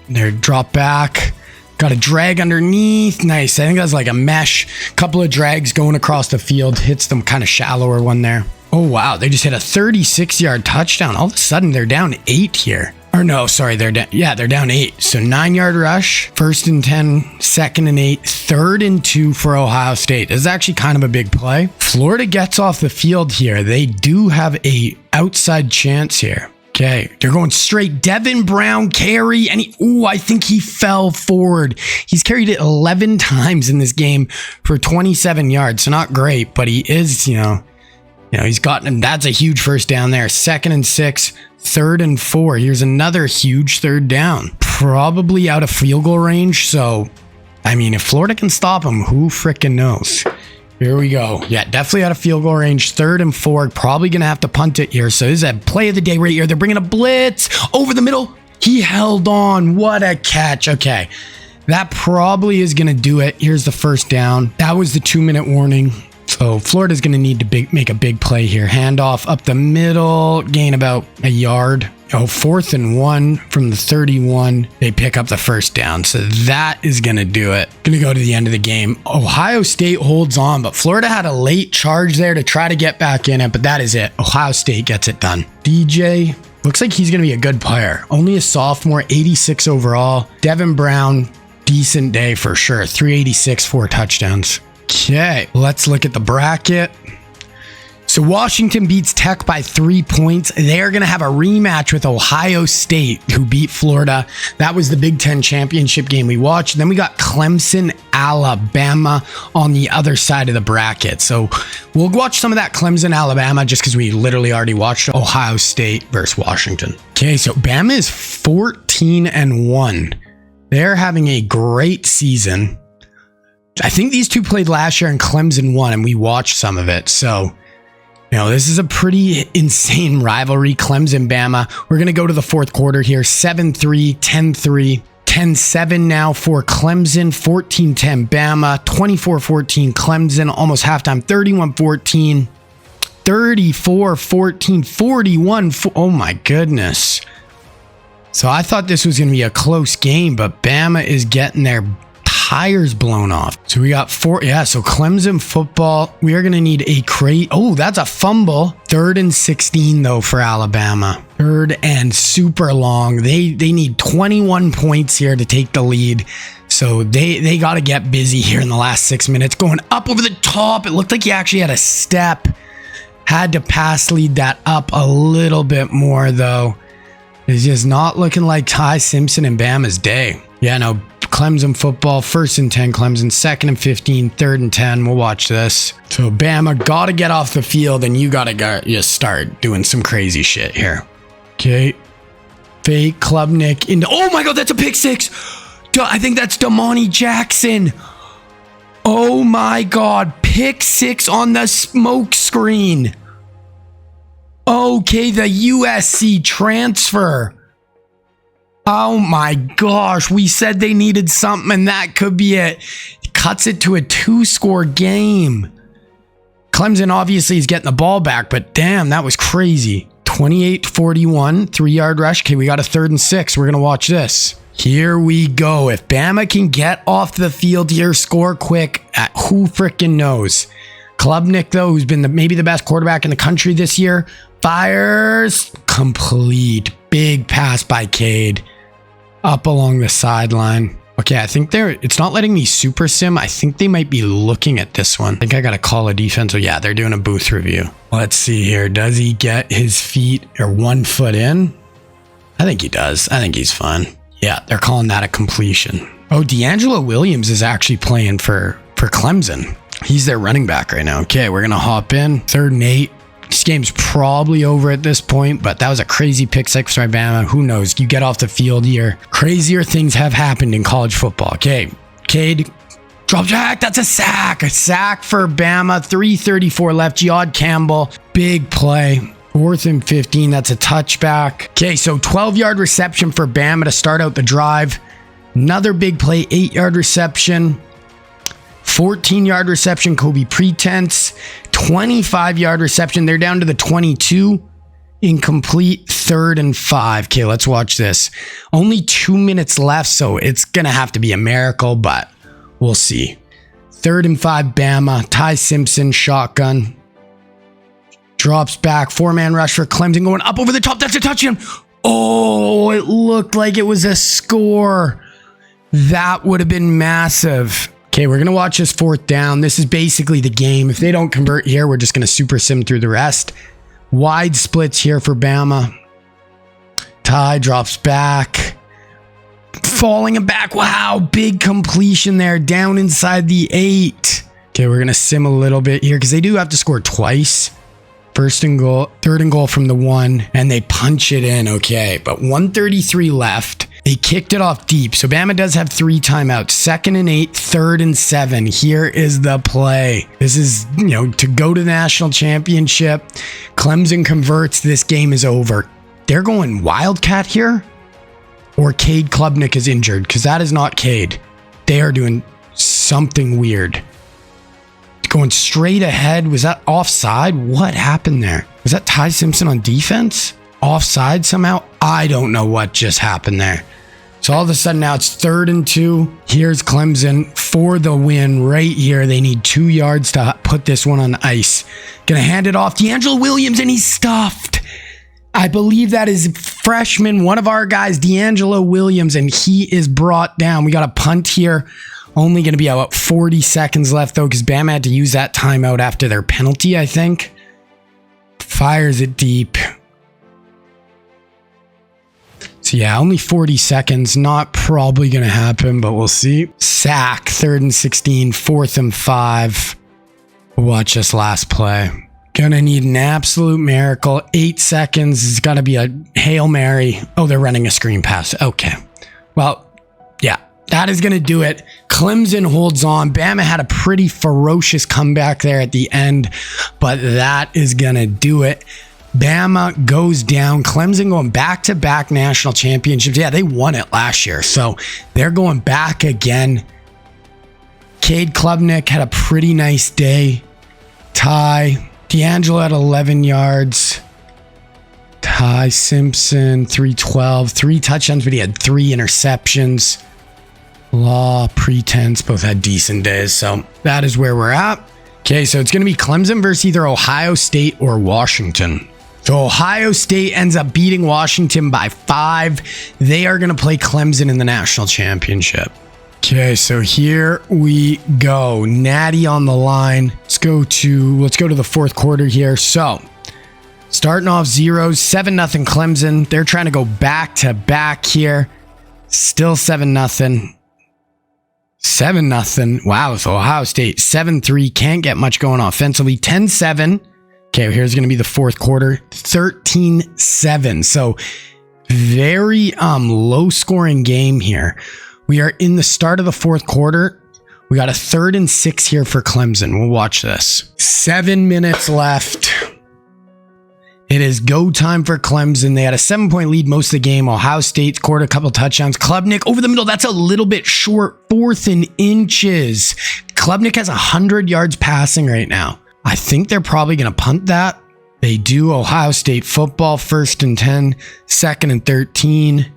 They're drop back. Got a drag underneath. Nice. I think that's like a mesh. Couple of drags going across the field. Hits them kind of shallower one there. Oh, wow. They just hit a 36-yard touchdown. All of a sudden, they're down 8 here. Or no, sorry. They're down 8. So 9-yard rush. 1st and 10. 2nd and 8. 3rd and 2 for Ohio State. This is actually kind of a big play. Florida gets off the field here. They do have a outside chance here. Okay, they're going straight. Devin Brown carry, and I think he fell forward. He's carried it 11 times in this game for 27 yards. So not great, but he is, he's gotten, that's a huge first down there. 2nd and 6, 3rd and 4. Here's another huge third down. Probably out of field goal range. So, if Florida can stop him, who frickin' knows? Here we go. Yeah, definitely out of field goal range. 3rd and 4. Probably going to have to punt it here. So this is a play of the day right here. They're bringing a blitz over the middle. He held on. What a catch. Okay. That probably is going to do it. Here's the first down. That was the 2-minute warning. So Florida's going to need to make a big play here. Handoff up the middle. Gain about a yard. 4th and 1 from the 31. They pick up the first down. So that is going to do it. Going to go to the end of the game. Ohio State holds on, but Florida had a late charge there to try to get back in it, but that is it. Ohio State gets it done. DJ looks like he's going to be a good player. Only a sophomore, 86 overall. Devin Brown, decent day for sure. 386, 4 touchdowns. Okay, let's look at the bracket. So Washington beats Tech by 3 points. They're going to have a rematch with Ohio State, who beat Florida. That was the Big Ten championship game we watched. Then we got Clemson, Alabama on the other side of the bracket. So we'll watch some of that Clemson, Alabama, just because we literally already watched Ohio State versus Washington. Okay, so Bama is 14-1. They're having a great season. I think these two played last year and Clemson won, and we watched some of it. So, this is a pretty insane rivalry, Clemson-Bama. We're going to go to the fourth quarter here. 7-3, 10-3, 10-7 now for Clemson, 14-10 Bama, 24-14 Clemson, almost halftime, 31-14, 34-14, 41. Oh my goodness. So I thought this was going to be a close game, but Bama is getting their tires blown off. So we got four. Yeah, so Clemson football, we are going to need a crate. Oh, that's a fumble. 3rd and 16 though for Alabama. 3rd and super long. They need 21 points here to take the lead. So they got to get busy here in the last 6 minutes. Going up over the top. It looked like he actually had a step. Had to pass lead that up a little bit more though. It's just not looking like Ty Simpson and Bama's day. Yeah, no, Clemson football, 1st and 10 Clemson, 2nd and 15, 3rd and 10. We'll watch this. So Bama got to get off the field, and you got to just start doing some crazy shit here. Okay. Fake Klubnik into. Oh my God, that's a pick six. I think that's Damani Jackson. Oh my God, pick six on the smoke screen. Okay, the USC transfer. Oh my gosh, we said they needed something, and that could be it. Cuts it to a 2-score game. Clemson obviously is getting the ball back, but damn, that was crazy. 28-41, 3-yard rush. Okay, we got a 3rd and 6. We're going to watch this. Here we go. If Bama can get off the field here, score quick, who freaking knows? Klubnik, though, who's been maybe the best quarterback in the country this year, fires complete. Big pass by Cade. Up along the sideline. Okay, I think it's not letting me super sim. I think they might be looking at this one. I think I got to call a defense. Oh yeah, they're doing a booth review. Let's see here. Does he get his feet or 1 foot in? I think he does. I think he's fine. Yeah, they're calling that a completion. Oh, D'Angelo Williams is actually playing for Clemson. He's their running back right now. Okay, we're going to hop in. 3rd and 8. This game's probably over at this point, but that was a crazy pick six by Bama. Who knows? You get off the field here. Crazier things have happened in college football. Okay, Cade drops back. That's a sack. A sack for Bama. 3:34 left. Jihad Campbell. Big play. 4th and 15. That's a touchback. Okay, so 12-yard reception for Bama to start out the drive. Another big play. 8-yard reception. 14-yard reception, Kobe Pretense. 25-yard reception. They're down to the 22. Incomplete. 3rd and 5. Okay, let's watch this. Only 2 minutes left, so it's going to have to be a miracle, but we'll see. 3rd and 5, Bama. Ty Simpson, shotgun. Drops back. 4-man rush for Clemson going up over the top. That's a touchdown. Oh, it looked like it was a score. That would have been massive. Okay, we're going to watch this 4th down. This is basically the game. If they don't convert here, we're just going to super sim through the rest. Wide splits here for Bama. Ty drops back. Falling him back. Wow, big completion there. Down inside the 8. Okay, we're going to sim a little bit here because they do have to score twice. 1st and goal, 3rd and goal from the 1, and they punch it in. Okay, but 1:33 left. They kicked it off deep. So Bama does have 3 timeouts. 2nd and 8, 3rd and 7. Here is the play. This is, to go to the national championship. Clemson converts. This game is over. They're going Wildcat here? Or Cade Klubnik is injured? Because that is not Cade. They are doing something weird. Going straight ahead. Was that offside? What happened there? Was that Ty Simpson on defense? Offside somehow? I don't know what just happened there. So all of a sudden now it's 3rd and 2. Here's Clemson for the win right here. They need 2 yards to put this one on ice. Gonna hand it off. D'Angelo Williams, and he's stuffed. I believe that is freshman, one of our guys, D'Angelo Williams, and he is brought down. We got a punt here. Only going to be about 40 seconds left though, because Bama had to use that timeout after their penalty, I think. Fires it deep. So yeah, only 40 seconds. Not probably going to happen, but we'll see. Sack, 3rd and 16, 4th and 5. We'll watch this last play. Gonna need an absolute miracle. 8 seconds. It's got to be a Hail Mary. Oh, they're running a screen pass. Okay. Well, yeah. that is going to do it. Clemson holds on. Bama had a pretty ferocious comeback there at the end, but that is going to do it. Bama goes down. Clemson going back-to-back national championships. Yeah, they won it last year, so they're going back again. Cade Klubnik had a pretty nice day. Ty D'Angelo had 11 yards. Ty Simpson, 312, 3 touchdowns, but he had 3 interceptions. Law, Pretense, both had decent days, so that is where we're at. Okay, so it's going to be Clemson versus either Ohio State or Washington. So Ohio State ends up beating Washington by 5. They are going to play Clemson in the national championship. Okay, so here we go. Natty on the line. Let's go to the fourth quarter here. So starting off zeros, 7-0 Clemson. They're trying to go back to back here. Still 7-0. 7-0. Wow, so Ohio State 7-3. Can't get much going offensively. 10-7. Okay, here's going to be the fourth quarter. 13-7. So very low scoring game here. We are in the start of the fourth quarter. We got a 3rd and 6 here for Clemson. We'll watch this. 7 minutes left. It is go time for Clemson. They had a 7-point lead most of the game. Ohio State scored a couple touchdowns. Klubnik over the middle. That's a little bit short. 4th and inches. Klubnik has 100 yards passing right now. I think they're probably going to punt that. They do. Ohio State football. 1st and 10. 2nd and 13.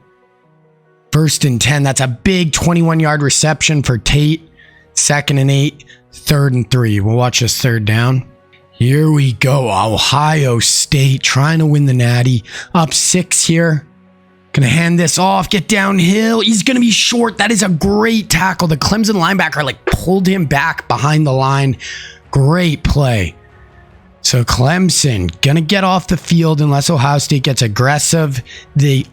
1st and 10. That's a big 21-yard reception for Tate. 2nd and 8. 3rd and 3. We'll watch this 3rd down. Here we go. Ohio State trying to win the Natty. Up 6 here. Gonna hand this off. Get downhill. He's gonna be short. That is a great tackle. The Clemson linebacker pulled him back behind the line. Great play. So Clemson gonna get off the field unless Ohio State gets aggressive. They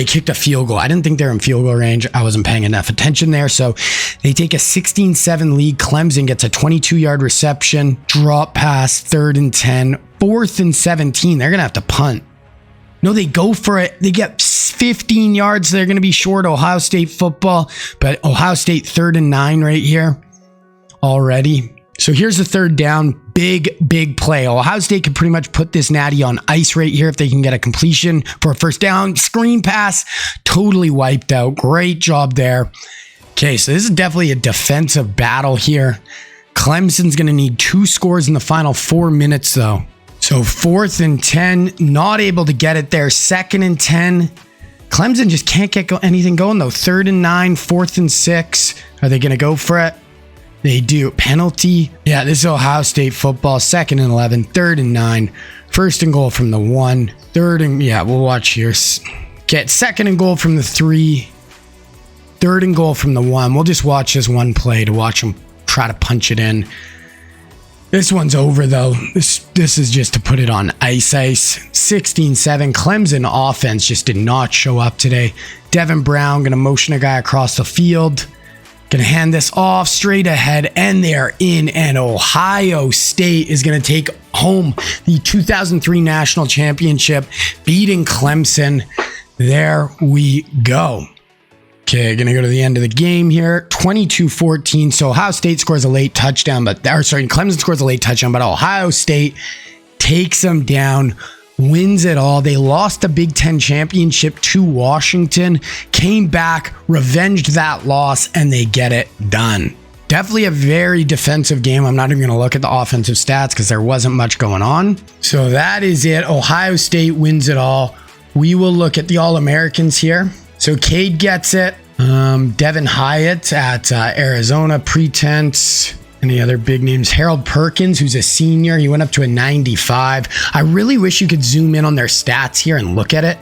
kicked a field goal. I didn't think they were in field goal range. I wasn't paying enough attention there. So they take a 16-7 lead. Clemson gets a 22-yard reception. Drop pass, 3rd and 10. 4th and 17. They're going to have to punt. No, they go for it. They get 15 yards. They're going to be short Ohio State football. But Ohio State 3rd and 9 right here already. So here's the 3rd down. Big play. Ohio State could pretty much put this Natty on ice right here if they can get a completion for a 1st down. Screen pass, totally wiped out. Great job there. Okay, so this is definitely a defensive battle here. Clemson's going to need 2 scores in the final 4 minutes, though. So 4th and 10, not able to get it there. 2nd and 10. Clemson just can't get anything going, though. 3rd and 9, 4th and 6. Are they going to go for it? They do. Penalty. Yeah, this is Ohio State football. 2nd and 11, 3rd and 9, 1st and goal from the 1, 3rd and, yeah, we'll watch here. Get 2nd and goal from the 3, 3rd and goal from the 1. We'll just watch this one play to watch them try to punch it in. This one's over, though. This is just to put it on ice. 16-7. Clemson offense just did not show up today. Devin Brown going to motion a guy across the field. Going to hand this off straight ahead, and they're in, and Ohio State is going to take home the 2003 national championship, beating Clemson. There we go. Okay, going to go to the end of the game here. 22-14. So Ohio State scores a late touchdown, Clemson scores a late touchdown, but Ohio State takes them down. Wins it all. They lost the Big Ten championship to Washington, came back, revenged that loss, and they get it done. Definitely a very defensive game. I'm not even going to look at the offensive stats because there wasn't much going on. So that is it. Ohio State wins it all. We will look at the All-Americans here. So Cade gets it. Devin Hyatt at Arizona, Pretense. Any other big names? Harold Perkins, who's a senior. He went up to a 95. I really wish you could zoom in on their stats here and look at it.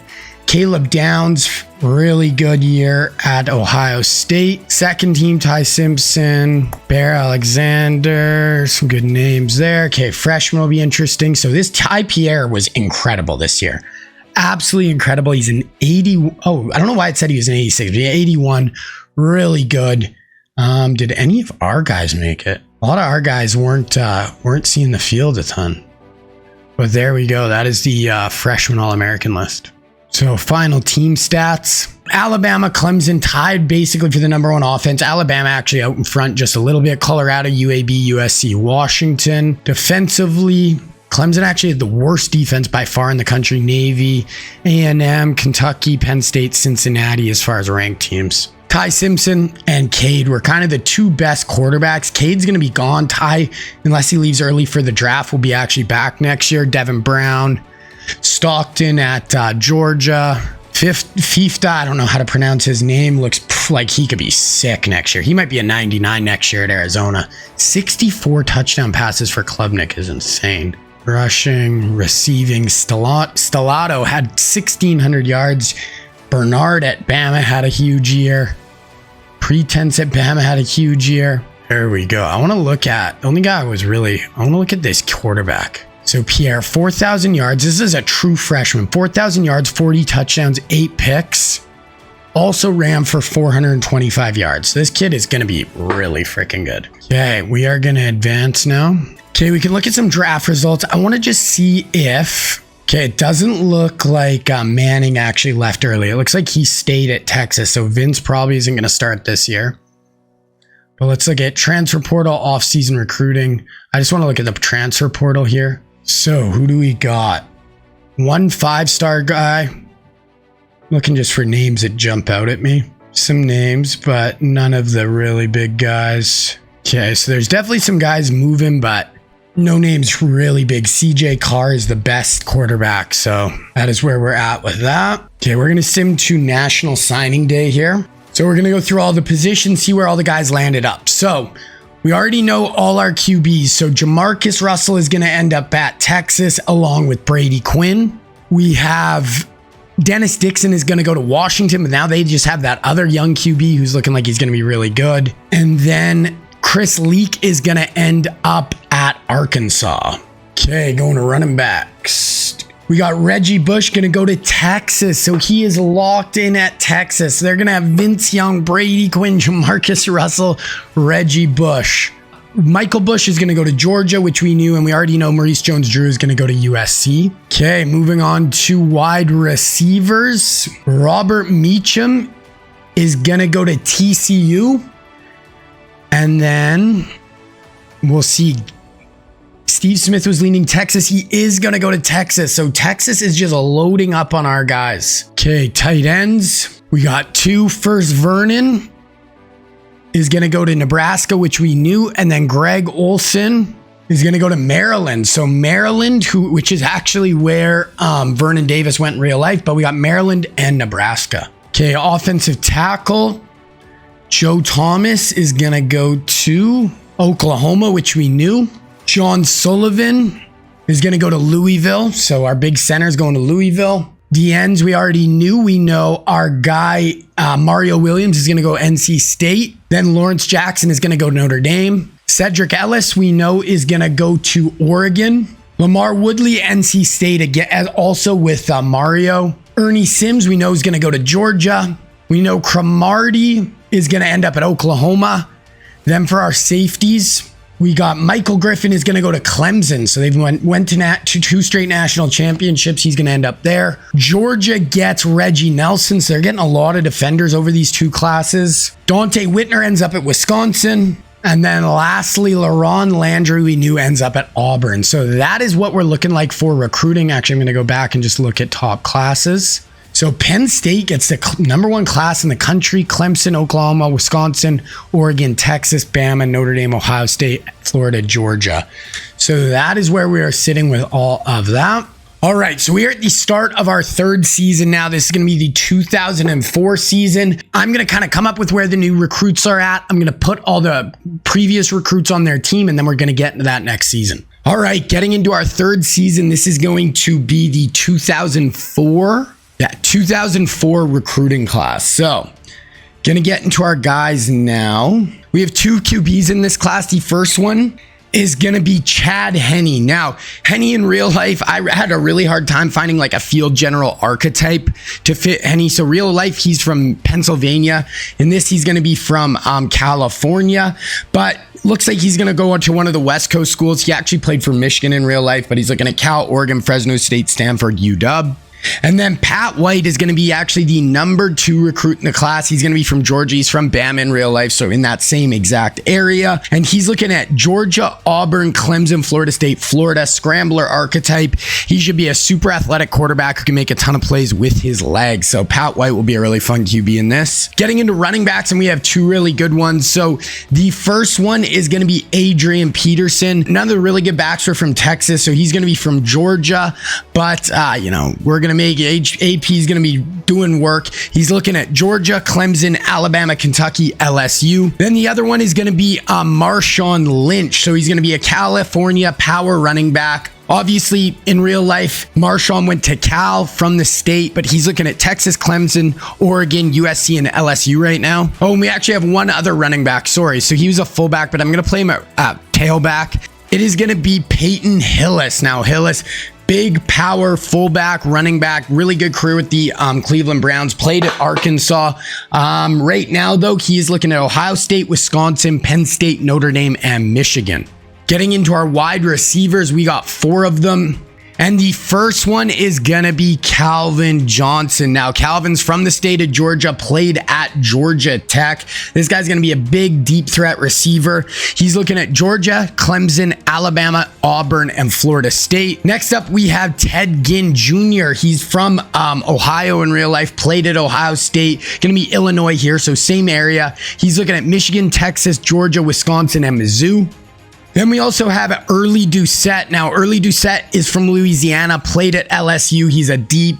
Caleb Downs, really good year at Ohio State. 2nd team, Ty Simpson, Bear Alexander, some good names there. Okay, freshman will be interesting. So this Ty Pierre was incredible this year. Absolutely incredible. He's an 80. Oh, I don't know why it said he was an 86. But yeah, 81. Really good. Did any of our guys make it? A lot of our guys weren't seeing the field a ton. But there we go. That is the freshman All-American list. So final team stats. Alabama, Clemson tied basically for the number one offense. Alabama actually out in front just a little bit. Colorado, UAB, USC, Washington. Defensively, Clemson actually had the worst defense by far in the country. Navy, A&M, Kentucky, Penn State, Cincinnati as far as ranked teams. Ty Simpson and Cade were kind of the two best quarterbacks. Cade's going to be gone. Ty, unless he leaves early for the draft, will be actually back next year. Devin Brown, Stockton at Georgia. Fifta, I don't know how to pronounce his name, looks like he could be sick next year. He might be a 99 next year at Arizona. 64 touchdown passes for Klubnik is insane. Rushing, receiving, Stellato had 1,600 yards. Bernard at Bama had a huge year. Pretense at Bama had a huge year. There we go. I want to look at, the only guy I want to look at this quarterback. So Pierre, 4,000 yards. This is a true freshman. 4,000 yards, 40 touchdowns, 8 picks. Also ran for 425 yards. This kid is going to be really freaking good. Okay, we are going to advance now. Okay, we can look at some draft results. I want to just see if... Okay, it doesn't look like Manning actually left early. It looks like he stayed at Texas, so Vince probably isn't going to start this year. But let's look at transfer portal, off-season recruiting. I just want to look at the transfer portal here. So, who do we got? One 5-star guy. Looking just for names that jump out at me. Some names, but none of the really big guys. Okay, so there's definitely some guys moving, but no names really big. CJ Carr is the best quarterback, so that is where we're at with that. Okay, we're going to sim to National Signing Day here. So we're going to go through all the positions, see where all the guys landed up. So we already know all our QBs. So Jamarcus Russell is going to end up at Texas along with Brady Quinn. We have Dennis Dixon is going to go to Washington, but now they just have that other young QB who's looking like he's going to be really good. And then Chris Leak is going to end up at Arkansas. Okay, going to running backs. We got Reggie Bush going to go to Texas, so he is locked in at Texas. They're going to have Vince Young, Brady Quinn, Jamarcus Russell, Reggie Bush. Michael Bush is going to go to Georgia, which we knew, and we already know Maurice Jones-Drew is going to go to USC. Okay, moving on to wide receivers. Robert Meacham is going to go to TCU. And then we'll see. Steve Smith was leaning Texas. He is going to go to Texas. So Texas is just loading up on our guys. Okay, tight ends. We got 2. First, Vernon is going to go to Nebraska, which we knew. And then Greg Olson is going to go to Maryland. So Maryland, which is actually where Vernon Davis went in real life. But we got Maryland and Nebraska. Okay, offensive tackle. Joe Thomas is going to go to Oklahoma, which we knew. John Sullivan is going to go to Louisville. So our big center is going to Louisville. The ends we already knew. We know our guy, Mario Williams, is going to go NC State. Then Lawrence Jackson is going to go to Notre Dame. Cedric Ellis, we know, is going to go to Oregon. Lamar Woodley, NC State, again, also with Mario. Ernie Sims, we know, is going to go to Georgia. We know Cromartie is going to end up at Oklahoma. Then for our safeties, we got Michael Griffin is going to go to Clemson. So they've went to 2 straight national championships. He's going to end up there. Georgia gets Reggie Nelson. So they're getting a lot of defenders over these 2 classes. Dante Whitner ends up at Wisconsin. And then lastly, LaRon Landry, we knew, ends up at Auburn. So that is what we're looking like for recruiting. Actually, I'm going to go back and just look at top classes. So Penn State gets the number 1 class in the country. Clemson, Oklahoma, Wisconsin, Oregon, Texas, Bama, Notre Dame, Ohio State, Florida, Georgia. So that is where we are sitting with all of that. All right, so we are at the start of our 3rd season now. This is going to be the 2004 season. I'm going to kind of come up with where the new recruits are at. I'm going to put all the previous recruits on their team, and then we're going to get into that next season. All right, getting into our 3rd season, this is going to be the 2004 recruiting class. So, gonna get into our guys now. We have 2 QBs in this class. The first one is gonna be Chad Henne. Now, Henne in real life, I had a really hard time finding like a field general archetype to fit Henne. So real life, he's from Pennsylvania. In this, he's gonna be from California, but looks like he's going to go to one of the West Coast schools. He actually played for Michigan in real life, but he's looking at Cal, Oregon, Fresno State, Stanford, UW. And then Pat White is going to be actually the number 2 recruit in the class. He's going to be from Georgia. He's from Bama in real life, so in that same exact area. And he's looking at Georgia, Auburn, Clemson, Florida State, Florida, scrambler archetype. He should be a super athletic quarterback who can make a ton of plays with his legs. So Pat White will be a really fun QB in this. Getting into running backs, and we have 2 really good ones. So the first one is going to be Adrian Peterson. Another really good backs are from Texas, so he's going to be from Georgia. But, we're going to make AP is going to be doing work. He's looking at Georgia, Clemson, Alabama, Kentucky, LSU. Then the other one is going to be Marshawn Lynch. So he's going to be a California power running back. Obviously, in real life, Marshawn went to Cal from the state, but he's looking at Texas, Clemson, Oregon, USC, and LSU right now. Oh, and we actually have one other running back. Sorry. So he was a fullback, but I'm going to play him at tailback. It is going to be Peyton Hillis. Now, Hillis, big power fullback, running back, really good career with the Cleveland Browns, played at Arkansas. Right now, though, he is looking at Ohio State, Wisconsin, Penn State, Notre Dame, and Michigan. Getting into our wide receivers, we got 4 of them. And the first one is going to be Calvin Johnson. Now, Calvin's from the state of Georgia, played at Georgia Tech. This guy's going to be a big, deep threat receiver. He's looking at Georgia, Clemson, Alabama, Auburn, and Florida State. Next up, we have Ted Ginn Jr. He's from Ohio in real life, played at Ohio State. Going to be Illinois here, so same area. He's looking at Michigan, Texas, Georgia, Wisconsin, and Mizzou. Then we also have Early Doucette. Now, Early Doucette is from Louisiana, played at LSU. He's a deep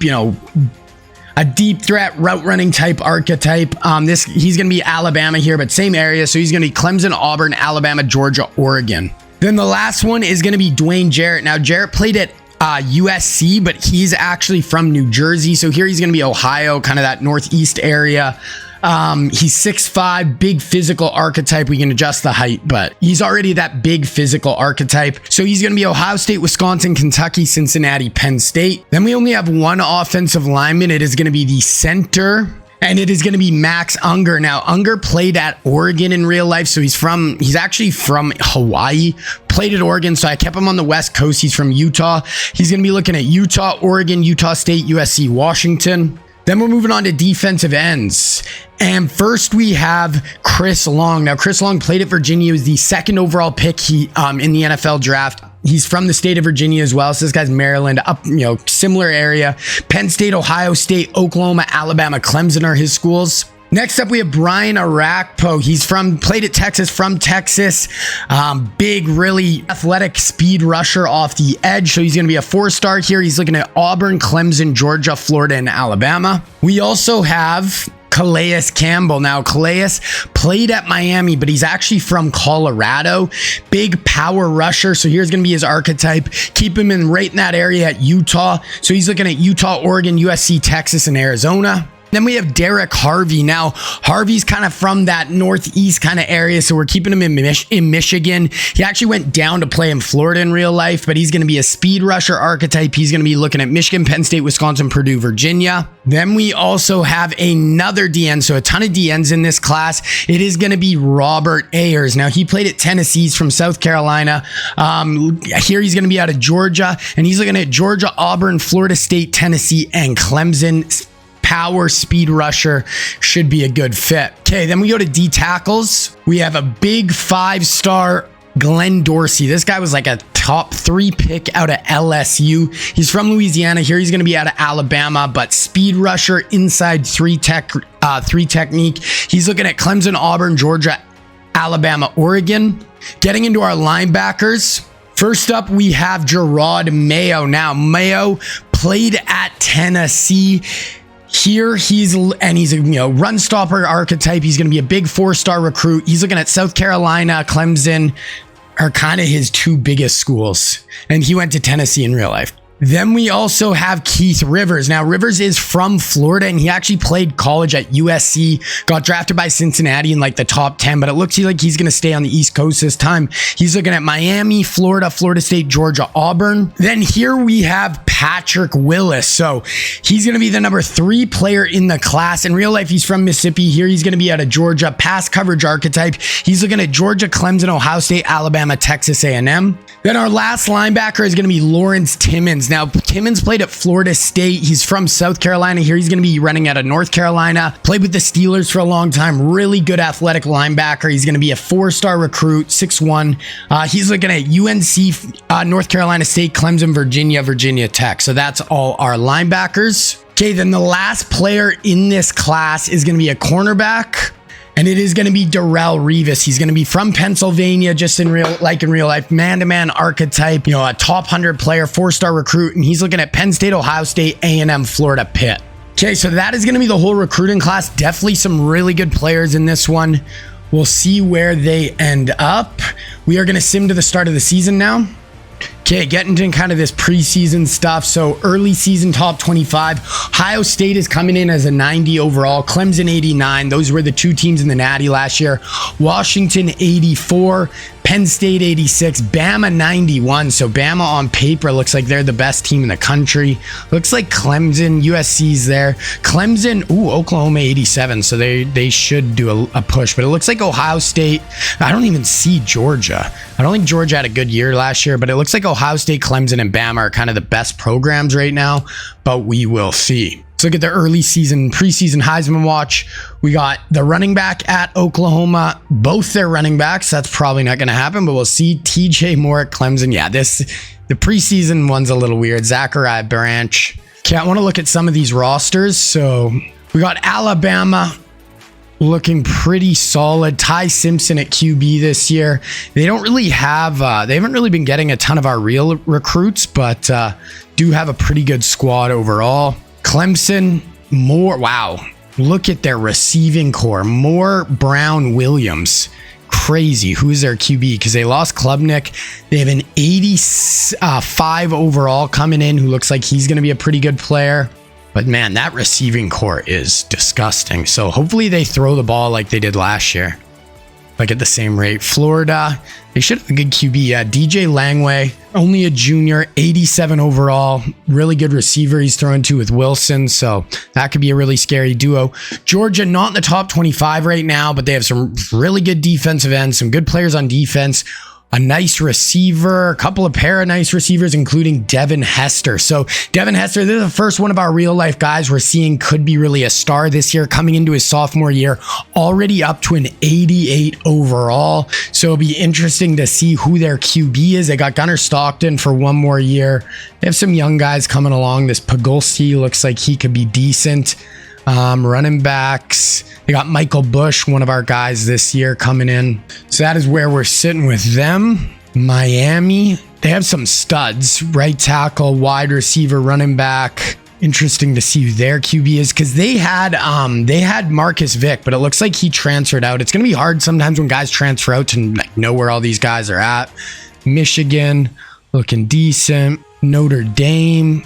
threat route running type archetype. He's going to be Alabama here, but same area. So he's going to be Clemson, Auburn, Alabama, Georgia, Oregon. Then the last one is going to be Dwayne Jarrett. Now, Jarrett played at USC, but he's actually from New Jersey. So here he's going to be Ohio, kind of that northeast area. He's 6'5", big physical archetype. We can adjust the height, but he's already that big physical archetype. So he's going to be Ohio State, Wisconsin, Kentucky, Cincinnati, Penn State. Then we only have one offensive lineman. It is going to be the center, and it is going to be Max Unger. Now, Unger played at Oregon in real life, so he's actually from Hawaii, played at Oregon, so I kept him on the West Coast. He's from Utah. He's going to be looking at Utah, Oregon, Utah State, USC, Washington. Then we're moving on to defensive ends. And first we have Chris Long. Now, Chris Long played at Virginia. He was the 2nd overall pick in the NFL draft. He's from the state of Virginia as well. So this guy's Maryland, similar area. Penn State, Ohio State, Oklahoma, Alabama, Clemson are his schools. Next up, we have Brian Arakpo. He's played at Texas, from Texas. Big, really athletic speed rusher off the edge. So he's going to be a 4-star here. He's looking at Auburn, Clemson, Georgia, Florida, and Alabama. We also have Calais Campbell. Now, Calais played at Miami, but he's actually from Colorado. Big power rusher. So here's going to be his archetype. Keep him right in that area at Utah. So he's looking at Utah, Oregon, USC, Texas, and Arizona. Then we have Derek Harvey. Now, Harvey's kind of from that northeast kind of area, so we're keeping him in Michigan. He actually went down to play in Florida in real life, but he's going to be a speed rusher archetype. He's going to be looking at Michigan, Penn State, Wisconsin, Purdue, Virginia. Then we also have another DN, so a ton of DNs in this class. It is going to be Robert Ayers. Now, he played at Tennessee. He's from South Carolina. Here he's going to be out of Georgia, and he's looking at Georgia, Auburn, Florida State, Tennessee, and Clemson. Power speed rusher, should be a good fit. Okay, then we go to D tackles. We have a big 5-star Glenn Dorsey. This guy was like a top 3 pick out of LSU. He's from Louisiana. Here he's going to be out of Alabama, but speed rusher, inside 3 technique. He's looking at Clemson, Auburn, Georgia, Alabama, Oregon. Getting into our linebackers. First up, we have Gerard Mayo. Now, Mayo played at Tennessee. Here he's a run stopper archetype. He's going to be a big 4-star recruit. He's looking at South Carolina, Clemson are kind of his 2 biggest schools. And he went to Tennessee in real life. Then we also have Keith Rivers. Now, Rivers is from Florida, and he actually played college at USC, got drafted by Cincinnati in like the top 10, but it looks like he's going to stay on the East Coast this time. He's looking at Miami, Florida, Florida State, Georgia, Auburn. Then here we have Patrick Willis. So he's going to be the number 3 player in the class. In real life, he's from Mississippi. Here he's going to be out of Georgia. Pass coverage archetype. He's looking at Georgia, Clemson, Ohio State, Alabama, Texas A&M. Then our last linebacker is going to be Lawrence Timmons. Kimmins. Now, Kimmins played at Florida State. He's from South Carolina here. He's going to be running out of North Carolina. Played with the Steelers for a long time. Really good athletic linebacker. He's going to be a 4-star recruit, 6'1". He's looking at UNC, North Carolina State, Clemson, Virginia Tech. So that's all our linebackers. Okay, then the last player in this class is going to be a cornerback. And it is going to be Darrelle Revis. He's going to be from Pennsylvania, just in real life, man-to-man archetype, a top 100 player, 4-star recruit. And he's looking at Penn State, Ohio State, A&M, Florida, Pitt. Okay, so that is going to be the whole recruiting class. Definitely some really good players in this one. We'll see where they end up. We are going to sim to the start of the season now. Okay, getting into kind of this preseason stuff. So early season top 25. Ohio State is coming in as a 90 overall. Clemson 89. Those were the two teams in the Natty last year. Washington 84. Penn State 86. Bama 91. So Bama on paper looks like they're the best team in the country. Looks like Clemson, USC's there. Clemson, Oklahoma 87. So they should do a push. But it looks like Ohio State. I don't even see Georgia. I don't think Georgia had a good year last year, but it looks like Ohio State, Clemson, and Bama are kind of the best programs right now, but we will see. Let's look at the early season, preseason Heisman watch. We got the running back at Oklahoma, both their running backs. That's probably not going to happen, but we'll see. TJ Moore at Clemson. Yeah, the preseason one's a little weird. Zachariah Branch. Okay, I want to look at some of these rosters. So we got Alabama looking pretty solid. Ty Simpson at QB this year. They don't really have, they haven't really been getting a ton of our real recruits, but do have a pretty good squad overall. Clemson, Moore, wow. Look at their receiving core. Moore, Brown, Williams. Crazy. Who's their QB? Because they lost Klubnik. They have an 85 overall coming in who looks like he's going to be a pretty good player. But man, that receiving core is disgusting. So hopefully they throw the ball like they did last year, like at the same rate. Florida, they should have a good QB. DJ Langway, only a junior, 87 overall. Really good receiver he's throwing to with Wilson. So that could be a really scary duo. Georgia, not in the top 25 right now, but they have some really good defensive ends, some good players on defense. A nice receiver, a couple of pair of nice receivers, including Devin Hester. So Devin Hester, this is the first one of our real life guys we're seeing could be really a star this year, coming into his sophomore year, already up to an 88 overall. So it'll be interesting to see who their QB is. They got Gunnar Stockton for one more year. They have some young guys coming along. This Pagulski looks like he could be decent. Running backs, they got Michael Bush, one of our guys this year, coming in. So that is where we're sitting with them. Miami, they have some studs. Right tackle, wide receiver, running back. Interesting to see who their QB is, because they had Marcus Vick, but it looks like he transferred out. It's going to be hard sometimes when guys transfer out to know where all these guys are at. Michigan, looking decent. Notre Dame,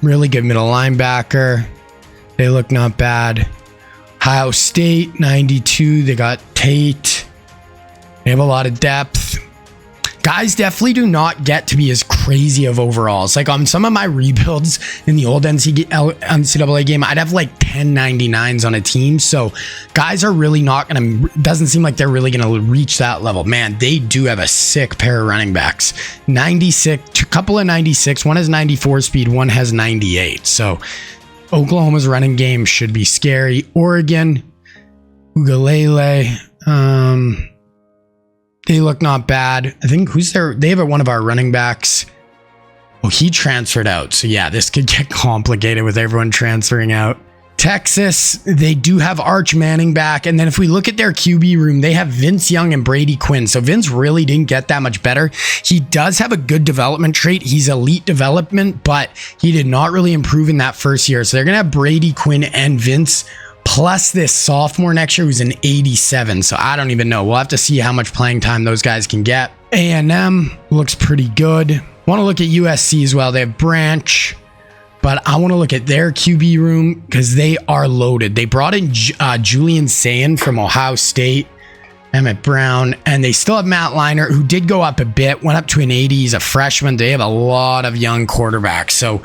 really good middle linebacker. They look not bad. Ohio State, 92. They got Tate. They have a lot of depth. Guys definitely do not get to be as crazy of overalls. Like on some of my rebuilds in the old NCAA game, I'd have like 10 99s on a team. So guys are really not going to, doesn't seem like they're really going to reach that level. Man, they do have a sick pair of running backs. 96, a couple of 96. One has 94 speed, one has 98. So Oklahoma's running game should be scary. Oregon, Ugalele, they look not bad. I think they have one of our running backs. Oh, he transferred out. So yeah, this could get complicated with everyone transferring out. Texas, they do have Arch Manning back. And then if we look at their QB room, they have Vince Young and Brady Quinn. So Vince really didn't get that much better. He does have a good development trait. He's elite development, but he did not really improve in that first year. So they're going to have Brady Quinn and Vince, plus this sophomore next year who's an 87. So I don't even know. We'll have to see how much playing time those guys can get. A&M looks pretty good. Want to look at USC as well. They have Branch. But I want to look at their QB room because they are loaded. They brought in Julian Sayin from Ohio State, Emmett Brown, and they still have Matt Leinart, who did go up a bit, went up to an 80. He's a freshman. They have a lot of young quarterbacks. So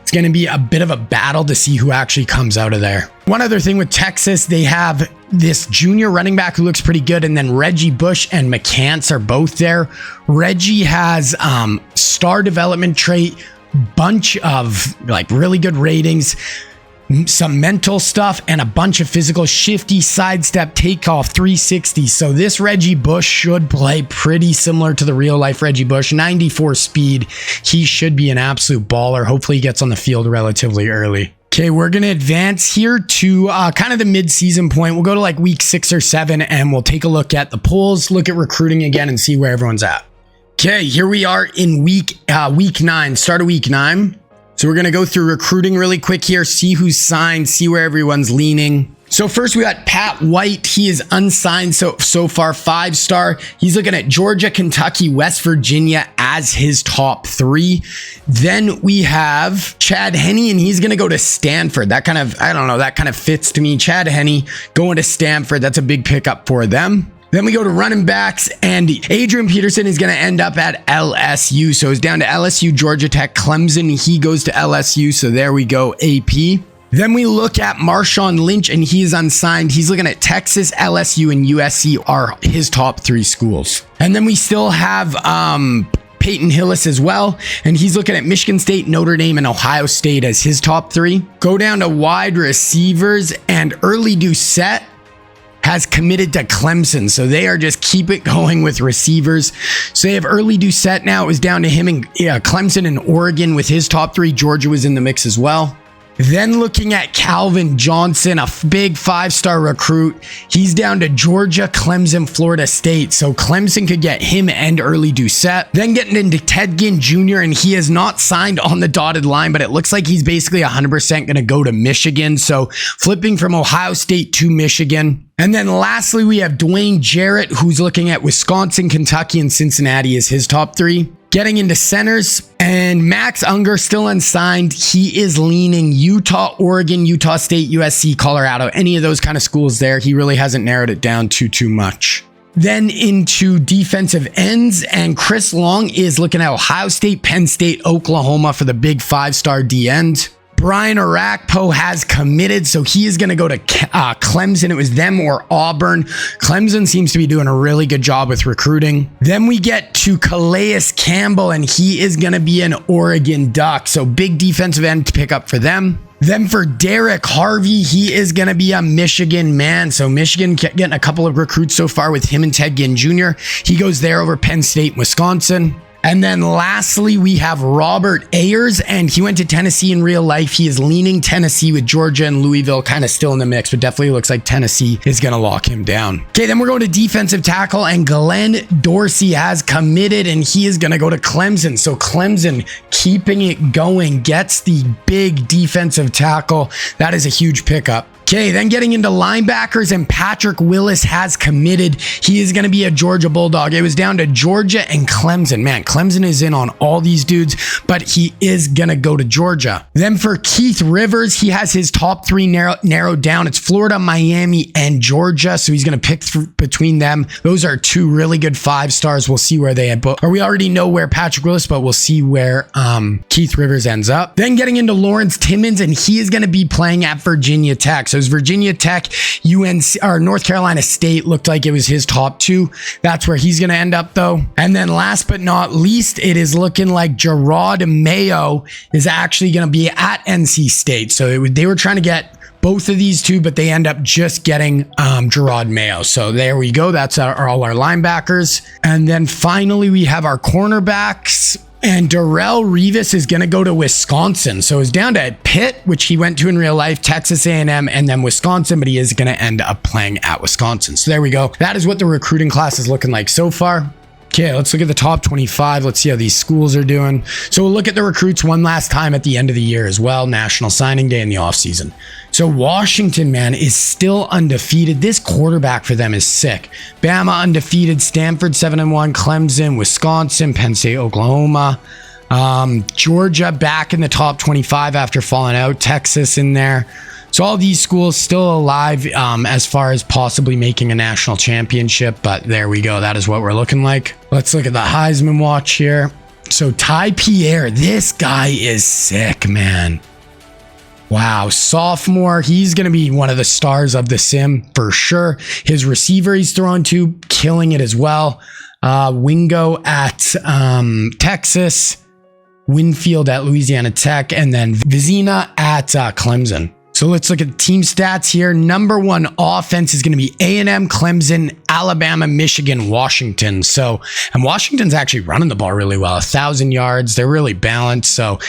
it's going to be a bit of a battle to see who actually comes out of there. One other thing with Texas, they have this junior running back who looks pretty good, and then Reggie Bush and McCants are both there. Reggie has star development trait, bunch of like really good ratings, some mental stuff, and a bunch of physical, shifty, sidestep, takeoff, 360. So this Reggie Bush should play pretty similar to the real life Reggie Bush. 94 speed. He should be an absolute baller. Hopefully he gets on the field relatively early. Okay, we're going to advance here to kind of the mid-season point. We'll go to like week 6 or 7 and we'll take a look at the polls, look at recruiting again, and see where everyone's at. Okay, here we are in week 9, start of week 9. So we're going to go through recruiting really quick here, see who's signed, see where everyone's leaning. So first we got Pat White. He is unsigned so far, 5-star. He's looking at Georgia, Kentucky, West Virginia as his top 3. Then we have Chad Henne, and he's going to go to Stanford. That kind of, I don't know, that kind of fits to me. Chad Henne going to Stanford. That's a big pickup for them. Then we go to running backs, and Adrian Peterson is going to end up at LSU. So it's down to LSU, Georgia Tech, Clemson. He goes to LSU. So there we go, AP. Then we look at Marshawn Lynch, and he is unsigned. He's looking at Texas, LSU, and USC are his top 3 schools. And then we still have Peyton Hillis as well, and he's looking at Michigan State, Notre Dame, and Ohio State as his top 3. Go down to wide receivers, and Early Doucette has committed to Clemson. So they are just keep it going with receivers. So they have Early Doucette now. It was down to him and Clemson and Oregon with his top 3. Georgia was in the mix as well. Then looking at Calvin Johnson, a big 5-star recruit. He's down to Georgia, Clemson, Florida State. So Clemson could get him and Early Doucette. Then getting into Ted Ginn Jr., and he is not signed on the dotted line, but it looks like he's basically 100% going to go to Michigan. So flipping from Ohio State to Michigan. And then lastly, we have Dwayne Jarrett, who's looking at Wisconsin, Kentucky, and Cincinnati as his top 3. Getting into centers, and Max Unger still unsigned. He is leaning Utah, Oregon, Utah State, USC, Colorado, any of those kind of schools there. He really hasn't narrowed it down too much. Then into defensive ends, and Chris Long is looking at Ohio State, Penn State, Oklahoma for the big 5-star D end. Brian Arakpo has committed, so he is going to go to Clemson. It was them or Auburn. Clemson seems to be doing a really good job with recruiting. Then we get to Calais Campbell, and he is going to be an Oregon Duck. So big defensive end to pick up for them. Then for Derek Harvey, he is going to be a Michigan man. So Michigan getting a couple of recruits so far with him and Ted Ginn Jr. He goes there over Penn State and Wisconsin. And then lastly, we have Robert Ayers, and he went to Tennessee in real life. He is leaning Tennessee with Georgia and Louisville kind of still in the mix, but definitely looks like Tennessee is going to lock him down. Okay, then we're going to defensive tackle, and Glenn Dorsey has committed, and he is going to go to Clemson. So Clemson keeping it going, gets the big defensive tackle. That is a huge pickup. Okay, then getting into linebackers, and Patrick Willis has committed. He is going to be a Georgia Bulldog. It was down to Georgia and Clemson. Man, Clemson is in on all these dudes, but he is going to go to Georgia. Then for Keith Rivers, he has his top 3 narrowed down. It's Florida, Miami, and Georgia. So he's going to pick between them. Those are 2 really good 5-stars. We'll see where they end. Or we already know where Patrick Willis, but we'll see where Keith Rivers ends up. Then getting into Lawrence Timmons, and he is going to be playing at Virginia Tech. So Virginia Tech, UNC, or North Carolina State looked like it was his top 2. That's where he's going to end up though. And then last but not least, it is looking like Gerard Mayo is actually going to be at NC State. So they were trying to get both of these 2, but they end up just getting Gerard Mayo. So there we go. That's all our linebackers. And then finally, we have our cornerbacks. And Darrell Revis is going to go to Wisconsin. So it's down to Pitt, which he went to in real life, Texas A&M, and then Wisconsin, but he is going to end up playing at Wisconsin. So there we go. That is what the recruiting class is looking like so far. Okay, let's look at the top 25. Let's see how these schools are doing. So we'll look at the recruits one last time at the end of the year as well. National Signing Day in the offseason. So Washington, man, is still undefeated. This quarterback for them is sick. Bama undefeated, Stanford 7-1, Clemson, Wisconsin, Penn State, Oklahoma. Georgia back in the top 25 after falling out. Texas in there. So all these schools still alive as far as possibly making a national championship. But there we go. That is what we're looking like. Let's look at the Heisman watch here. So Ty Pierre, this guy is sick, man. Wow, sophomore, he's going to be one of the stars of the sim for sure. His receiver he's thrown to, killing it as well. Wingo at Texas, Winfield at Louisiana Tech, and then Vizina at Clemson. So let's look at team stats here. Number one offense is going to be A&M, Clemson, Alabama, Michigan, Washington. So, and Washington's actually running the ball really well, 1,000 yards. They're really balanced. So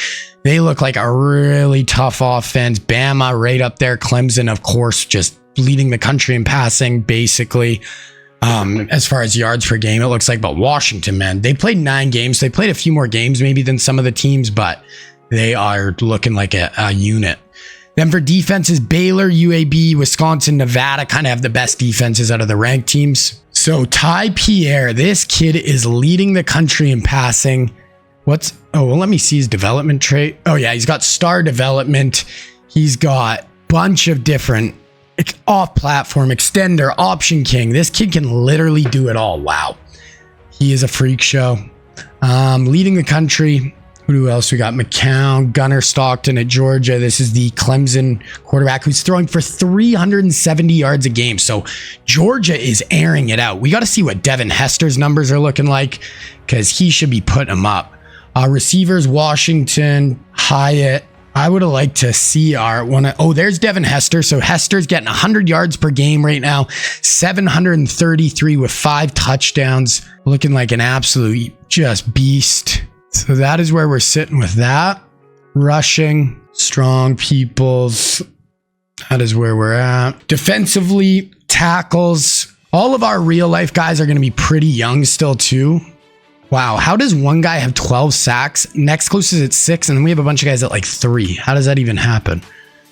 they look like a really tough offense. Bama right up there. Clemson, of course, just leading the country in passing, basically. As far as yards per game, it looks like, but Washington, man, they played 9 games. They played a few more games maybe than some of the teams, but they are looking like a unit. Then for defenses, Baylor, UAB, Wisconsin, Nevada kind of have the best defenses out of the ranked teams. So Ty Pierre, this kid is leading the country in passing. Let me see his development trait. Oh yeah, he's got star development. He's got bunch of different off-platform, extender, option king. This kid can literally do it all. Wow. He is a freak show. Leading the country. Who else we got? McCown, Gunnar Stockton at Georgia. This is the Clemson quarterback who's throwing for 370 yards a game. So Georgia is airing it out. We got to see what Devin Hester's numbers are looking like because he should be putting them up. Receivers, Washington, Hyatt. I would have liked to see there's Devin Hester. So Hester's getting 100 yards per game right now, 733 with 5 touchdowns, looking like an absolute just beast. So that is where we're sitting with that. Rushing, strong peoples. That is where we're at. Defensively, tackles. All of our real life guys are going to be pretty young still too. Wow, how does one guy have 12 sacks? Next closest is at 6, and then we have a bunch of guys at like 3. How does that even happen?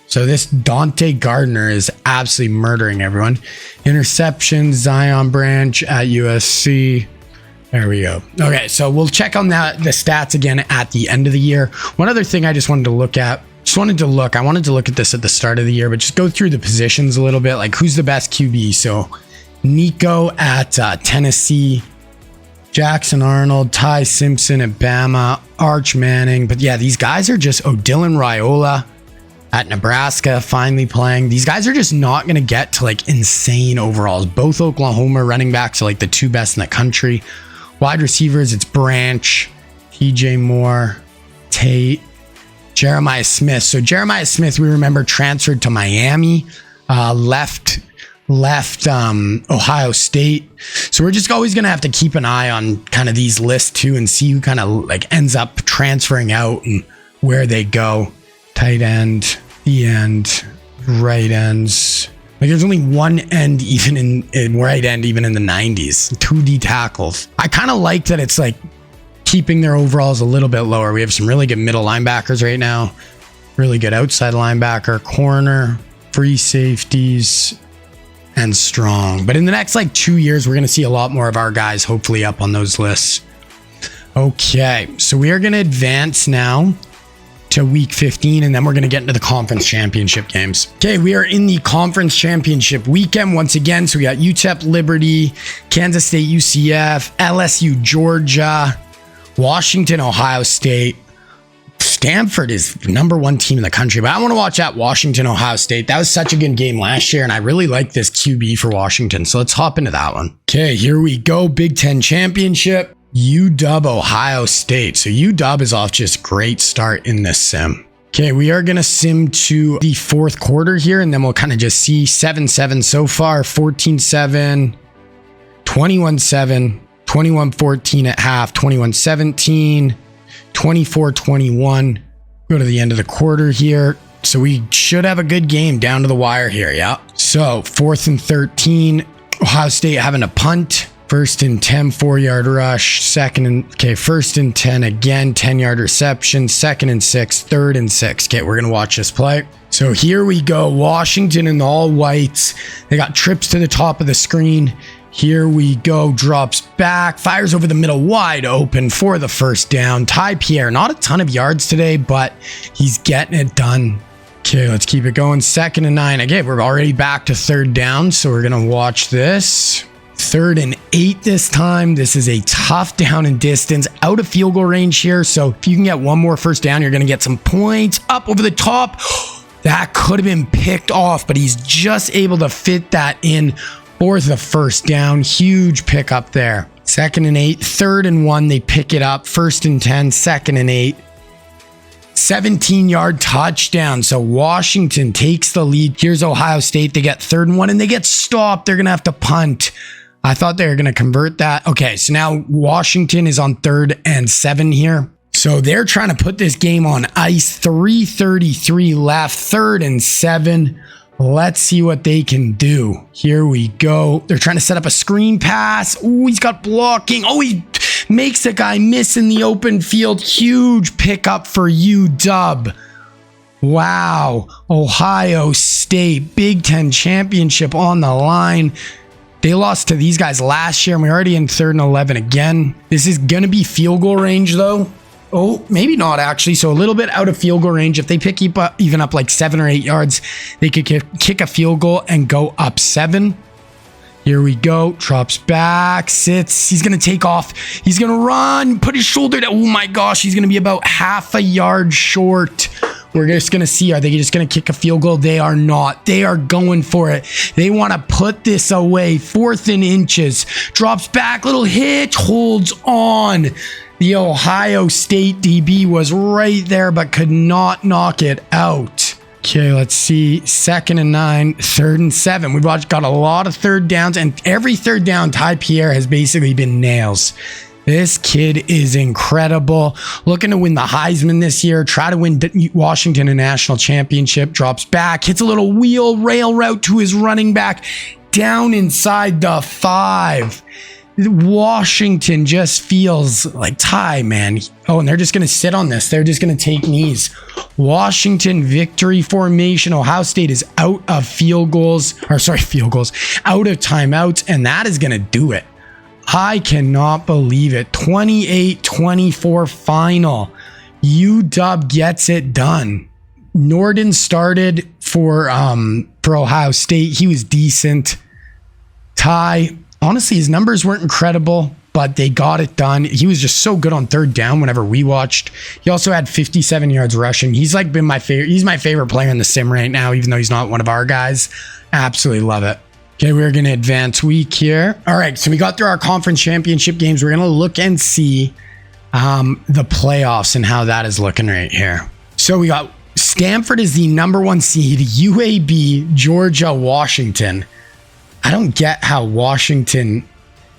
So this Dante Gardner is absolutely murdering everyone. Interceptions, Zion Branch at USC. There we go. Okay, so we'll check on the stats again at the end of the year. One other thing I just wanted to look at. I wanted to look at this at the start of the year, but just go through the positions a little bit. Like who's the best QB? So Nico at Tennessee, Jackson Arnold, Ty Simpson at Bama, Arch Manning. But yeah, these guys are just, Dylan Raiola at Nebraska finally playing. These guys are just not going to get to like insane overalls. Both Oklahoma running backs are like the 2 best in the country. Wide receivers, it's Branch, TJ Moore, Tate, Jeremiah Smith. So Jeremiah Smith, we remember, transferred to Miami, left Ohio State. So we're just always going to have to keep an eye on kind of these lists too and see who kind of like ends up transferring out and where they go. Tight end, the end, right ends. Like there's only one end even in right end, even in the 90s, 2D tackles. I kind of like that it's like keeping their overalls a little bit lower. We have some really good middle linebackers right now, really good outside linebacker, corner, free safeties, and strong. But in the next like 2 years, we're going to see a lot more of our guys hopefully up on those lists. Okay, so we are going to advance now to week 15, and then we're going to get into the conference championship games. Okay, we are in the conference championship weekend once again. So we got UTEP, Liberty, Kansas State, UCF, LSU, Georgia, Washington, Ohio State. Stanford is the number 1 team in the country, but I want to watch that Washington, Ohio State. That was such a good game last year, and I really like this QB for Washington. So let's hop into that one. Okay, here we go. Big Ten championship. UW, Ohio State. So UW is off just great start in this sim. Okay, we are going to sim to the 4th quarter here, and then we'll kind of just see 7-7 so far, 14-7, 21-7, 21-14 at half, 21-17, 24-21. Go to the end of the quarter here. So we should have a good game down to the wire here, yeah. So 4th and 13, Ohio State having a punt. 1st and 10, 4-yard rush. 1st and 10 again, 10-yard reception. 2nd and 6, 3rd and 6. Okay, we're going to watch this play. So here we go. Washington in the all whites. They got trips to the top of the screen. Here we go. Drops back, fires over the middle, wide open for the first down. Ty Pierre, not a ton of yards today, but he's getting it done. Okay, let's keep it going. 2nd and 9. Again, we're already back to 3rd down, so we're going to watch this. 3rd and 8 this time. This is a tough down and distance, out of field goal range here. So if you can get one more first down, you're going to get some points. Up over the top. That could have been picked off, but he's just able to fit that in for the first down. Huge pickup there. 2nd and 8, 3rd and 1. They pick it up. 1st and 10, 2nd and 8. 17-yard touchdown. So Washington takes the lead. Here's Ohio State. They get 3rd and 1 and they get stopped. They're going to have to punt. I thought they were going to convert that. Okay, so now Washington is on 3rd and 7 here. So they're trying to put this game on ice. 3:33 left, 3rd and 7. Let's see what they can do. Here we go. They're trying to set up a screen pass. Oh, he's got blocking. Oh, he makes a guy miss in the open field. Huge pickup for UW. Wow. Ohio State, Big Ten championship on the line. They lost to these guys last year, and we're already in 3rd and 11 again. This is going to be field goal range, though. Oh, maybe not, actually. So a little bit out of field goal range. If they pick even up like 7 or 8 yards, they could kick a field goal and go up 7. Here we go. Drops back, sits. He's going to take off. He's going to run, put his shoulder down. Oh my gosh, he's going to be about half a yard short. We're just going to see, are they just going to kick a field goal? They are not. They are going for it. They want to put this away. 4th and inches. Drops back, little hitch, holds on. The Ohio State DB was right there, but could not knock it out. Okay, let's see. 2nd and 9, 3rd and 7. We've got a lot of 3rd downs, and every 3rd down, Ty Pierre has basically been nails. This kid is incredible. Looking to win the Heisman this year. Try to win Washington a national championship. Drops back, hits a little wheel rail route to his running back. Down inside the 5. Washington just feels like Ty, man. Oh, and they're just going to sit on this. They're just going to take knees. Washington victory formation. Ohio State is out of field goals, out of timeouts, and that is going to do it. I cannot believe it. 28-24 final. UW gets it done. Norden started for Ohio State. He was decent. Ty, honestly, his numbers weren't incredible, but they got it done. He was just so good on 3rd down whenever we watched. He also had 57 yards rushing. He's like been my favorite. He's my favorite player in the sim right now, even though he's not one of our guys. Absolutely love it. Okay, we're going to advance week here. All right, so we got through our conference championship games. We're going to look and see the playoffs and how that is looking right here. So we got Stanford is the number 1 seed, UAB, Georgia, Washington. I don't get how Washington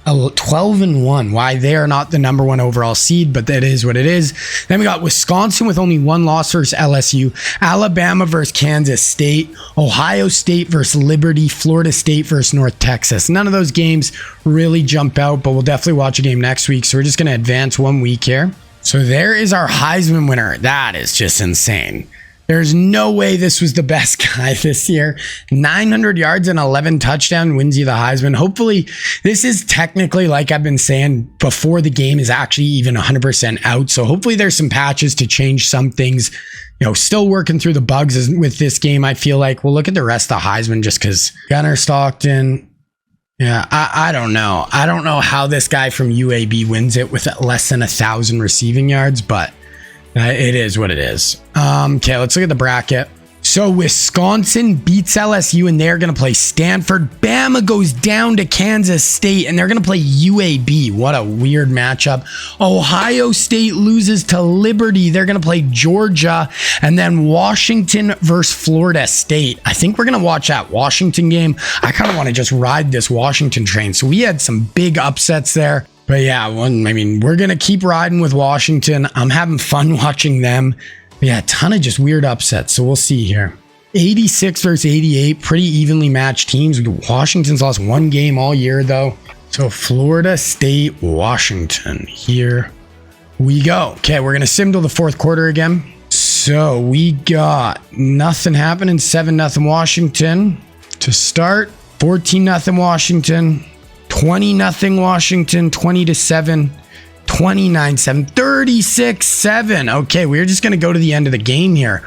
12-1, why they are not the number 1 overall seed, but that is what it is. Then we got Wisconsin with only 1 loss versus LSU, Alabama versus Kansas State, Ohio State versus Liberty, Florida State versus North Texas. None of those games really jump out, but we'll definitely watch a game next week. So we're just going to advance 1 week here. So there is our Heisman winner. That is just insane. There's no way this was the best guy this year. 900 yards and 11 touchdowns wins you the Heisman. Hopefully, this is technically, like I've been saying, before the game is actually even 100% out. So hopefully there's some patches to change some things. You know, still working through the bugs with this game, I feel like. We'll look at the rest of the Heisman just because Gunnar Stockton. Yeah, I don't know. I don't know how this guy from UAB wins it with less than 1,000 receiving yards, but it is what it is. Okay, let's look at the bracket. So Wisconsin beats LSU and they're going to play Stanford. Bama goes down to Kansas State and they're going to play UAB. What a weird matchup. Ohio State loses to Liberty. They're going to play Georgia. And then Washington versus Florida State. I think we're going to watch that Washington game. I kind of want to just ride this Washington train. So we had some big upsets there. But yeah, we're going to keep riding with Washington. I'm having fun watching them. But yeah, a ton of just weird upsets. So we'll see here. 86 versus 88, pretty evenly matched teams. Washington's lost 1 game all year, though. So Florida State, Washington. Here we go. Okay, we're going to sim till the 4th quarter again. So we got nothing happening. 7-0 Washington to start. 14-0 Washington. 20-0 Washington, 20-7, 29-7, 36-7. Okay, we're just going to go to the end of the game here.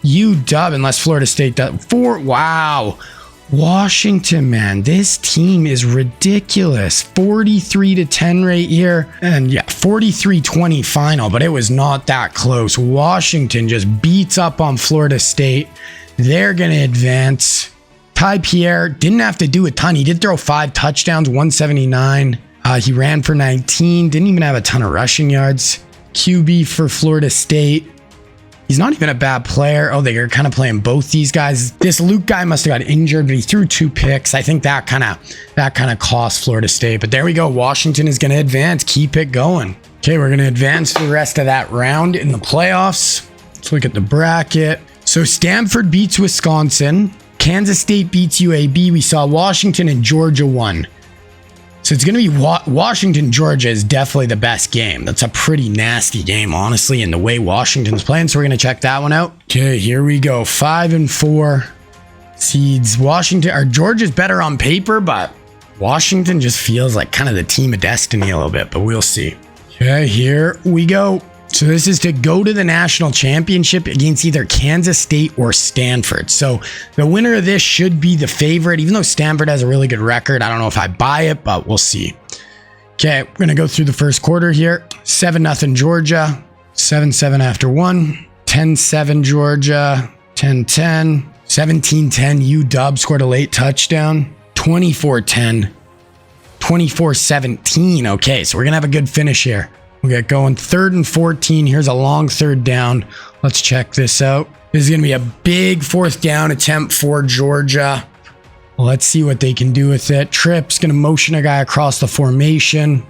UW, unless Florida State does. Wow. Washington, man, this team is ridiculous. 43-10 right here. And yeah, 43-20 final, but it was not that close. Washington just beats up on Florida State. They're going to advance. Ty Pierre didn't have to do a ton. He did throw 5 touchdowns, 179. He ran for 19. Didn't even have a ton of rushing yards. QB for Florida State. He's not even a bad player. Oh, they're kind of playing both these guys. This Luke guy must have got injured, but he threw 2 picks. I think that kind of cost Florida State. But there we go. Washington is going to advance. Keep it going. Okay, we're going to advance the rest of that round in the playoffs. Let's look at the bracket. So Stanford beats Wisconsin. Kansas State beats UAB. We saw Washington and Georgia won. So it's going to be Washington, Georgia is definitely the best game. That's a pretty nasty game, honestly, in the way Washington's playing. So we're going to check that one out. Okay, here we go. 5 and 4 seeds. Washington, or Georgia's better on paper, but Washington just feels like kind of the team of destiny a little bit, but we'll see. Okay, here we go. So this is to go to the national championship against either Kansas State or Stanford. So the winner of this should be the favorite, even though Stanford has a really good record. I don't know if I buy it, but we'll see. Okay, we're going to go through the first quarter here. 7-0 Georgia, 7-7 after 1, 10-7 Georgia, 10-10, 17-10 UW scored a late touchdown, 24-10, 24-17. Okay, so we're going to have a good finish here. We'll get going. 3rd and 14. Here's a long 3rd down. Let's check this out. This is going to be a big 4th down attempt for Georgia. Let's see what they can do with it. Tripp's going to motion a guy across the formation.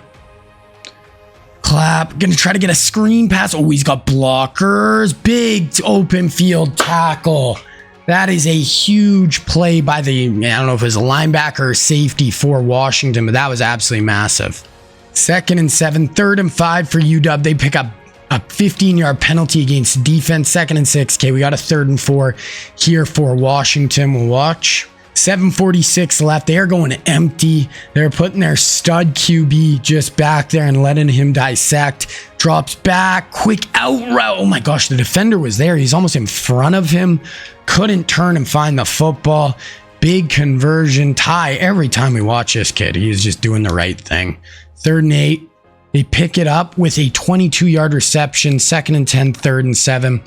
Clap. Going to try to get a screen pass. Oh, he's got blockers. Big open field tackle. That is a huge play by the, I don't know if it was a linebacker or safety for Washington, but that was absolutely massive. 2nd and 7, 3rd and 5 for UW. They pick up a 15-yard penalty against defense. 2nd and 6. Okay, we got a 3rd and 4 here for Washington. We'll watch. 7:46 left. They are going empty. They're putting their stud QB just back there and letting him dissect. Drops back. Quick out route. Oh my gosh, the defender was there. He's almost in front of him. Couldn't turn and find the football. Big conversion. Ty, every time we watch this kid, he's just doing the right thing. 3rd and 8. They pick it up with a 22-yard reception. 2nd and 10, 3rd and 7.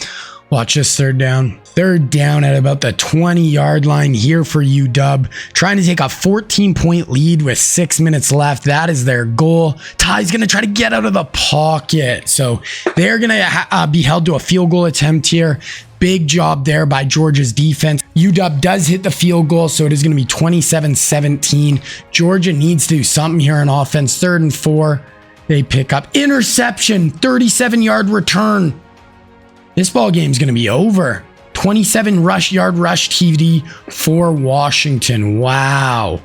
Watch this 3rd down. 3rd down at about the 20-yard line here for UW. Trying to take a 14-point lead with 6 minutes left. That is their goal. Ty's going to try to get out of the pocket. So they're going to be held to a field goal attempt here. Big job there by Georgia's defense. UW does hit the field goal, so it is going to be 27-17. Georgia needs to do something here on offense. 3rd and 4. They pick up interception, 37-yard return. This ball game is going to be over. 27-yard rush TD for Washington. Wow.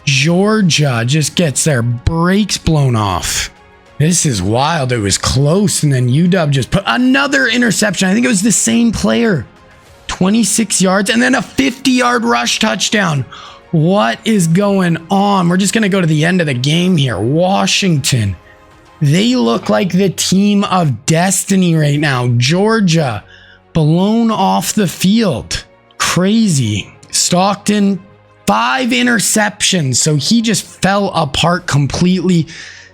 Georgia just gets their brakes blown off. This is wild. It was close, and then UW just put another interception. I think it was the same player. 26 yards, and then a 50-yard rush touchdown. What is going on? We're just going to go to the end of the game here. Washington. They look like the team of destiny right now. Georgia, blown off the field. Crazy. Stockton, 5 interceptions. So he just fell apart completely.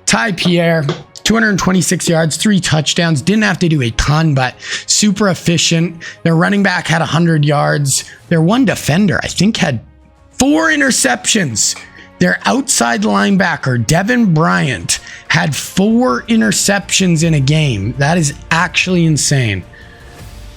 Ty Pierre, 226 yards, 3 touchdowns. Didn't have to do a ton, but super efficient. Their running back had 100 yards. Their one defender, I think, had 4 interceptions. Their outside linebacker, Devin Bryant, had 4 interceptions in a game. That is actually insane.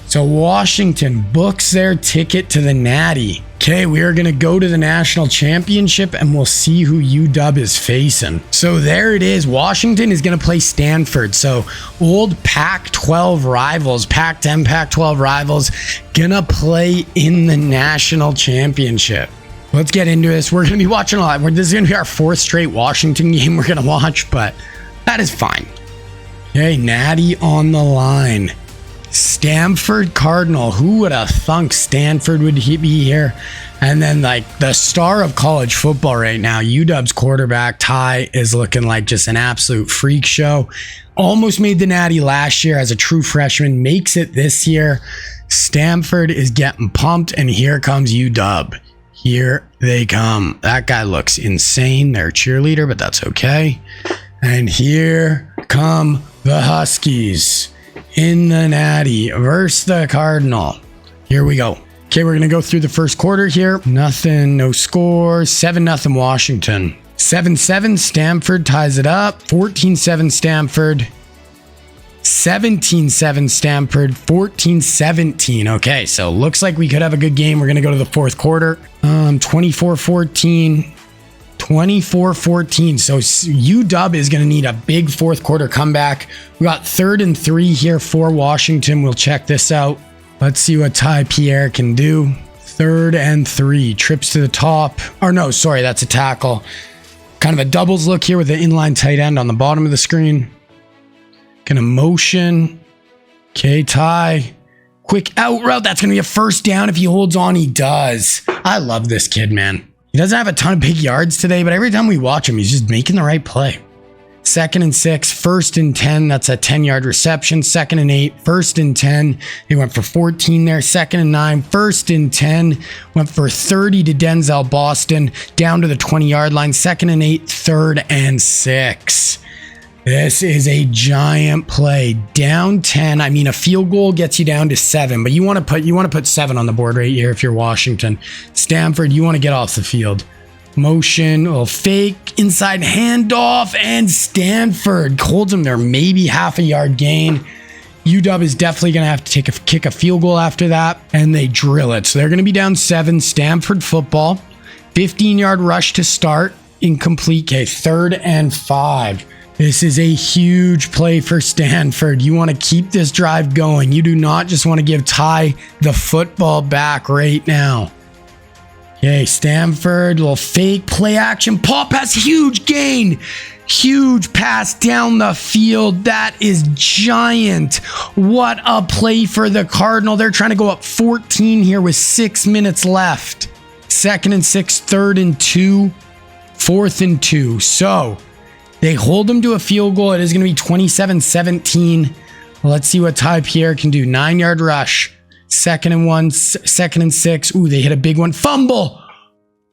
So Washington books their ticket to the Natty. Okay, we are going to go to the national championship and we'll see who UW is facing. So there it is. Washington is going to play Stanford. So old Pac-12 rivals, Pac-10, Pac-12 rivals, going to play in the national championship. Let's get into this. We're going to be watching a lot. This is going to be our 4th straight Washington game we're going to watch, but that is fine. Okay, Natty on the line. Stanford Cardinal. Who would have thunk Stanford would be here? And then like the star of college football right now, UW's quarterback Ty is looking like just an absolute freak show. Almost made the Natty last year as a true freshman. Makes it this year. Stanford is getting pumped, and here comes UW. Here they come. That guy looks insane. They're a cheerleader, but that's okay. And here come the Huskies in the Natty versus the Cardinal. Here we go. Okay, we're going to go through the first quarter here. Nothing, no score. 7-0 Washington. 7-7 Stanford ties it up. 14-7 Stanford. 17-7 Stanford. 14-17. Okay, so looks like we could have a good game. We're going to go to the fourth quarter. 24-14. 24-14. So UW is going to need a big fourth quarter comeback. We got 3rd and 3 here for Washington. We'll check this out. Let's see what Ty Pierre can do. 3rd and 3. Trips to the top. Or no, sorry, that's a tackle. Kind of a doubles look here with the inline tight end on the bottom of the screen. Gonna motion. Okay, Ty. Quick out route. That's going to be a first down if he holds on. He does. I love this kid, man. He doesn't have a ton of big yards today, but every time we watch him, he's just making the right play. 2nd and 6, 1st and 10. That's a 10-yard reception. 2nd and 8, 1st and 10. They went for 14 there. 2nd and 9, 1st and 10. Went for 30 to Denzel Boston. Down to the 20-yard line. 2nd and 8, 3rd and 6. This is a giant play. Down 10. I mean, a field goal gets you down to 7, but you want to put 7 on the board right here if you're Washington. Stanford, you want to get off the field. Motion, a little fake, inside handoff, and Stanford holds them there. Maybe half a yard gain. UW is definitely going to have to kick a field goal after that, and they drill it. So they're going to be down 7. Stanford football. 15-yard rush to start. Incomplete. Okay, 3rd and 5. This is a huge play for Stanford. You want to keep this drive going. You do not just want to give Ty the football back right now. Okay, Stanford, little fake play action. Pop pass, huge gain. Huge pass down the field. That is giant. What a play for the Cardinal. They're trying to go up 14 here with 6 minutes left. 2nd and 6, 3rd and 2, 4th and 2. So they hold them to a field goal. It is going to be 27-17. Let's see what Ty Pierre can do. 9-yard rush. 2nd and 1, 2nd and 6. Ooh, they hit a big one. Fumble,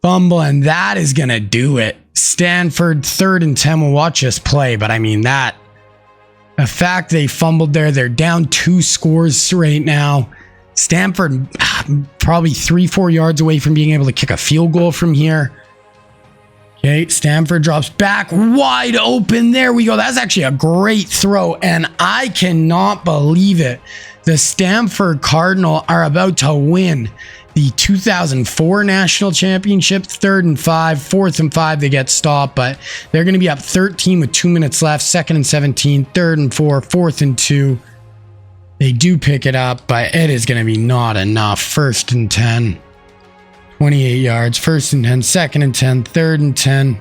and that is going to do it. Stanford, 3rd and 10. We'll watch this play, but I mean the fact they fumbled there, they're down 2 scores right now. Stanford probably 3-4 yards away from being able to kick a field goal from here. Okay, Stanford drops back wide open. There we go. That's actually a great throw, and I cannot believe it. The Stanford Cardinal are about to win the 2004 national championship. 3rd and 5, 4th and 5. They get stopped, but they're going to be up 13 with 2 minutes left. 2nd and 17, 3rd and 4, 4th and 2. They do pick it up, but it is going to be not enough. 1st and 10. 28 yards, 1st and 10, 2nd and 10, 3rd and 10,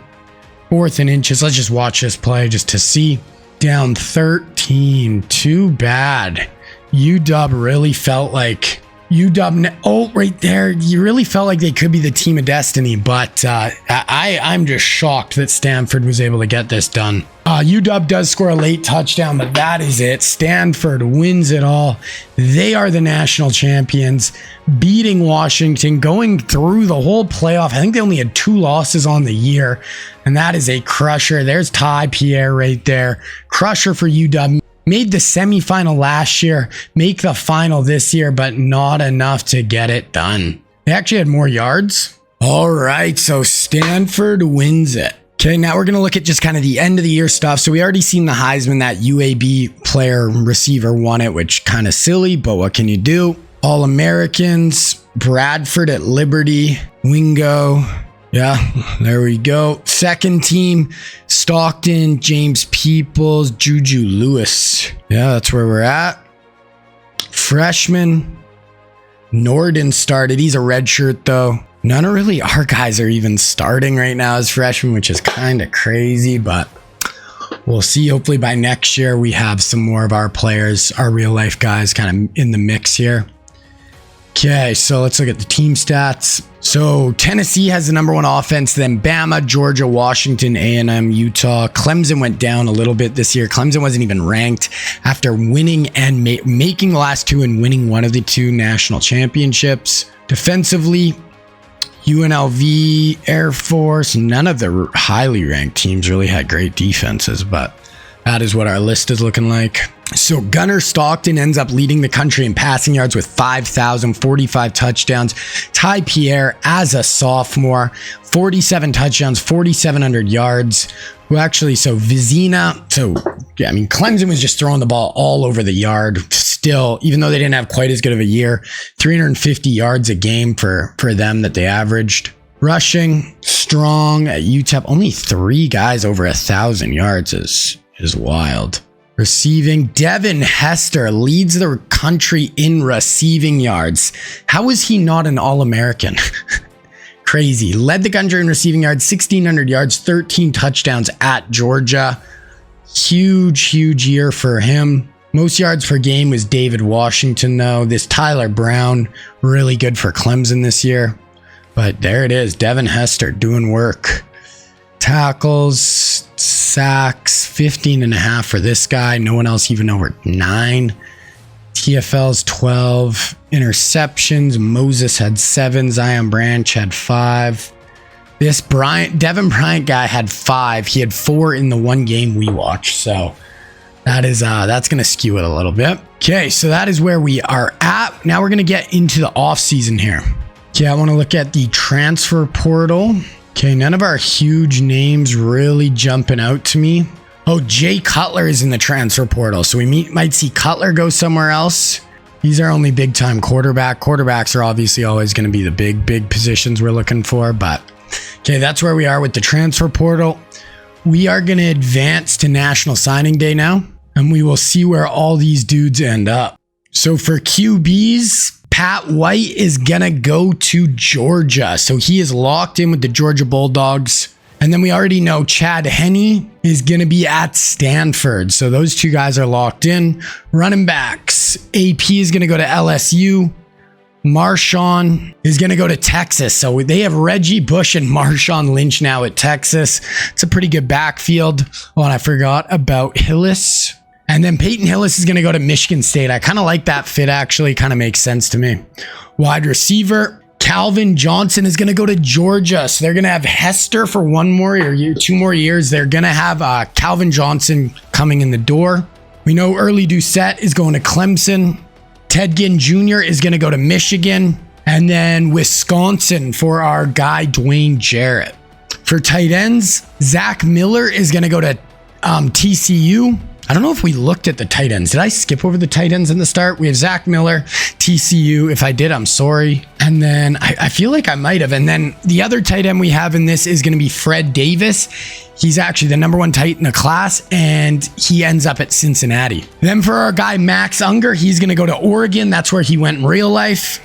4th and inches. Let's just watch this play just to see. Down 13. Too bad. UW really felt like right there. You really felt like they could be the team of destiny, but I'm just shocked that Stanford was able to get this done. UW does score a late touchdown, but that is it. Stanford wins it all. They are the national champions, beating Washington, going through the whole playoff. I think they only had 2 losses on the year, and that is a crusher. There's Ty Pierre right there. Crusher for UW. Made the semifinal last year, make the final this year, but not enough to get it done. They actually had more yards. All right, so Stanford wins it. Okay, now we're going to look at just kind of the end of the year stuff. So we already seen the Heisman, that UAB player receiver won it, which kind of silly, but what can you do? All-Americans, Bradford at Liberty, Wingo. Yeah, there we go. Second team, Stockton, James Peoples, Juju Lewis. Yeah, that's where we're at. Freshman, Norden started. He's a redshirt though. None of really our guys are even starting right now as freshmen, which is kind of crazy, but we'll see. Hopefully by next year we have some more of our players, our real life guys kind of in the mix here. Okay, so let's look at the team stats. So Tennessee has the #1 offense, then Bama, Georgia, Washington, A&M, Utah. Clemson went down a little bit this year. Clemson wasn't even ranked after winning and making the last 2 and winning one of the 2 national championships. Defensively, UNLV, Air Force. None of the highly ranked teams really had great defenses, but that is what our list is looking like. So Gunnar Stockton ends up leading the country in passing yards with 5,045 touchdowns. Ty Pierre, as a sophomore, 47 touchdowns, 4,700 yards. Vizina. Clemson was just throwing the ball all over the yard. Still, even though they didn't have quite as good of a year, 350 yards a game for them that they averaged. Rushing, strong at UTEP. Only 3 guys over 1,000 yards is wild. Receiving, Devin Hester leads the country in receiving yards. How is he not an All-American? Crazy. Led the country in receiving yards, 1,600 yards, 13 touchdowns at Georgia. Huge year for him. Most yards per game was David Washington, though. This Tyler Brown, really good for Clemson this year. But there it is, Devin Hester doing work. Tackles, sacks, 15.5 for this guy. No one else even over 9. TFL's 12. Interceptions, Moses had 7. Zion Branch had 5. This Devin Bryant guy had 5. He had 4 in the one game we watched. So that's going to skew it a little bit. Okay, so that is where we are at. Now we're going to get into the off season here. Okay, I want to look at the transfer portal. Okay, none of our huge names really jumping out to me. Oh, Jay Cutler is in the transfer portal, so we might see Cutler go somewhere else. He's our only big-time quarterback. Quarterbacks are obviously always going to be the big positions we're looking for, but okay, that's where we are with the transfer portal. We are going to advance to National Signing Day now, and we will see where all these dudes end up. So for QBs, Pat White is going to go to Georgia. So he is locked in with the Georgia Bulldogs. And then we already know Chad Henne is going to be at Stanford. So those 2 guys are locked in. Running backs, AP is going to go to LSU. Marshawn is going to go to Texas. So they have Reggie Bush and Marshawn Lynch now at Texas. It's a pretty good backfield. Oh, and I forgot about Hillis. And then Peyton Hillis is going to go to Michigan State. I kind of like that fit, actually. Kind of makes sense to me. Wide receiver, Calvin Johnson is going to go to Georgia. So they're going to have Hester for 1 more year, 2 more years. They're going to have Calvin Johnson coming in the door. We know Early Doucette is going to Clemson. Ted Ginn Jr. is going to go to Michigan. And then Wisconsin for our guy, Dwayne Jarrett. For tight ends, Zach Miller is going to go to TCU. I don't know if we looked at the tight ends. Did I skip over the tight ends in the start? We have Zach Miller, TCU. If I did, I'm sorry. And then I feel like I might have. And then the other tight end we have in this is going to be Fred Davis. He's actually the number 1 tight in the class, and he ends up at Cincinnati. Then for our guy, Max Unger, he's going to go to Oregon. That's where he went in real life.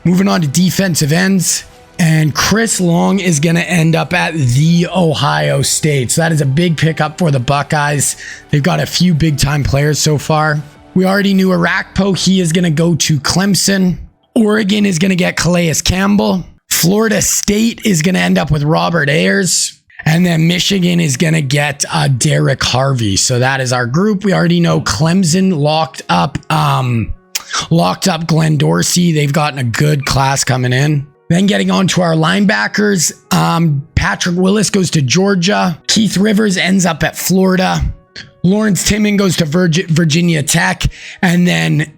Moving on to defensive ends. And Chris Long is going to end up at the Ohio State. So that is a big pickup for the Buckeyes. They've got a few big-time players so far. We already knew Arakpo. He is going to go to Clemson. Oregon is going to get Calais Campbell. Florida State is going to end up with Robert Ayers. And then Michigan is going to get Derek Harvey. So that is our group. We already know Clemson locked up Glenn Dorsey. They've gotten a good class coming in. Then getting on to our linebackers, Patrick Willis goes to Georgia. Keith Rivers ends up at Florida. Lawrence Timmon goes to Virginia Tech. And then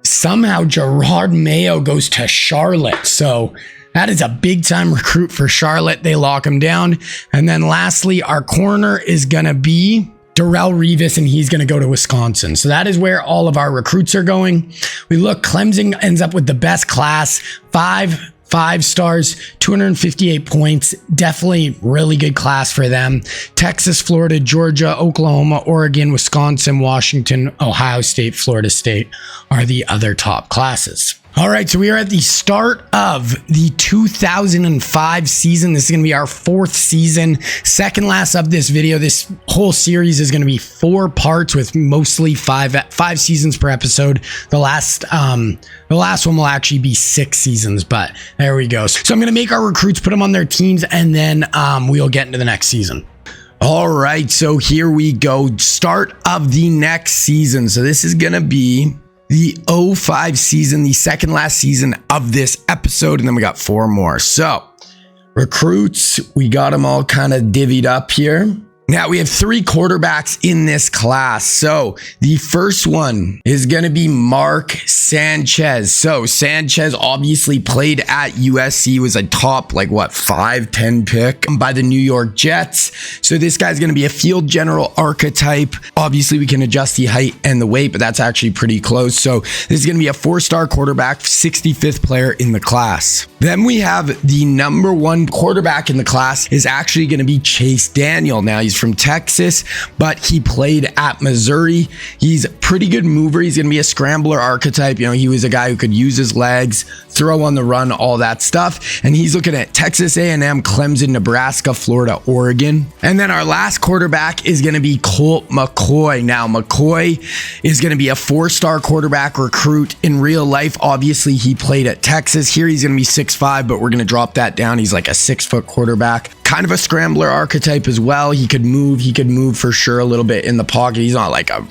somehow Gerard Mayo goes to Charlotte. So that is a big time recruit for Charlotte. They lock him down. And then lastly, our corner is going to be Darrelle Revis, and he's going to go to Wisconsin. So that is where all of our recruits are going. We look, Clemson ends up with the best class, 5 stars, 258 points. Definitely really good class for them. Texas, Florida, Georgia, Oklahoma, Oregon, Wisconsin, Washington, Ohio State, Florida State are the other top classes. All right, so we are at the start of the 2005 season. This is going to be our 4th season, second last of this video. This whole series is going to be 4 parts with mostly 5 seasons per episode. The last one will actually be 6 seasons, but there we go. So I'm going to make our recruits, put them on their teams, and then we'll get into the next season. All right, so here we go. Start of the next season. So this is going to be the 05 season, the second last season of this episode, and then we got 4 more. So recruits, we got them all kind of divvied up here. Now we have 3 quarterbacks in this class. So the first one is going to be Mark Sanchez. So Sanchez obviously played at USC, was a top 5-10 pick by the New York Jets. So this guy's going to be a field general archetype. Obviously we can adjust the height and the weight, but that's actually pretty close. So this is going to be a 4-star quarterback, 65th player in the class. Then we have the number 1 quarterback in the class is actually going to be Chase Daniel. Now he's from Texas, but he played at Missouri. He's a pretty good mover. He's going to be a scrambler archetype. He was a guy who could use his legs, throw on the run, all that stuff. And he's looking at Texas A&M, Clemson, Nebraska, Florida, Oregon. And then our last quarterback is going to be Colt McCoy. Now McCoy is going to be a 4-star quarterback recruit in real life. Obviously he played at Texas. Here he's going to be 6'5", but we're going to drop that down. He's like a 6-foot quarterback. Kind of a scrambler archetype as well. He could move for sure a little bit in the pocket. He's not like a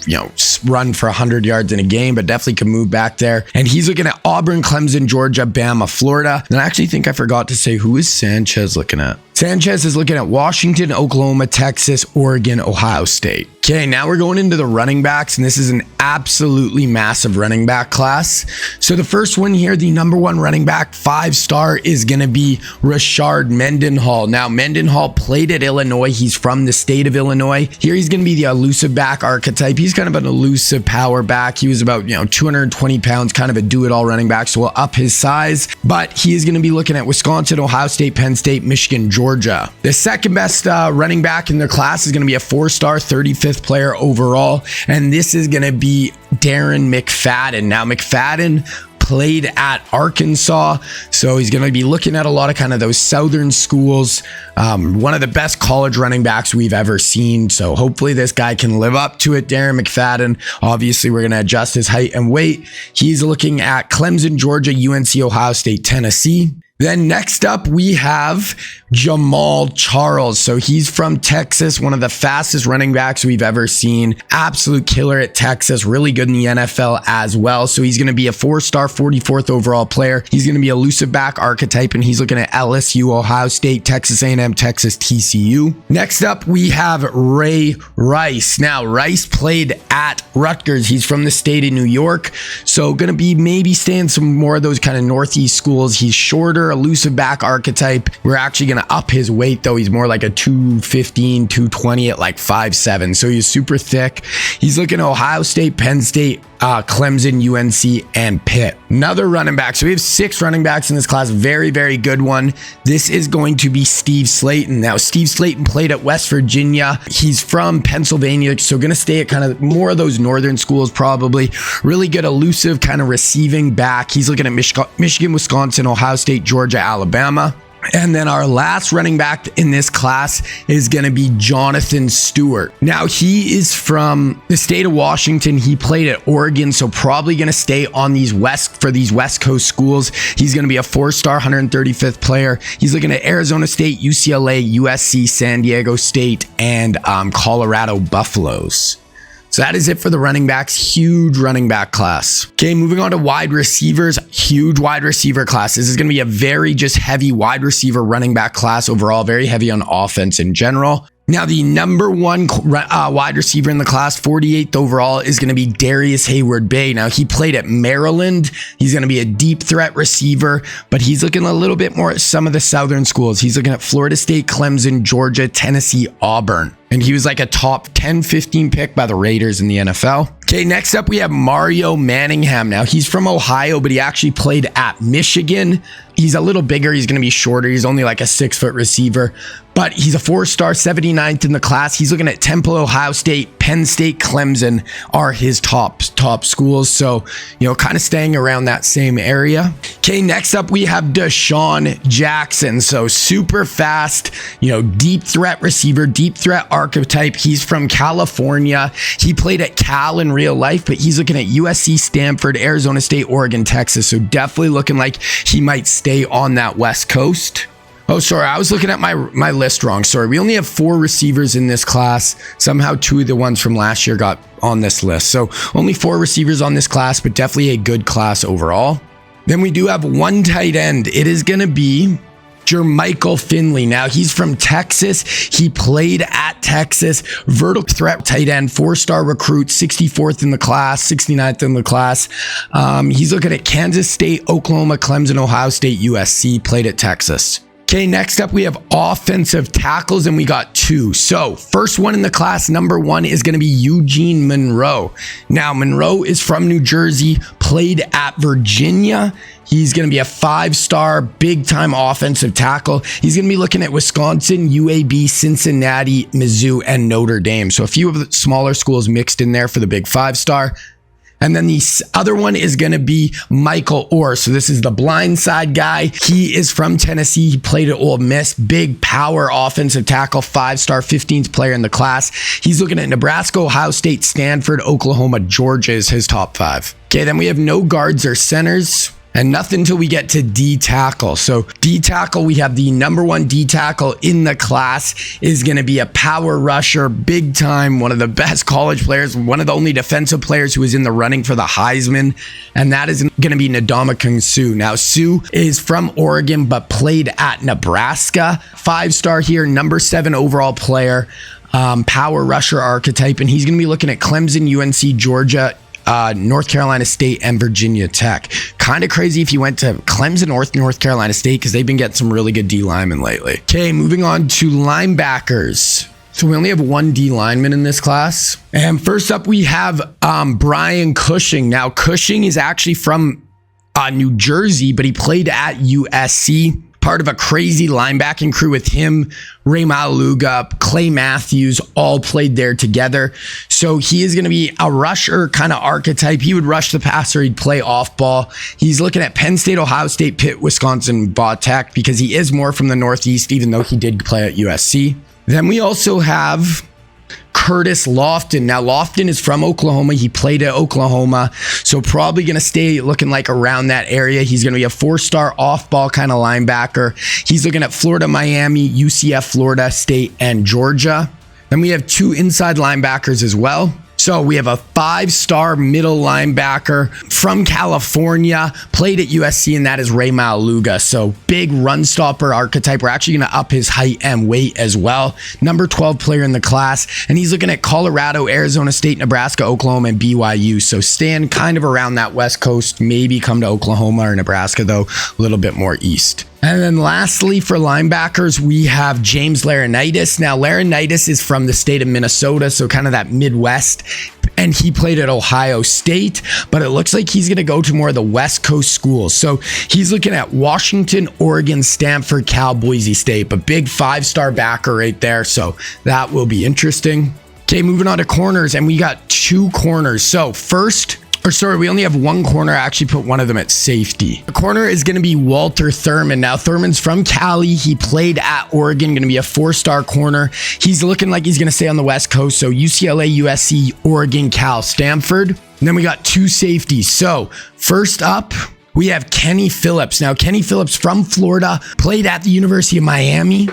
run for 100 yards in a game, but definitely can move back there. And he's looking at Auburn, Clemson, Georgia, Bama, Florida. And I actually think I forgot to say, who is Sanchez looking at? Sanchez is looking at Washington, Oklahoma, Texas, Oregon, Ohio State. Okay, now we're going into the running backs, and this is an absolutely massive running back class. So the first one here, the number 1 running back, 5-star, is going to be Rashard Mendenhall. Now, Mendenhall played at Illinois. He's from the state of Illinois. Here he's going to be the elusive back archetype. He's kind of an elusive power back. He was about 220 pounds, kind of a do-it-all running back, so we'll up his size. But he is going to be looking at Wisconsin, Ohio State, Penn State, Michigan, Georgia. The second best running back in their class is going to be a 4-star, 35th player overall, and this is going to be Darren McFadden. Now McFadden played at Arkansas, so he's going to be looking at a lot of kind of those southern schools. One of the best college running backs we've ever seen, so hopefully this guy can live up to it. Darren McFadden, obviously we're going to adjust his height and weight. He's looking at Clemson, Georgia, UNC, Ohio State, Tennessee. Then next up, we have Jamal Charles. So he's from Texas, one of the fastest running backs we've ever seen. Absolute killer at Texas, really good in the NFL as well. So he's going to be a 4-star, 44th overall player. He's going to be a elusive back archetype, and he's looking at LSU, Ohio State, Texas A&M, Texas TCU. Next up, we have Ray Rice. Now, Rice played at Rutgers. He's from the state of New York. So going to be maybe staying some more of those kind of Northeast schools. He's shorter, elusive back archetype. We're actually going to up his weight though. He's more like a 215, 220 at like 5'7". So he's super thick. He's looking at Ohio State, Penn State, Clemson, UNC, and Pitt. Another running back. So we have 6 running backs in this class. Very, very good one. This is going to be Steve Slayton. Now, Steve Slayton played at West Virginia. He's from Pennsylvania, so going to stay at kind of more of those northern schools probably. Really good elusive kind of receiving back. He's looking at Michigan, Wisconsin, Ohio State, Georgia, Alabama. And then our last running back in this class is going to be Jonathan Stewart. Now, he is from the state of Washington. He played at Oregon, so probably going to stay on these West Coast schools. He's going to be a 4-star, 135th player. He's looking at Arizona State, UCLA, USC, San Diego State, and Colorado Buffaloes. So that is it for the running backs. Huge running back class. Okay, moving on to wide receivers. Huge wide receiver class. This is going to be a very just heavy wide receiver running back class overall. Very heavy on offense in general. Now, the number 1 wide receiver in the class, 48th overall, is going to be Darius Hayward-Bay. Now, he played at Maryland. He's going to be a deep threat receiver, but he's looking a little bit more at some of the southern schools. He's looking at Florida State, Clemson, Georgia, Tennessee, Auburn. And he was like a top 10, 15 pick by the Raiders in the NFL. Okay, next up we have Mario Manningham. Now, he's from Ohio, but he actually played at Michigan. He's a little bigger. He's going to be shorter. He's only like a 6-foot receiver, but he's a 4-star, 79th in the class. He's looking at Temple, Ohio State, Penn State, Clemson are his top schools. So, kind of staying around that same area. Okay, next up we have Deshaun Jackson. So super fast, deep threat receiver, deep threat archetype. He's from California. He played at Cal in real life, but he's looking at USC, Stanford, Arizona State, Oregon, Texas. So definitely looking like he might stay on that West Coast. Oh, sorry. I was looking at my list wrong. Sorry. We only have 4 receivers in this class. Somehow 2 of the ones from last year got on this list. So only 4 receivers on this class, but definitely a good class overall. Then we do have 1 tight end. It is going to be Jermichael Finley. Now, he's from Texas. He played at Texas. Vertical threat tight end, 4-star recruit, 64th in the class, 69th in the class. He's looking at Kansas State, Oklahoma, Clemson, Ohio State, USC, played at Texas. Okay, next up we have offensive tackles, and we got 2. So first one in the class, number 1, is going to be Eugene Monroe. Now, Monroe is from New Jersey, played at Virginia. He's going to be a 5-star, big-time offensive tackle. He's going to be looking at Wisconsin, UAB, Cincinnati, Mizzou, and Notre Dame. So a few of the smaller schools mixed in there for the big 5-star. And then the other one is going to be Michael Orr. So this is the blind side guy. He is from Tennessee. He played at Ole Miss. Big power offensive tackle, 5-star, 15th player in the class. He's looking at Nebraska, Ohio State, Stanford, Oklahoma, Georgia is his top 5. Okay, then we have no guards or centers. And nothing until we get to D tackle. So D tackle, we have the number 1 D tackle in the class is going to be a power rusher, big time, one of the best college players, one of the only defensive players who is in the running for the Heisman. And that is going to be Ndamukong Suh. Now, Suh is from Oregon, but played at Nebraska. 5-star here, number 7 overall player, power rusher archetype. And he's going to be looking at Clemson, UNC, Georgia, North Carolina State, and Virginia Tech. Kind of crazy if you went to Clemson, North Carolina State, because they've been getting some really good D linemen lately. Okay, moving on to linebackers. So we only have 1 D lineman in this class. And first up, we have Brian Cushing. Now, Cushing is actually from New Jersey, but he played at USC. Part of a crazy linebacking crew with him, Ray Maluga, Clay Matthews, all played there together. So he is going to be a rusher kind of archetype. He would rush the passer. He'd play off ball. He's looking at Penn State, Ohio State, Pitt, Wisconsin, Tech, because he is more from the Northeast, even though he did play at USC. Then we also have Curtis Lofton. Now, Lofton is from Oklahoma. He played at Oklahoma, so probably going to stay looking like around that area. He's going to be a 4-star off-ball kind of linebacker. He's looking at Florida, Miami, UCF, Florida State, and Georgia. Then we have 2 inside linebackers as well. So we have a 5-star middle linebacker from California, played at USC, and that is Ray Maluga. So big run stopper archetype. We're actually going to up his height and weight as well. Number 12 player in the class, and he's looking at Colorado, Arizona State, Nebraska, Oklahoma, and BYU. So staying kind of around that West Coast, maybe come to Oklahoma or Nebraska, though a little bit more east. And then lastly, for linebackers, we have James Laurinaitis. Now, Laurinaitis is from the state of Minnesota, so kind of that Midwest, and he played at Ohio State, but it looks like he's going to go to more of the West Coast schools. So he's looking at Washington, Oregon, Stanford, Cal, Boise State, but big 5-star backer right there, so that will be interesting. Okay, moving on to corners, and we got 2 corners. So we only have 1 corner. I actually put one of them at safety. The corner is going to be Walter Thurman. Now, Thurman's from Cali. He played at Oregon, going to be a 4-star corner. He's looking like he's going to stay on the West Coast. So UCLA, USC, Oregon, Cal, Stanford. And then we got 2 safeties. So first up, we have Kenny Phillips. Now, Kenny Phillips from Florida, played at the University of Miami.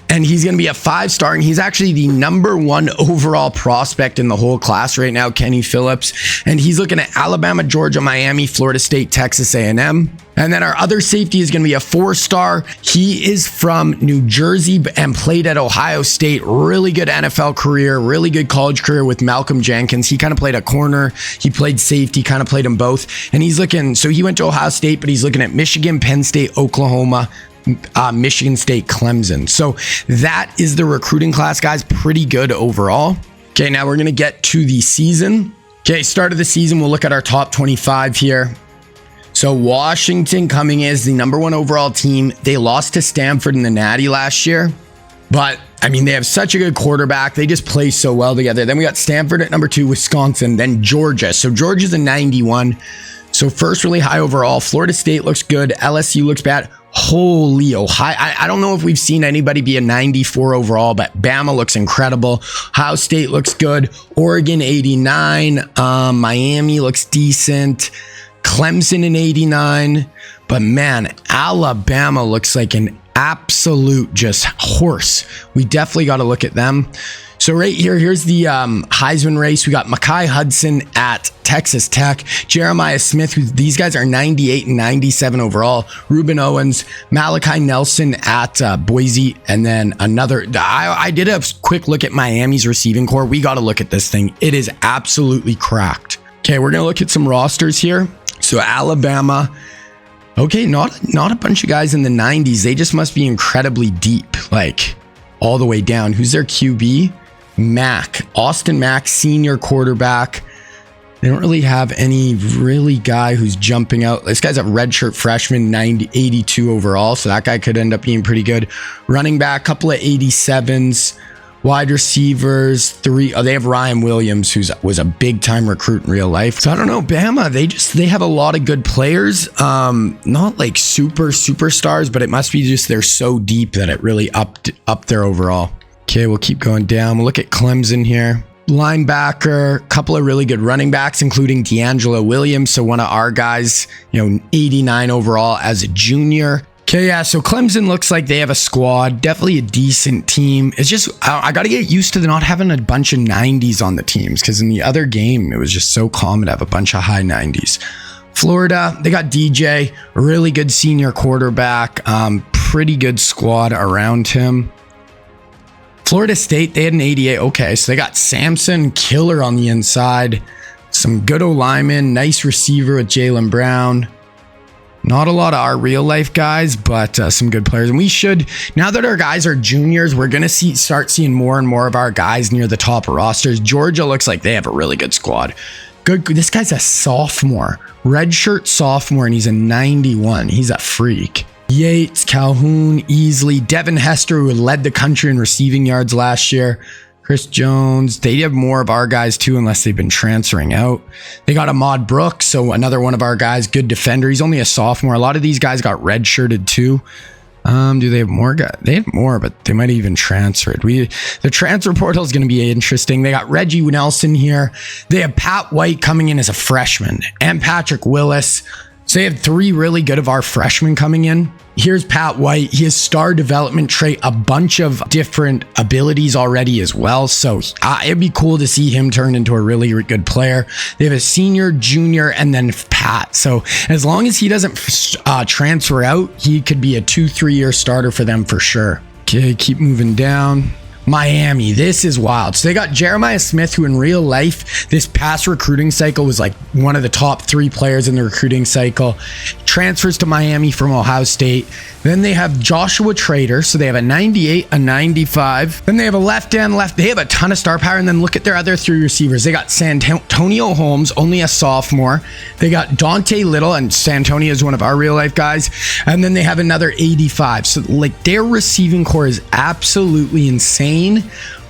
And he's going to be a 5-star, and he's actually the number 1 overall prospect in the whole class right now, Kenny Phillips. And he's looking at Alabama, Georgia, Miami, Florida State, Texas A&M. And then our other safety is going to be a 4-star. He is from New Jersey and played at Ohio State. Really good NFL career, really good college career with Malcolm Jenkins. He kind of played a corner. He played safety, kind of played them both. And he's looking, so he went to Ohio State, but he's looking at Michigan, Penn State, Oklahoma, Michigan State, Clemson. So that is the recruiting class, guys. Pretty good overall. Okay, now we're going to get to the season. Okay, start of the season, we'll look at our top 25 here. So Washington coming in as the number 1 overall team. They lost to Stanford in the Natty last year, but I mean, they have such a good quarterback. They just play so well together. Then we got Stanford at number 2, Wisconsin, then Georgia. So Georgia's a 91. So first, really high overall. Florida State looks good. LSU looks bad. Holy Ohio. I don't know if we've seen anybody be a 94 overall, but Bama looks incredible. Ohio State looks good. Oregon, 89. Miami looks decent. Clemson, an 89. But man, Alabama looks like an absolute just horse. We definitely got to look at them. So right here, here's the Heisman race. We got Mekhi Hudson at Texas Tech, Jeremiah Smith, who these guys are 98 and 97 overall, Ruben Owens, Malachi Nelson at Boise, and then another. I did a quick look at Miami's receiving core. We got to look at this thing. It is absolutely cracked. Okay, we're going to look at some rosters here. So Alabama, okay, not a bunch of guys in the 90s. They just must be incredibly deep, like all the way down. Who's their QB? Austin Mack, senior quarterback. They don't really have any really guy who's jumping out. This guy's a redshirt freshman, 82 overall, so that guy could end up being pretty good. Running back, couple of 87s. Wide receivers, 3. They have Ryan Williams, who was a big time recruit in real life. So I don't know, Bama, they have a lot of good players. Not like superstars, but it must be just they're so deep that it really upped their overall. Okay, we'll keep going down. We'll look at Clemson here. Linebacker, couple of really good running backs, including D'Angelo Williams. So one of our guys, 89 overall as a junior. Okay, yeah, so Clemson looks like they have a squad, definitely a decent team. It's just, I got to get used to not having a bunch of 90s on the teams, because in the other game, it was just so common to have a bunch of high 90s. Florida, they got DJ, a really good senior quarterback, pretty good squad around him. Florida State, they had an 88. Okay, so they got Samson, killer on the inside. Some good O-lineman, nice receiver with Jaylen Brown. Not a lot of our real life guys, but some good players. And we should, now that our guys are juniors, we're going to start seeing more and more of our guys near the top of rosters. Georgia looks like they have a really good squad. Good. This guy's a sophomore, redshirt sophomore, and he's a 91. He's a freak. Yates, Calhoun, Easley, Devin Hester, who led the country in receiving yards last year. Chris Jones. They have more of our guys too, unless they've been transferring out. They got Ahmad Brooks, so another one of our guys, good defender. He's only a sophomore. A lot of these guys got redshirted too. Do they have more guys? They have more, but they might have even transferred. The transfer portal is going to be interesting. They got Reggie Nelson here. They have Pat White coming in as a freshman and Patrick Willis. So they have 3 really good of our freshmen coming in. Here's Pat White. He has star development trait, a bunch of different abilities already as well. So it'd be cool to see him turn into a really good player. They have a senior, junior, and then Pat. So as long as he doesn't transfer out, he could be a 2-3 year starter for them for sure. Okay, keep moving down. Miami, this is wild. So they got Jeremiah Smith, who in real life, this past recruiting cycle was like one of the top 3 players in the recruiting cycle. Transfers to Miami from Ohio State. Then they have Joshua Trader. So they have a 98, a 95. Then they have a left end. They have a ton of star power. And then look at their other 3 receivers. They got Santonio Holmes, only a sophomore. They got Dante Little, and Santonio is one of our real life guys. And then they have another 85. So like their receiving core is absolutely insane.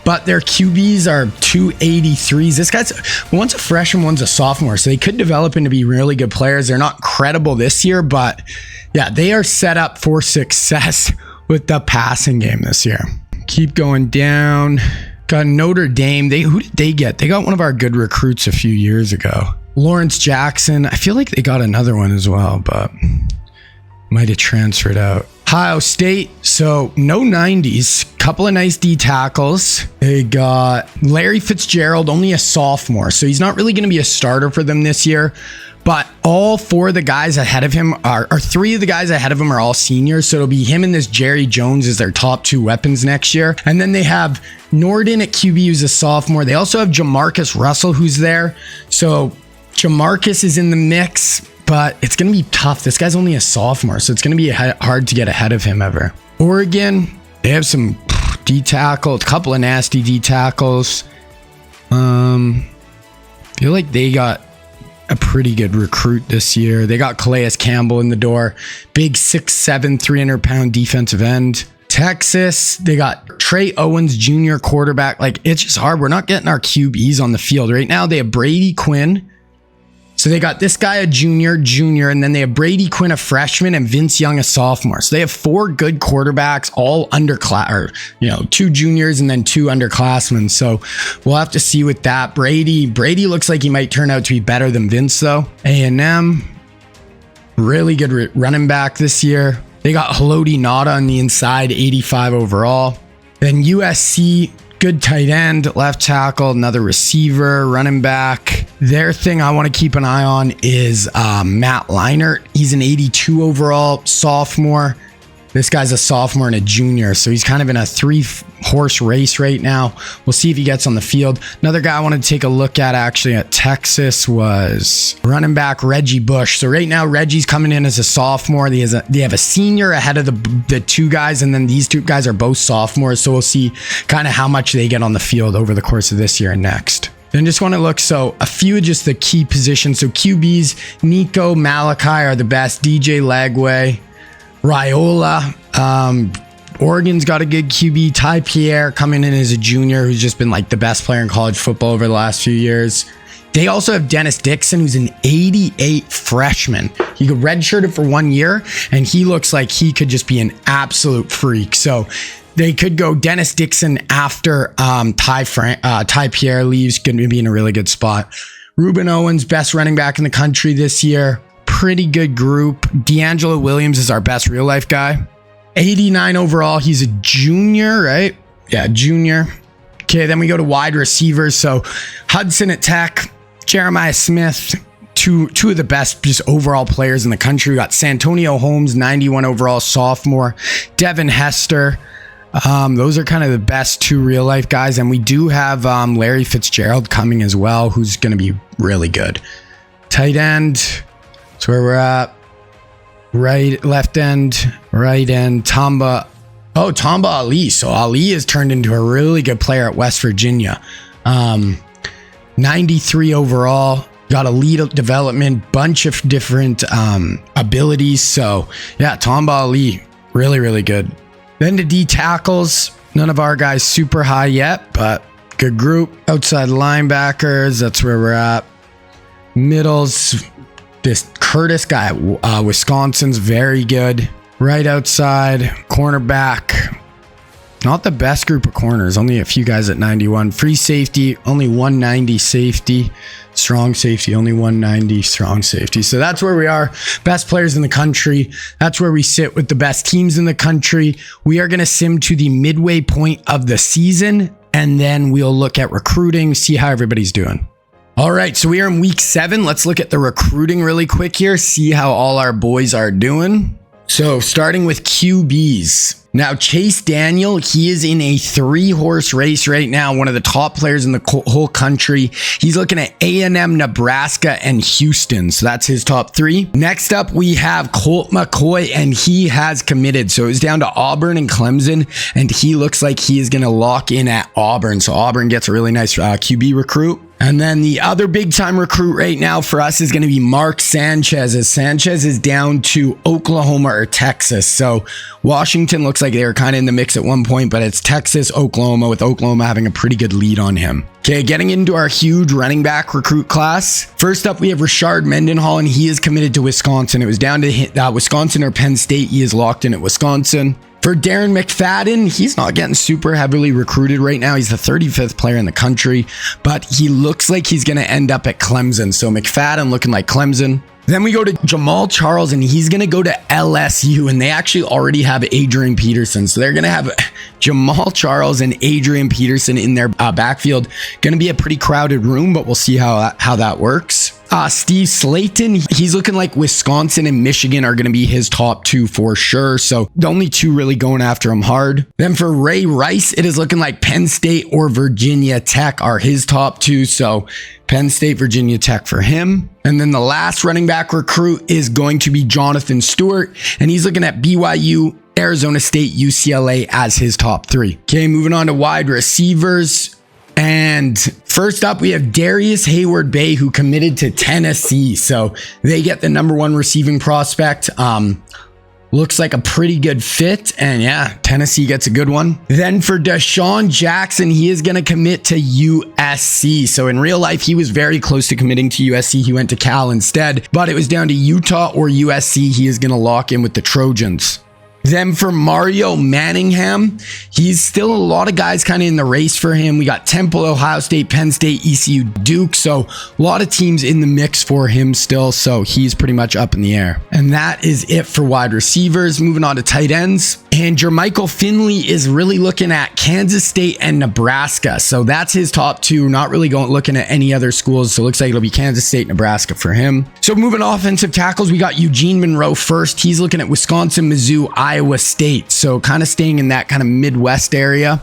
But their QBs are 283s. This guy's, one's a freshman, one's a sophomore. So they could develop into be really good players. They're not credible this year, but yeah, they are set up for success with the passing game this year. Keep going down. Got Notre Dame. Who did they get? They got one of our good recruits a few years ago. Lawrence Jackson. I feel like they got another one as well, but might have transferred out. Ohio State, so no 90s, couple of nice D tackles. They got Larry Fitzgerald, only a sophomore, so he's not really going to be a starter for them this year. But all 4 of the guys ahead of him or 3 of the guys ahead of him are all seniors. So it'll be him and this Jerry Jones as their top 2 weapons next year. And then they have Norden at QB, who's a sophomore. They also have Jamarcus Russell, who's there. So Jamarcus is in the mix, but it's going to be tough. This guy's only a sophomore, so it's going to be hard to get ahead of him ever. Oregon, they have some D tackle, a couple of nasty D tackles. Feel like they got a pretty good recruit this year. They got Calais Campbell in the door. Big 6'7", 300-pound defensive end. Texas, they got Trey Owens, junior quarterback. Like, it's just hard. We're not getting our QBs on the field. Right now, they have Brady Quinn. So they got this guy, a junior, and then they have Brady Quinn, a freshman, and Vince Young, a sophomore. So they have 4 good quarterbacks, all underclass, or 2 juniors and then 2 underclassmen. So we'll have to see with that. Brady looks like he might turn out to be better than Vince though. A&M, really good running back this year. They got Haloti Nada on the inside, 85 overall. Then USC, good tight end, left tackle, another receiver, running back. Their thing I want to keep an eye on is Matt Leinart. He's an 82 overall sophomore. This guy's a sophomore and a junior, so he's kind of in a 3-horse race right now. We'll see if he gets on the field. Another guy I wanted to take a look at actually at Texas was running back Reggie Bush. So right now, Reggie's coming in as a sophomore. They have a senior ahead of the two guys, and then these two guys are both sophomores. So we'll see kind of how much they get on the field over the course of this year and next. Then just want to look, so a few of just the key positions. So QBs, Nico, Malachi are the best. DJ Lagway, Raiola, Oregon's got a good QB. Ty Pierre coming in as a junior, who's just been like the best player in college football over the last few years. They also have Dennis Dixon, who's an 88 freshman. He got redshirted for 1 year, and he looks like he could just be an absolute freak. So they could go Dennis Dixon after Ty Pierre leaves, going to be in a really good spot. Ruben Owens, best running back in the country this year. Pretty good group. D'Angelo Williams is our best real life guy. 89 overall. He's a junior, right? Yeah, junior. Okay, then we go to wide receivers. So Hudson at Tech, Jeremiah Smith, two of the best just overall players in the country. We got Santonio Holmes, 91 overall sophomore. Devin Hester. Those are kind of the best two real life guys. And we do have Larry Fitzgerald coming as well, who's going to be really good. Tight end. That's where we're at. Left end, right end, Tamba Ali. So Ali has turned into a really good player at West Virginia. 93 overall, got elite development, bunch of different abilities. So yeah, Tamba Ali, really, really good. Then to D tackles, none of our guys super high yet, but good group. Outside linebackers, that's where we're at. Middles, this Curtis guy at Wisconsin's very good. Right outside, cornerback. Not the best group of corners, only a few guys at 91. Free safety, only 190 safety. Strong safety, only 190 strong safety. So that's where we are. Best players in the country. That's where we sit with the best teams in the country. We are going to sim to the midway point of the season, and then we'll look at recruiting, see how everybody's doing. All right, so we are in week 7. Let's look at the recruiting really quick here, see how all our boys are doing. So starting with QBs. Now, Chase Daniel, he is in a 3-horse race right now, one of the top players in the whole country. He's looking at A&M, Nebraska, and Houston. So that's his top 3. Next up, we have Colt McCoy, and he has committed. So it's down to Auburn and Clemson, and he looks like he is going to lock in at Auburn. So Auburn gets a really nice QB recruit. And then the other big time recruit right now for us is going to be Mark Sanchez, as Sanchez is down to Oklahoma or Texas. So Washington looks like they were kind of in the mix at one point, but it's Texas, Oklahoma, with Oklahoma having a pretty good lead on him. Okay, getting into our huge running back recruit class. First up, we have Rashard Mendenhall, and he is committed to Wisconsin. It was down to Wisconsin or Penn State. He is locked in at Wisconsin. For Darren McFadden, he's not getting super heavily recruited right now. He's the 35th player in the country, but he looks like he's going to end up at Clemson. So McFadden looking like Clemson. Then we go to Jamal Charles, and he's going to go to LSU, and they actually already have Adrian Peterson. So they're going to have Jamal Charles and Adrian Peterson in their backfield. Going to be a pretty crowded room, but we'll see how that works. Steve Slayton, he's looking like Wisconsin and Michigan are going to be his top 2 for sure. So the only 2 really going after him hard. Then for Ray Rice, it is looking like Penn State or Virginia Tech are his top 2. So Penn State, Virginia Tech for him. And then the last running back recruit is going to be Jonathan Stewart, and he's looking at BYU, Arizona State, UCLA as his top 3. Okay, moving on to wide receivers. And first up, we have Darius Hayward-Bay, who committed to Tennessee. So they get the number 1 receiving prospect. Looks like a pretty good fit. And yeah, Tennessee gets a good one. Then for Deshaun Jackson, he is going to commit to USC. So in real life, he was very close to committing to USC. He went to Cal instead, but it was down to Utah or USC. He is going to lock in with the Trojans. Then for Mario Manningham, he's still a lot of guys kind of in the race for him. We got Temple, Ohio State, Penn State, ECU, Duke. So a lot of teams in the mix for him still. So he's pretty much up in the air. And that is it for wide receivers. Moving on to tight ends. And Jermichael Finley is really looking at Kansas State and Nebraska. So that's his top two. Not really looking at any other schools. So it looks like it'll be Kansas State, Nebraska for him. So moving offensive tackles, we got Eugene Monroe first. He's looking at Wisconsin, Mizzou, Iowa State. So kind of staying in that kind of Midwest area.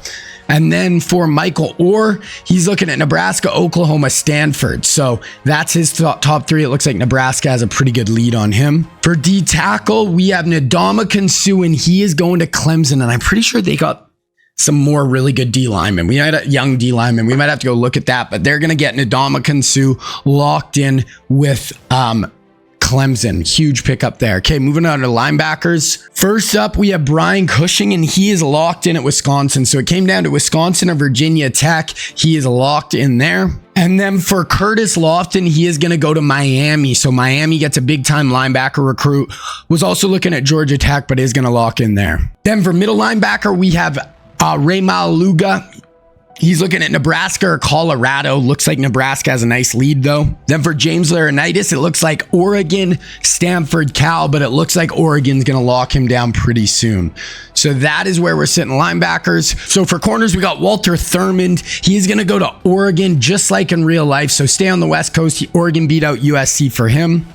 And then for Michael Orr, he's looking at Nebraska, Oklahoma, Stanford. So that's his top three. It looks like Nebraska has a pretty good lead on him. For D tackle, we have Ndamukong Suh, and he is going to Clemson. And I'm pretty sure they got some more really good D linemen. We had a young D lineman. We might have to go look at that, but they're going to get Ndamukong Suh locked in with Clemson. Huge pickup there. Okay, moving on to linebackers. First up, we have Brian Cushing, and he is locked in at Wisconsin. So it came down to Wisconsin or Virginia Tech. He is locked in there. And then for Curtis Lofton, he is going to go to Miami. So Miami gets a big-time linebacker recruit. Was also looking at Georgia Tech, but is going to lock in there. Then for middle linebacker, we have Ray Maluga. He's looking at Nebraska or Colorado. Looks like Nebraska has a nice lead, though. Then for James Laurinaitis, it looks like Oregon, Stanford, Cal, but it looks like Oregon's going to lock him down pretty soon. So that is where we're sitting linebackers. So for corners, we got Walter Thurmond. He's going to go to Oregon, just like in real life. So stay on the West Coast. Oregon beat out USC for him.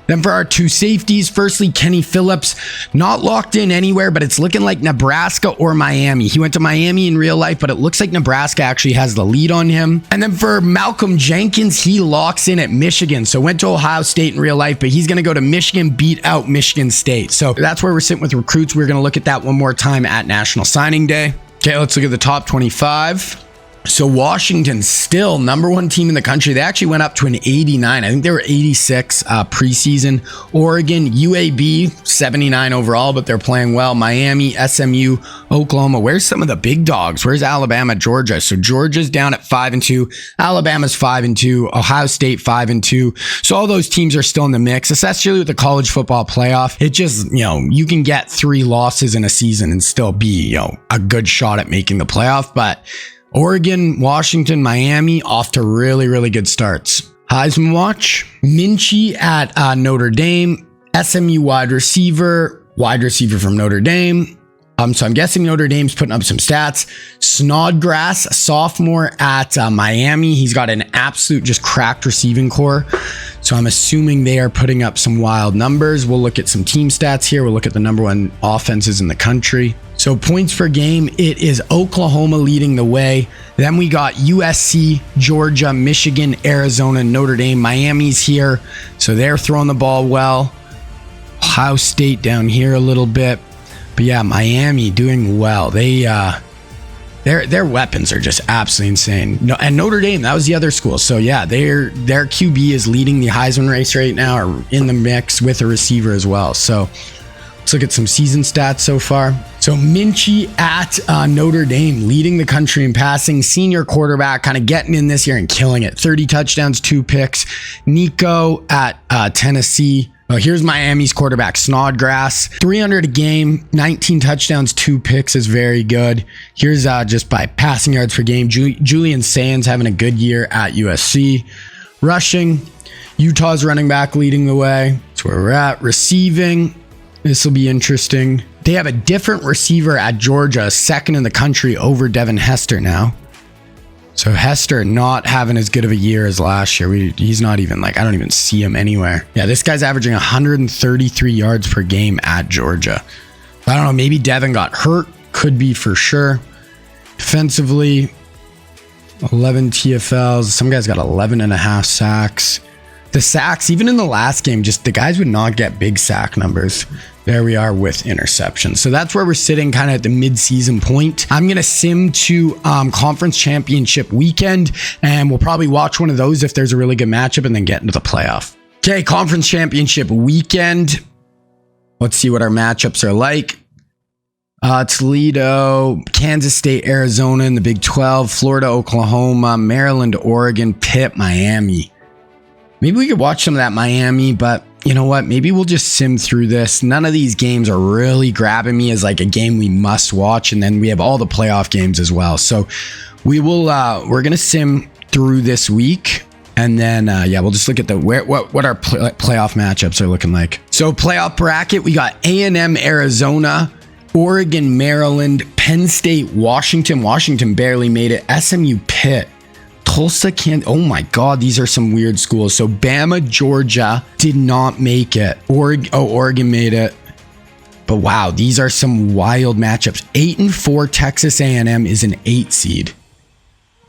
Then for our two safeties, firstly, Kenny Phillips, not locked in anywhere, but it's looking like Nebraska or Miami. He went to Miami in real life, but it looks like Nebraska actually has the lead on him. And then for Malcolm Jenkins, he locks in at Michigan. So went to Ohio State in real life, but he's going to go to Michigan, beat out Michigan State. So that's where we're sitting with recruits. We're going to look at that one more time at National Signing Day. Okay, let's look at the top 25. So Washington, still number one team in the country. They actually went up to an 89. I think they were 86 preseason. Oregon, UAB, 79 overall, but they're playing well. Miami, SMU, Oklahoma. Where's some of the big dogs? Where's Alabama, Georgia? So Georgia's down at 5-2. Alabama's 5-2. Ohio State 5-2. So all those teams are still in the mix, especially with the college football playoff. It just, you can get 3 losses in a season and still be, a good shot at making the playoff. But Oregon, Washington, Miami off to really, really good starts. Heisman watch. Minchie at Notre Dame. SMU wide receiver from Notre Dame. So I'm guessing Notre Dame's putting up some stats. Snodgrass, a sophomore at Miami. He's got an absolute just cracked receiving core. So I'm assuming they are putting up some wild numbers. We'll look at some team stats here. We'll look at the number one offenses in the country. So points per game, it is Oklahoma leading the way. Then we got USC, Georgia, Michigan, Arizona, Notre Dame. Miami's here, so they're throwing the ball well. Ohio State down here a little bit. But yeah, Miami doing well. Their weapons are just absolutely insane. No, and Notre Dame, that was the other school. So yeah, their QB is leading the Heisman race right now, or in the mix with a receiver as well. So let's look at some season stats so far. So Minchie at Notre Dame, leading the country in passing. Senior quarterback, kind of getting in this year and killing it. 30 touchdowns, 2 picks. Nico at Tennessee. Oh, here's Miami's quarterback, Snodgrass. 300 a game, 19 touchdowns, 2 picks is very good. Here's just by passing yards per game. Julian Sands having a good year at USC. Rushing, Utah's running back leading the way. That's where we're at. Receiving, this will be interesting. They have a different receiver at Georgia, second in the country over Devin Hester now. So Hester not having as good of a year as last year. He's not even I don't even see him anywhere. Yeah, this guy's averaging 133 yards per game at Georgia. I don't know, maybe Devin got hurt. Could be for sure. Defensively, 11 TFLs. Some guys got 11 and a half sacks. The sacks, even in the last game, just the guys would not get big sack numbers. There we are with interceptions. So that's where we're sitting kind of at the mid-season point. I'm going to sim to conference championship weekend, and we'll probably watch one of those if there's a really good matchup and then get into the playoff. Okay, conference championship weekend. Let's see what our matchups are like. Toledo, Kansas State, Arizona in the Big 12, Florida, Oklahoma, Maryland, Oregon, Pitt, Miami. Maybe we could watch some of that Miami, but you know what? Maybe we'll just sim through this. None of these games are really grabbing me as like a game we must watch. And then we have all the playoff games as well. So we're going to sim through this week. And then, we'll just look at what our playoff matchups are looking like. So playoff bracket, we got A&M, Arizona, Oregon, Maryland, Penn State, Washington. Washington barely made it. SMU, Pitt, Tulsa, oh my God, these are some weird schools. So Bama, Georgia did not make it. Oregon made it. But wow, these are some wild matchups. 8-4 Texas A&M is an 8 seed.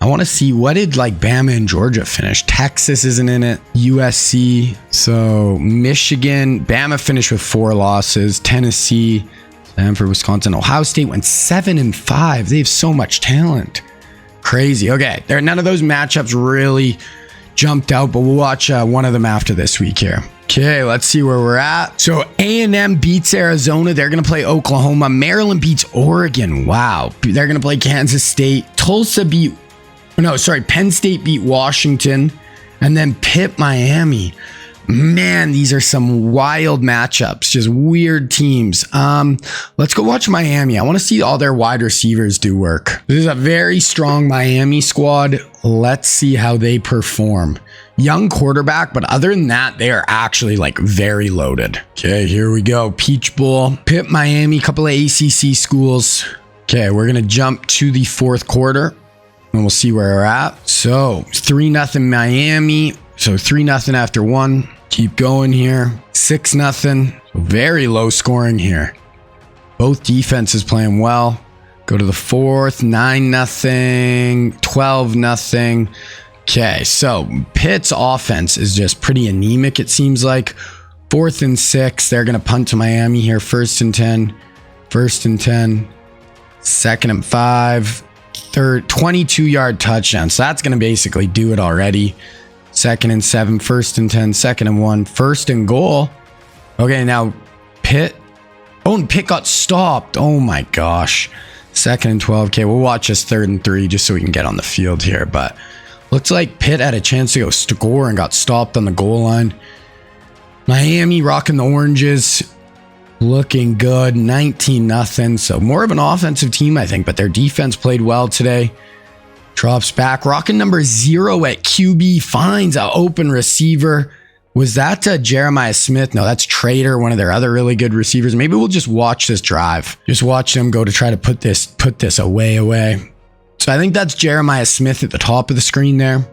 I want to see, what did like Bama and Georgia finish? Texas isn't in it. USC. So Michigan, Bama finished with 4 losses. Tennessee, Stanford, Wisconsin, Ohio State went 7-5. They have so much talent. Crazy. Okay, none of those matchups really jumped out, but we'll watch one of them after this week here. Okay, let's see where we're at. So A&M beats Arizona. They're going to play Oklahoma. Maryland beats Oregon. Wow. They're going to play Kansas State. Penn State beat Washington. And then Pitt, Miami. Man, these are some wild matchups. Just weird teams. Let's go watch Miami. I want to see all their wide receivers do work. This is a very strong Miami squad. Let's see how they perform. Young quarterback, but other than that, they are actually like very loaded. Okay, here we go. Peach Bowl. Pitt, Miami, couple of ACC schools. Okay, we're going to jump to the fourth quarter and we'll see where we're at. So 3-0 Miami. So 3-0 after one. Keep going here. 6-0. Very low scoring here. Both defenses playing well. Go to the fourth. 9-0. 12-0. Okay, so Pitt's offense is just pretty anemic, it seems like. 4th and 6. They're going to punt to Miami here. 1st and 10. 1st and 10. 2nd and 5. Third, 22-yard touchdown. So that's going to basically do it already. 2nd and 7, 1st and 10, 2nd and 1, 1st and goal. Okay, now Pitt. Oh, and Pitt got stopped. Oh my gosh. 2nd and 12. Okay, we'll watch this 3rd and 3 just so we can get on the field here. But looks like Pitt had a chance to go score and got stopped on the goal line. Miami rocking the oranges. Looking good. 19-0. So more of an offensive team, I think, but their defense played well today. Drops back. Rocking number 0 at QB. Finds an open receiver. Was that Jeremiah Smith? No, that's Trader, one of their other really good receivers. Maybe we'll just watch this drive. Just watch them go to try to put this away. So I think that's Jeremiah Smith at the top of the screen there.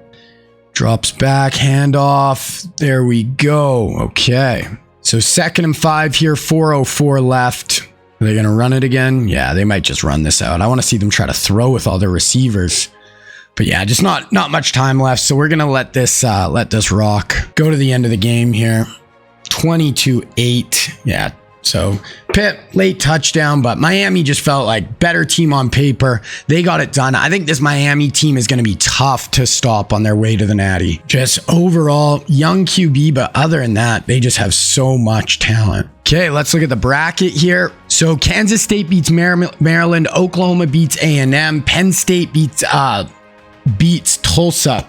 Drops back. Handoff. There we go. Okay. So 2nd and 5 here. 4:04 left. Are they going to run it again? Yeah, they might just run this out. I want to see them try to throw with all their receivers. But yeah, just not much time left. So we're going to let this rock. Go to the end of the game here. 22-8. Yeah. So Pitt, late touchdown, but Miami just felt like better team on paper. They got it done. I think this Miami team is going to be tough to stop on their way to the Natty. Just overall, young QB, but other than that, they just have so much talent. Okay, let's look at the bracket here. So Kansas State beats Maryland. Oklahoma beats A&M. Penn State beats Tulsa.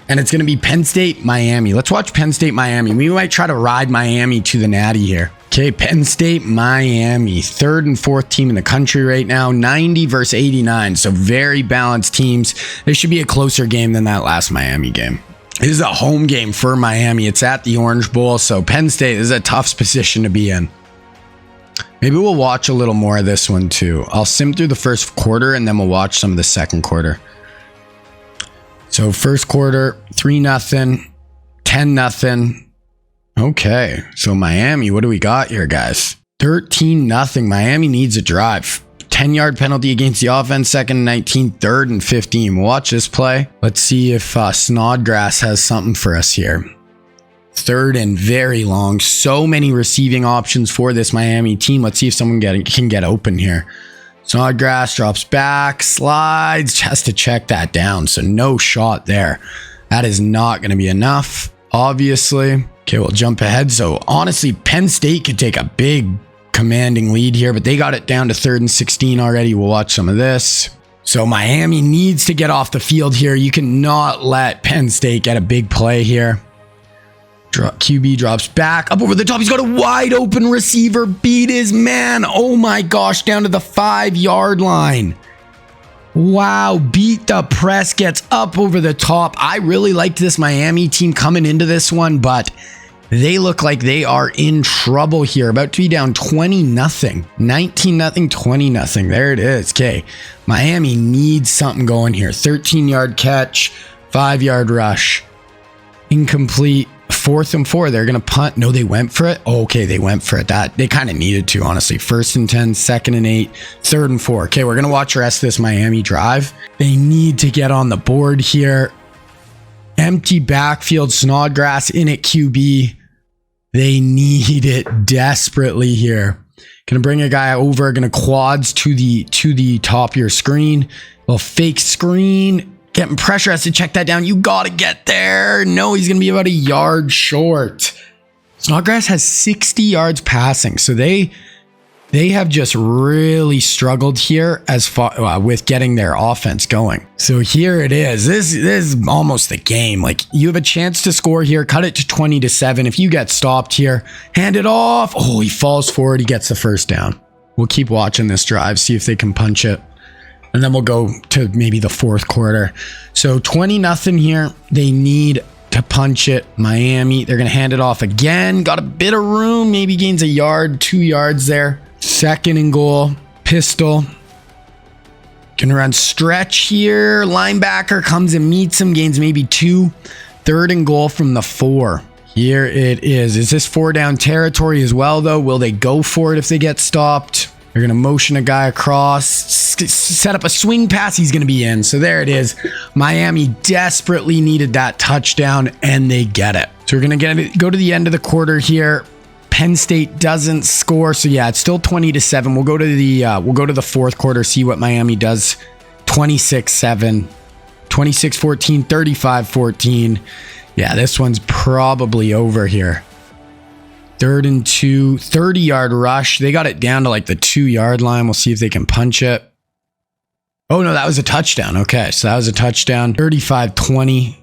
And it's going to be Penn State, Miami. Let's watch Penn State, Miami. We might try to ride Miami to the Natty here. Okay, Penn State, Miami. 3rd and 4th team in the country right now. 90 versus 89. So very balanced teams. This should be a closer game than that last Miami game. This is a home game for Miami. It's at the Orange Bowl. So Penn State is a tough position to be in. Maybe we'll watch a little more of this one too. I'll sim through the first quarter and then we'll watch some of the second quarter. So first quarter, 3-0, 10-0. Okay, so Miami, what do we got here, guys? 13-0. Miami needs a drive. 10-yard penalty against the offense, 2nd and 19, 3rd and 15. Watch this play. Let's see if Snodgrass has something for us here. 3rd and very long. So many receiving options for this Miami team. Let's see if someone can get open here. Snodgrass drops back, slides, has to check that down. So no shot there. That is not going to be enough, obviously. Okay, we'll jump ahead. So honestly, Penn State could take a big commanding lead here, but they got it down to 3rd and 16 already. We'll watch some of this. So Miami needs to get off the field here. You cannot let Penn State get a big play here. QB drops back up over the top. He's got a wide open receiver. Beat his man. Oh my gosh, down to the 5-yard line. Wow, beat the press, gets up over the top. I really liked this Miami team coming into this one, but they look like they are in trouble here. About to be down 20-0. 19-0, 20-0. There it is. Okay, Miami needs something going here. 13-yard catch, 5-yard rush. Incomplete. 4th and 4. They're going to punt. No, they went for it. Oh, okay, they went for it. That they kind of needed to, honestly. 1st and 10, 2nd and 8, 3rd and 4. Okay, we're going to watch the rest of this Miami drive. They need to get on the board here. Empty backfield, Snodgrass in at QB. They need it desperately here. Gonna bring a guy over, gonna quads to the top of your screen. Little fake screen. Getting pressure, has to check that down. You gotta get there. No, he's gonna be about a yard short. Snodgrass has 60 yards passing, so they have just really struggled here as far with getting their offense going. So here it is. This is almost the game. Like, you have a chance to score here. Cut it to 20-7. If you get stopped here, hand it off. Oh, he falls forward. He gets the first down. We'll keep watching this drive, see if they can punch it. And then we'll go to maybe the 4th quarter. So 20-0 here. They need to punch it. Miami, they're going to hand it off again. Got a bit of room. Maybe gains a yard, 2 yards there. 2nd and goal. Pistol. Gonna run stretch here. Linebacker comes and meets him. Gains maybe 2. 3rd and goal from the 4. Here it is. Is this 4-down territory as well, though? Will they go for it if they get stopped? They're going to motion a guy across, set up a swing pass. He's going to be in. So there it is. Miami desperately needed that touchdown, and they get it. So we're going to go to the end of the quarter here. Penn State doesn't score. So yeah, it's still 20-7. We'll go to the 4th quarter, see what Miami does. 26-7, 26-14, 35-14. Yeah, this one's probably over here. 3rd and 2, 30-yard rush. They got it down to like the 2-yard line. We'll see if they can punch it. Oh, no, that was a touchdown. Okay, so that was a touchdown. 35-20,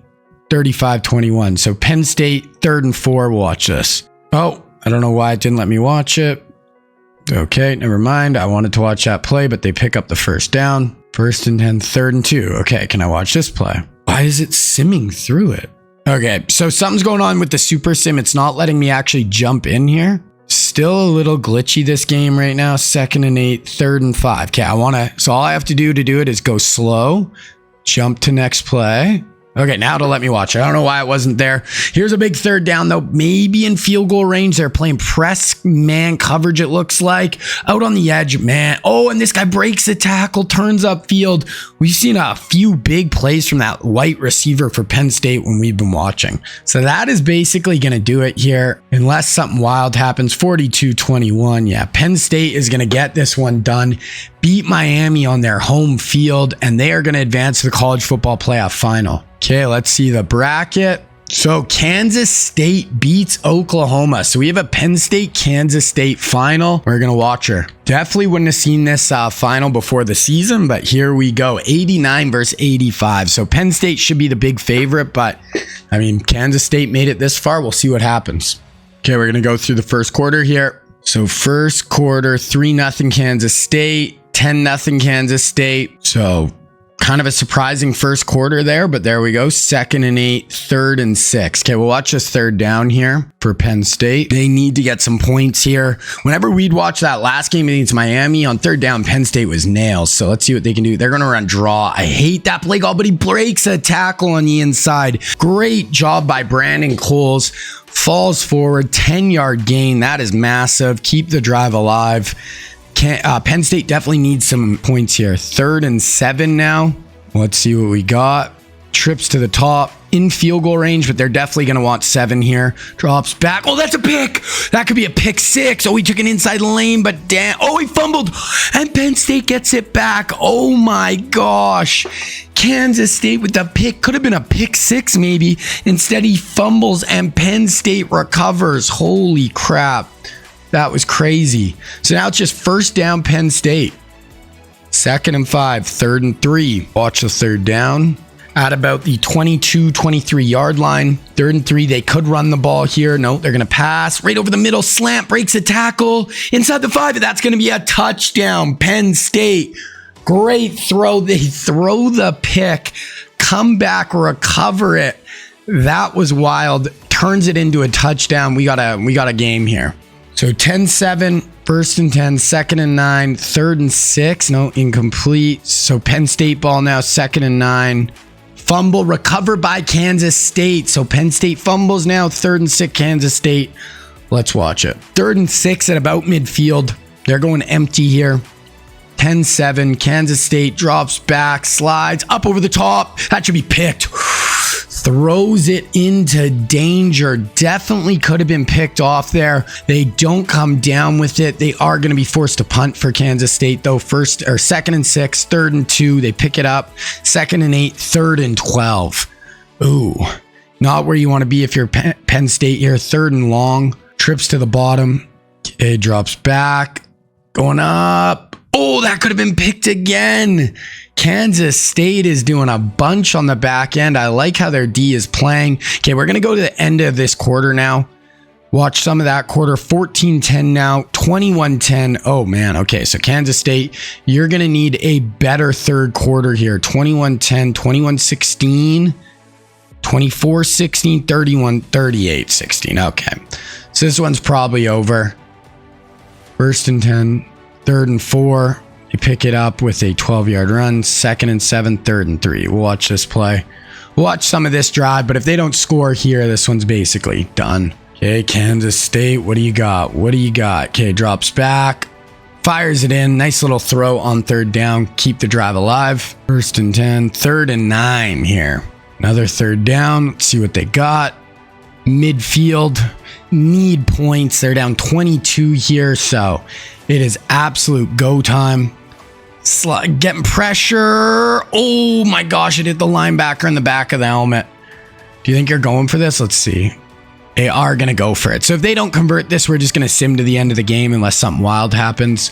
35-21. So Penn State, 3rd and 4. We'll watch this. Oh, I don't know why it didn't let me watch it. Okay, never mind. I wanted to watch that play, but they pick up the first down. 1st and 10, 3rd and 2. Okay, can I watch this play? Why is it simming through it? Okay, so something's going on with the Super Sim. It's not letting me actually jump in here. Still a little glitchy this game right now. 2nd and 8, 3rd and 5. Okay, so all I have to do it is go slow, jump to next play. Okay, now it'll let me watch it. I don't know why it wasn't there. Here's a big 3rd down, though. Maybe in field goal range. They're playing press man coverage, it looks like. Out on the edge, man. Oh, and this guy breaks the tackle, turns upfield. We've seen a few big plays from that white receiver for Penn State when we've been watching. So that is basically going to do it here. Unless something wild happens. 42-21. Yeah, Penn State is going to get this one done. Beat Miami on their home field, and they are going to advance to the college football playoff final. Okay, let's see the bracket. So Kansas State beats Oklahoma. So we have a Penn State, Kansas State final. We're going to watch her. Definitely wouldn't have seen this final before the season, but here we go. 89 versus 85. So Penn State should be the big favorite, but I mean, Kansas State made it this far. We'll see what happens. Okay, we're going to go through the 1st quarter here. So 1st quarter, 3-0 Kansas State, 10-0 Kansas State. So kind of a surprising 1st quarter there, but there we go. 2nd and 8, 3rd and 6. Okay, we'll watch this 3rd down here for Penn State. They need to get some points here. Whenever we'd watch that last game against Miami on 3rd down, Penn State was nails. So let's see what they can do. They're going to run draw. I hate that play call, but he breaks a tackle on the inside. Great job by Brandon Coles. Falls forward, 10-yard gain. That is massive. Keep the drive alive. Penn State definitely needs some points here. 3rd and 7 now. Let's see what we got. Trips to the top. In field goal range, but they're definitely going to want 7 here. Drops back. Oh, that's a pick. That could be a pick 6. Oh, he took an inside lane, but damn. Oh, he fumbled. And Penn State gets it back. Oh, my gosh. Kansas State with the pick. Could have been a pick 6 maybe. Instead, he fumbles and Penn State recovers. Holy crap. That was crazy. So now it's just 1st down Penn State. 2nd and 5, 3rd and 3. Watch the 3rd down. at about the 22, 23 yard line. 3rd and 3. They could run the ball here. No, they're going to pass right over the middle. Slant, breaks a tackle inside the 5. That's going to be a touchdown. Penn State. Great throw. They throw the pick, come back, recover it. That was wild. Turns it into a touchdown. We got a game here. So 10-7, 1st and 10, 2nd and 9, 3rd and 6. No, incomplete. So Penn State ball now, 2nd and 9. Fumble recovered by Kansas State. So Penn State fumbles now, 3rd and 6, Kansas State. Let's watch it. 3rd and 6 at about midfield. They're going empty here. 10-7, Kansas State drops back, slides up over the top. That should be picked. Throws it into danger. Definitely could have been picked off there. They don't come down with it. They are going to be forced to punt for Kansas State though. 2nd and 6, 3rd and 2. They pick it up. 2nd and 8, 3rd and 12. Ooh, not where you want to be if you're Penn State here. 3rd and long. Trips to the bottom. It drops back. Going up. Oh, that could have been picked again. Kansas State is doing a bunch on the back end. I like how their D is playing. Okay, we're going to go to the end of this quarter now. Watch some of that quarter. 14-10 now, 21-10. Oh, man. Okay, so Kansas State, you're going to need a better 3rd quarter here. 21-10, 21-16, 24-16, 31-38-16. Okay, so this one's probably over. 1st and 10. 3rd and 4, you pick it up with a 12-yard run. 2nd and 7, 3rd and 3. We'll watch this play. We'll watch some of this drive, but if they don't score here, this one's basically done. Okay, Kansas State, what do you got? What do you got? Okay, drops back, fires it in. Nice little throw on 3rd down. Keep the drive alive. 1st and 10, 3rd and 9 here. Another 3rd down. Let's see what they got. Midfield, need points. They're down 22 here, so it is absolute go time. Getting pressure. Oh my gosh, it hit the linebacker in the back of the helmet. Do you think you're going for this? Let's see. They are going to go for it. So if they don't convert this, we're just going to sim to the end of the game unless something wild happens.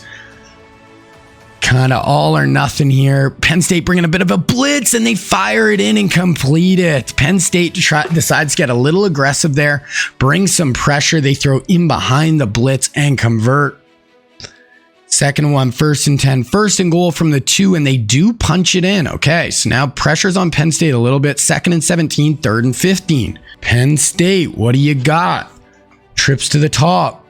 Kind of all or nothing here. Penn State bringing a bit of a blitz and they fire it in and complete it. Penn State decides to get a little aggressive there, bring some pressure. They throw in behind the blitz and convert. 2nd one, 1st and 10, 1st and goal from the 2, and they do punch it in. Okay, so now pressure's on Penn State a little bit. 2nd and 17, 3rd and 15. Penn State, what do you got? Trips to the top.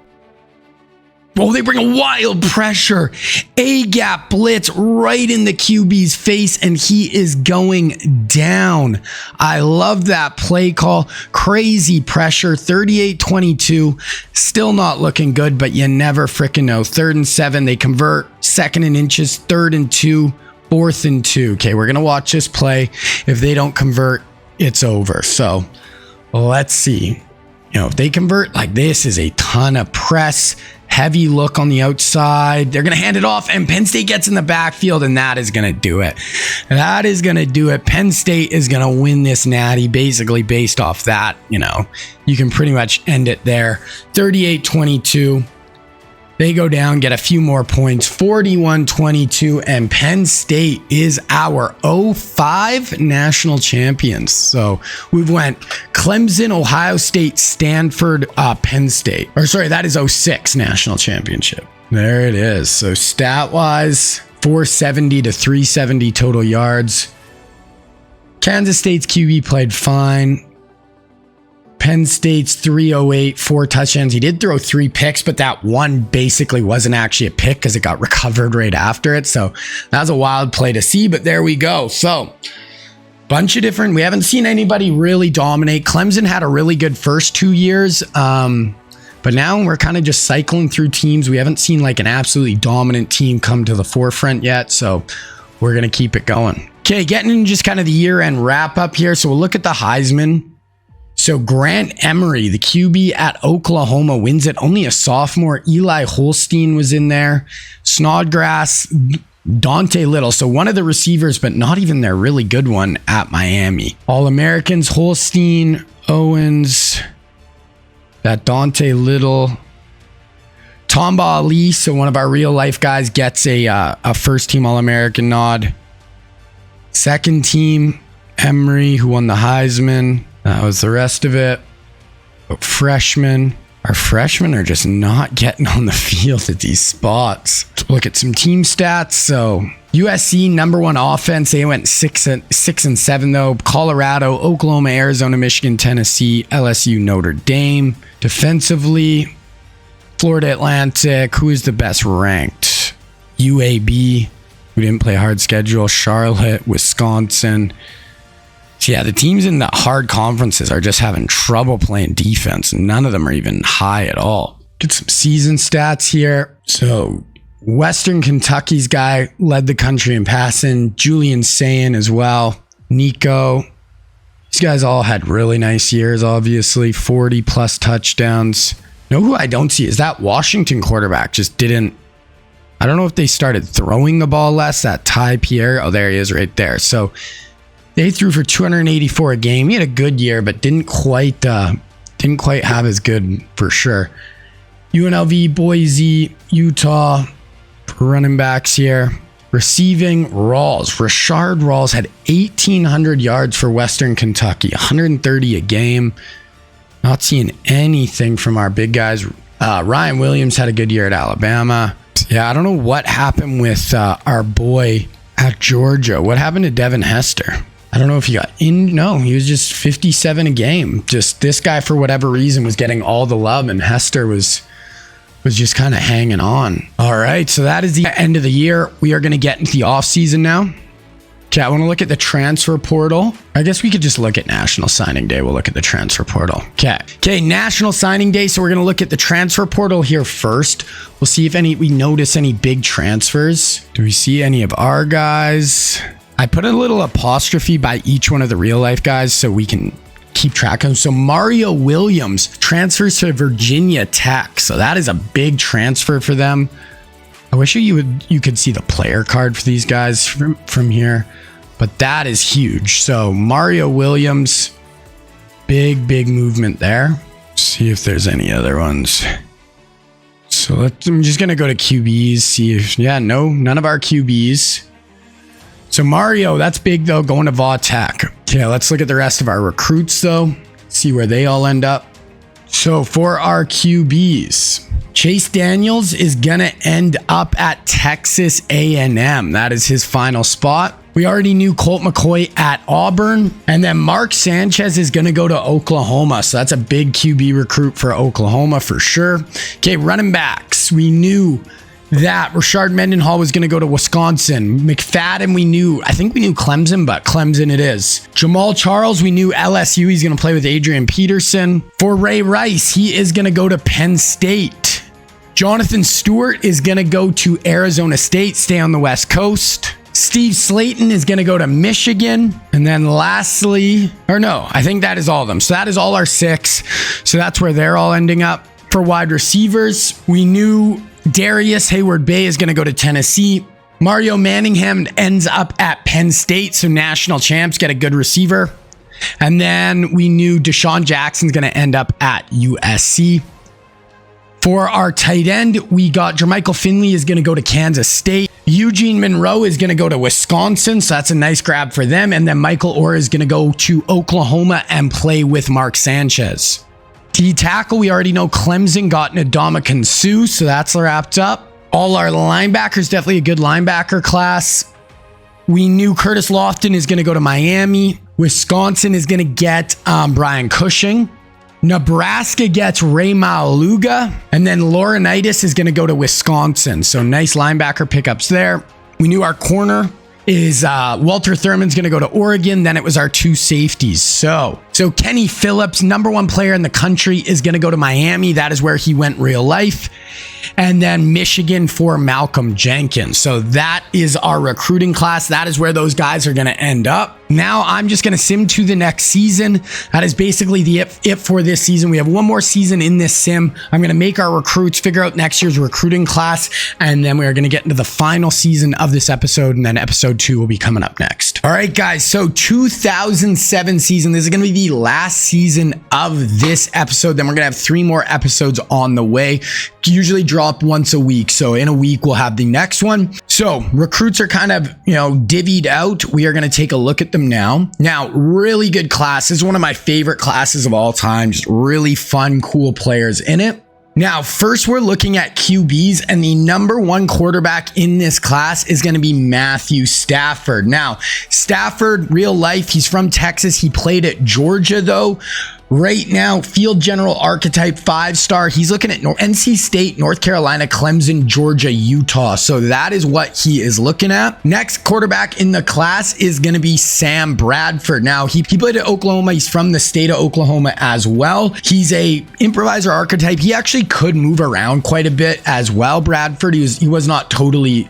Oh, they bring a wild pressure. A-gap blitz right in the QB's face, and he is going down. I love that play call. Crazy pressure. 38-22. Still not looking good, but you never freaking know. 3rd and 7. They convert. 2nd and inches. 3rd and 2. 4th and 2. Okay, we're going to watch this play. If they don't convert, it's over. So let's see. If they convert, like this is a ton of press. Heavy look on the outside. They're going to hand it off, and Penn State gets in the backfield, and that is going to do it. That is going to do it. Penn State is going to win this natty, basically based off that. You can pretty much end it there. 38-22. They go down, get a few more points. 41-22, and Penn State is our 05 national champions. So we've went Clemson, Ohio State, Stanford, Penn State. Or sorry, that is 06 national championship. There it is. So stat-wise, 470 to 370 total yards. Kansas State's QB played fine. Penn State's 308, 4 touchdowns. He did throw 3 picks, but that one basically wasn't actually a pick because it got recovered right after it. So that was a wild play to see, but there we go. So bunch of different, we haven't seen anybody really dominate. Clemson had a really good first 2 years, but now we're kind of just cycling through teams. We haven't seen like an absolutely dominant team come to the forefront yet. So we're going to keep it going. Okay, getting into just kind of the year-end wrap up here. So we'll look at the Heisman. So Grant Emery, the QB at Oklahoma, wins it. Only a sophomore. Eli Holstein was in there. Snodgrass, Dante Little. So one of the receivers, but not even their really good one at Miami. All-Americans, Holstein, Owens, that Dante Little. Tamba Ali, so one of our real-life guys, gets a first-team All-American nod. Second team, Emery, who won the Heisman. That was the rest of it. Freshmen. Our freshmen are just not getting on the field at these spots. Let's look at some team stats. So USC #1 offense. They went 6-7 though. Colorado, Oklahoma, Arizona, Michigan, Tennessee, LSU, Notre Dame. Defensively, Florida Atlantic. Who is the best ranked? UAB. We didn't play hard schedule. Charlotte, Wisconsin. So yeah, the teams in the hard conferences are just having trouble playing defense. None of them are even high at all. Get some season stats here. So Western Kentucky's guy led the country in passing. Julian Sayin as well. Nico. These guys all had really nice years, obviously. 40 plus touchdowns. Know who I don't see is that Washington quarterback just didn't. I don't know if they started throwing the ball less. That Ty Pierre. Oh, there he is right there. So they threw for 284 a game. He had a good year, but didn't quite have as good for sure. UNLV, Boise, Utah, running backs here. Receiving, Rawls. Rashard Rawls had 1,800 yards for Western Kentucky, 130 a game. Not seeing anything from our big guys. Ryan Williams had a good year at Alabama. Yeah, I don't know what happened with our boy at Georgia. What happened to Devin Hester? I don't know if he got in. No, he was just 57 a game. Just this guy, for whatever reason, was getting all the love, and Hester was just kind of hanging on. All right, so that is the end of the year. We are going to get into the off season now. Okay, I want to look at the transfer portal. I guess we could just look at National Signing Day. We'll look at the transfer portal. Okay, National Signing Day. So we're going to look at the transfer portal here first. We'll see if we notice any big transfers. Do we see any of our guys? I put a little apostrophe by each one of the real life guys so we can keep track of them. So Mario Williams transfers to Virginia Tech. So that is a big transfer for them. I wish you could see the player card for these guys from here, but that is huge. So Mario Williams, big movement there. See if there's any other ones. So I'm just going to go to QBs, see if, none of our QBs. So Mario, that's big though, going to Va Tech. Okay, let's look at the rest of our recruits though, see where they all end up. So for our QBs, Chase Daniels is going to end up at Texas A&M. That is his final spot. We already knew Colt McCoy at Auburn. And then Mark Sanchez is going to go to Oklahoma. So that's a big QB recruit for Oklahoma for sure. Okay, running backs. We knew that Rashard Mendenhall was going to go to Wisconsin. McFadden, I think we knew Clemson, but Clemson it is. Jamal Charles, we knew LSU. He's going to play with Adrian Peterson. For Ray Rice, he is going to go to Penn State. Jonathan Stewart is going to go to Arizona State, stay on the West Coast. Steve Slayton is going to go to Michigan. And then lastly, I think that is all of them. So that is all our 6. So that's where they're all ending up. For wide receivers, we knew Darius Hayward-Bay is going to go to Tennessee. Mario Manningham ends up at Penn State, so national champs get a good receiver. And then we knew Deshaun Jackson's going to end up at USC. For our tight end, we got Jermichael Finley is going to go to Kansas State. Eugene Monroe is going to go to Wisconsin, so that's a nice grab for them. And then Michael Orr is going to go to Oklahoma and play with Mark Sanchez. D-tackle, we already know Clemson got Ndamukong Suh, so that's wrapped up. All our linebackers, definitely a good linebacker class. We knew Curtis Lofton is going to go to Miami. Wisconsin is going to get Brian Cushing. Nebraska gets Ray Maualuga. And then Laurinaitis is going to go to Wisconsin. So nice linebacker pickups there. We knew our corner is Walter Thurman's going to go to Oregon. Then it was our 2 safeties. So Kenny Phillips, #1 player in the country, is going to go to Miami. That is where he went real life. And then Michigan for Malcolm Jenkins. So that is our recruiting class. That is where those guys are going to end up. Now I'm just going to sim to the next season. That is basically it for this season. We have one more season in this sim. I'm going to make our recruits, figure out next year's recruiting class, and then we are going to get into the final season of this episode, and then episode 2 will be coming up next. All right, guys. So 2007 season. This is going to be the last season of this episode. Then we're going to have 3 more episodes on the way. Usually drop once a week. So in a week, we'll have the next one. So recruits are kind of, divvied out. We are going to take a look at them now. Now, really good class. This is one of my favorite classes of all time. Just really fun, cool players in it. Now, first we're looking at QBs, and the number 1 quarterback in this class is going to be Matthew Stafford. Now, Stafford, real life, he's from Texas. He played at Georgia, though. Right now, field general archetype, 5-star. He's looking at NC State, North Carolina, Clemson, Georgia, Utah. So that is what he is looking at. Next quarterback in the class is going to be Sam Bradford. Now, he played at Oklahoma. He's from the state of Oklahoma as well. He's a improviser archetype. He actually could move around quite a bit as well. Bradford, he was not totally,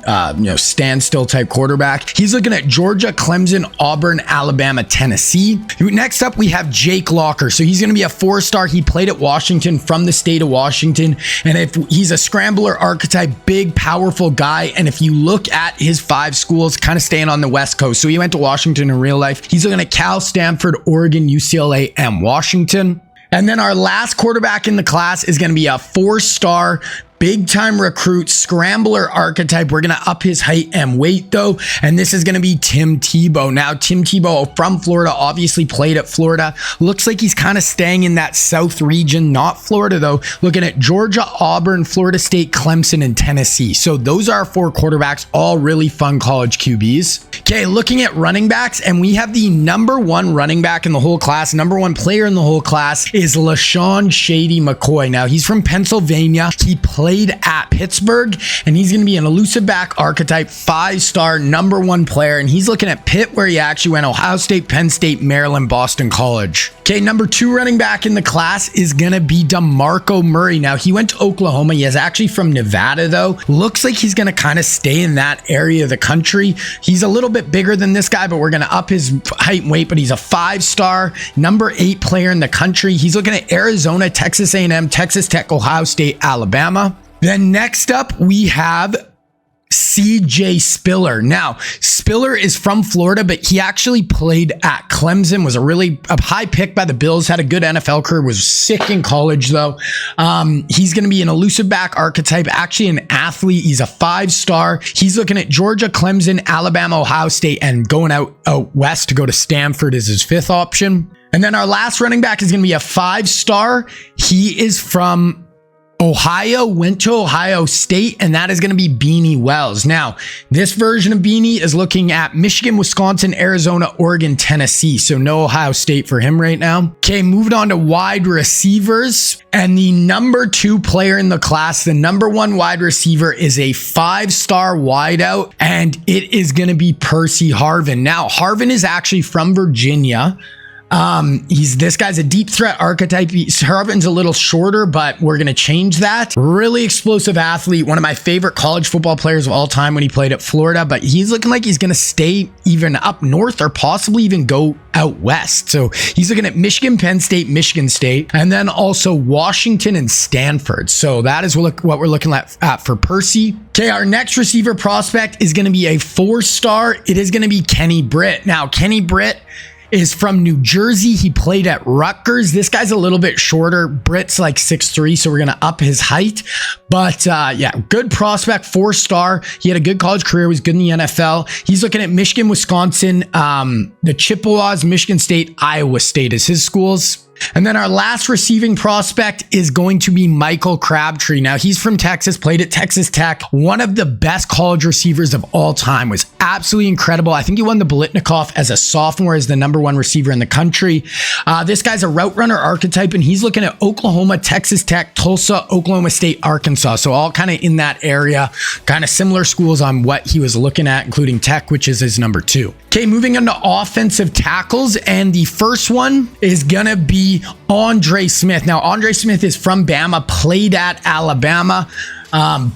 standstill type quarterback. He's looking at Georgia, Clemson, Auburn, Alabama, Tennessee. Next up, we have Jake Locker. So he's going to be a 4-star. He played at Washington, from the state of Washington. And if he's a scrambler archetype, big, powerful guy. And if you look at his 5 schools, kind of staying on the West Coast. So he went to Washington in real life. He's looking at Cal, Stanford, Oregon, UCLA, and Washington. And then our last quarterback in the class is going to be a 4-star, big time recruit, scrambler archetype. We're going to up his height and weight though. And this is going to be Tim Tebow. Now, Tim Tebow from Florida, obviously played at Florida. Looks like he's kind of staying in that South region, not Florida though. Looking at Georgia, Auburn, Florida State, Clemson, and Tennessee. So those are our 4 quarterbacks, all really fun college QBs. Okay, looking at running backs, and we have the number 1 running back in the whole class, number 1 player in the whole class is LaShawn Shady McCoy. Now, he's from Pennsylvania. He played at Pittsburgh, and he's going to be an elusive back archetype, 5-star, number 1 player, and he's looking at Pitt, where he actually went, Ohio State, Penn State, Maryland, Boston College. Okay, number 2 running back in the class is going to be DeMarco Murray. Now, he went to Oklahoma. He is actually from Nevada, though. Looks like he's going to kind of stay in that area of the country. He's a little bit bigger than this guy, but we're going to up his height and weight, but he's a 5-star, number 8 player in the country. He's looking at Arizona, Texas A&M, Texas Tech, Ohio State, Alabama. Then next up, we have CJ Spiller. Now, Spiller is from Florida, but he actually played at Clemson, was a high pick by the Bills, had a good NFL career, was sick in college though. He's going to be an elusive back archetype, actually an athlete. He's a 5-star. He's looking at Georgia, Clemson, Alabama, Ohio State, and going out west to go to Stanford is his 5th option. And then our last running back is going to be a 5-star. He is from Ohio, went to Ohio State, and that is going to be Beanie Wells. Now, this version of Beanie is looking at Michigan, Wisconsin, Arizona, Oregon, Tennessee. So no Ohio State for him right now. Okay, moved on to wide receivers. And the number 2 player in the class, the number 1 wide receiver, is a 5-star wideout, and it is going to be Percy Harvin. Now, Harvin is actually from Virginia. This guy's a deep threat archetype. Harvin's a little shorter, but we're going to change that. Really explosive athlete. One of my favorite college football players of all time when he played at Florida, but he's looking like he's going to stay even up north or possibly even go out west. So he's looking at Michigan, Penn State, Michigan State, and then also Washington and Stanford. So that is what we're looking at for Percy. Okay, our next receiver prospect is going to be a 4-star. It is going to be Kenny Britt. Now, Kenny Britt is from New Jersey. He played at Rutgers. This guy's a little bit shorter. Britt's like 6'3", so we're going to up his height. But good prospect, 4-star. He had a good college career, was good in the NFL. He's looking at Michigan, Wisconsin, the Chippewas, Michigan State, Iowa State is his schools. And then our last receiving prospect is going to be Michael Crabtree. Now, he's from Texas, played at Texas Tech. One of the best college receivers of all time, was absolutely incredible. I think he won the Biletnikoff as a sophomore as the number 1 receiver in the country. This guy's a route runner archetype, and he's looking at Oklahoma, Texas Tech, Tulsa, Oklahoma State, Arkansas. So all kind of in that area, kind of similar schools on what he was looking at, including Tech, which is his number 2. Okay, moving on to offensive tackles, and the first one is gonna be Andre Smith. Now, Andre Smith is from Bama, played at Alabama.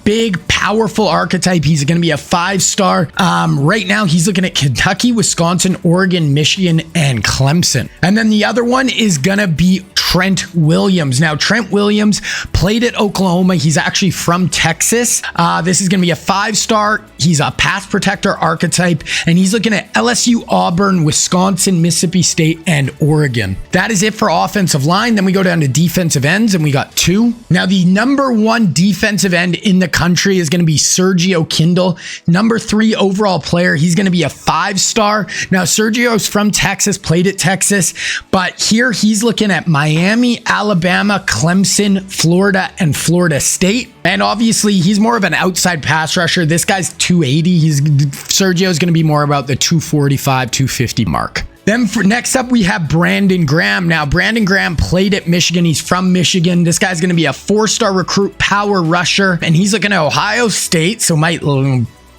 Big, powerful archetype. He's going to be a 5-star. Right now, he's looking at Kentucky, Wisconsin, Oregon, Michigan, and Clemson. And then the other one is going to be Trent Williams. Now, Trent Williams played at Oklahoma. He's actually from Texas. This is going to be a 5-star. He's a pass protector archetype, and he's looking at LSU, Auburn, Wisconsin, Mississippi State, and Oregon. That is it for offensive line. Then we go down to defensive ends, and we got 2. Now, the number 1 defensive end in the country is going to be Sergio Kindle. Number 3 overall player. He's going to be a 5-star. Now, Sergio's from Texas, played at Texas, but here he's looking at Miami, Alabama, Clemson, Florida, and Florida State. And obviously, he's more of an outside pass rusher. This guy's 280. Sergio's going to be more about the 245, 250 mark. Then next up, we have Brandon Graham. Now, Brandon Graham played at Michigan. He's from Michigan. This guy's going to be a 4-star recruit, power rusher, and he's looking at Ohio State, so might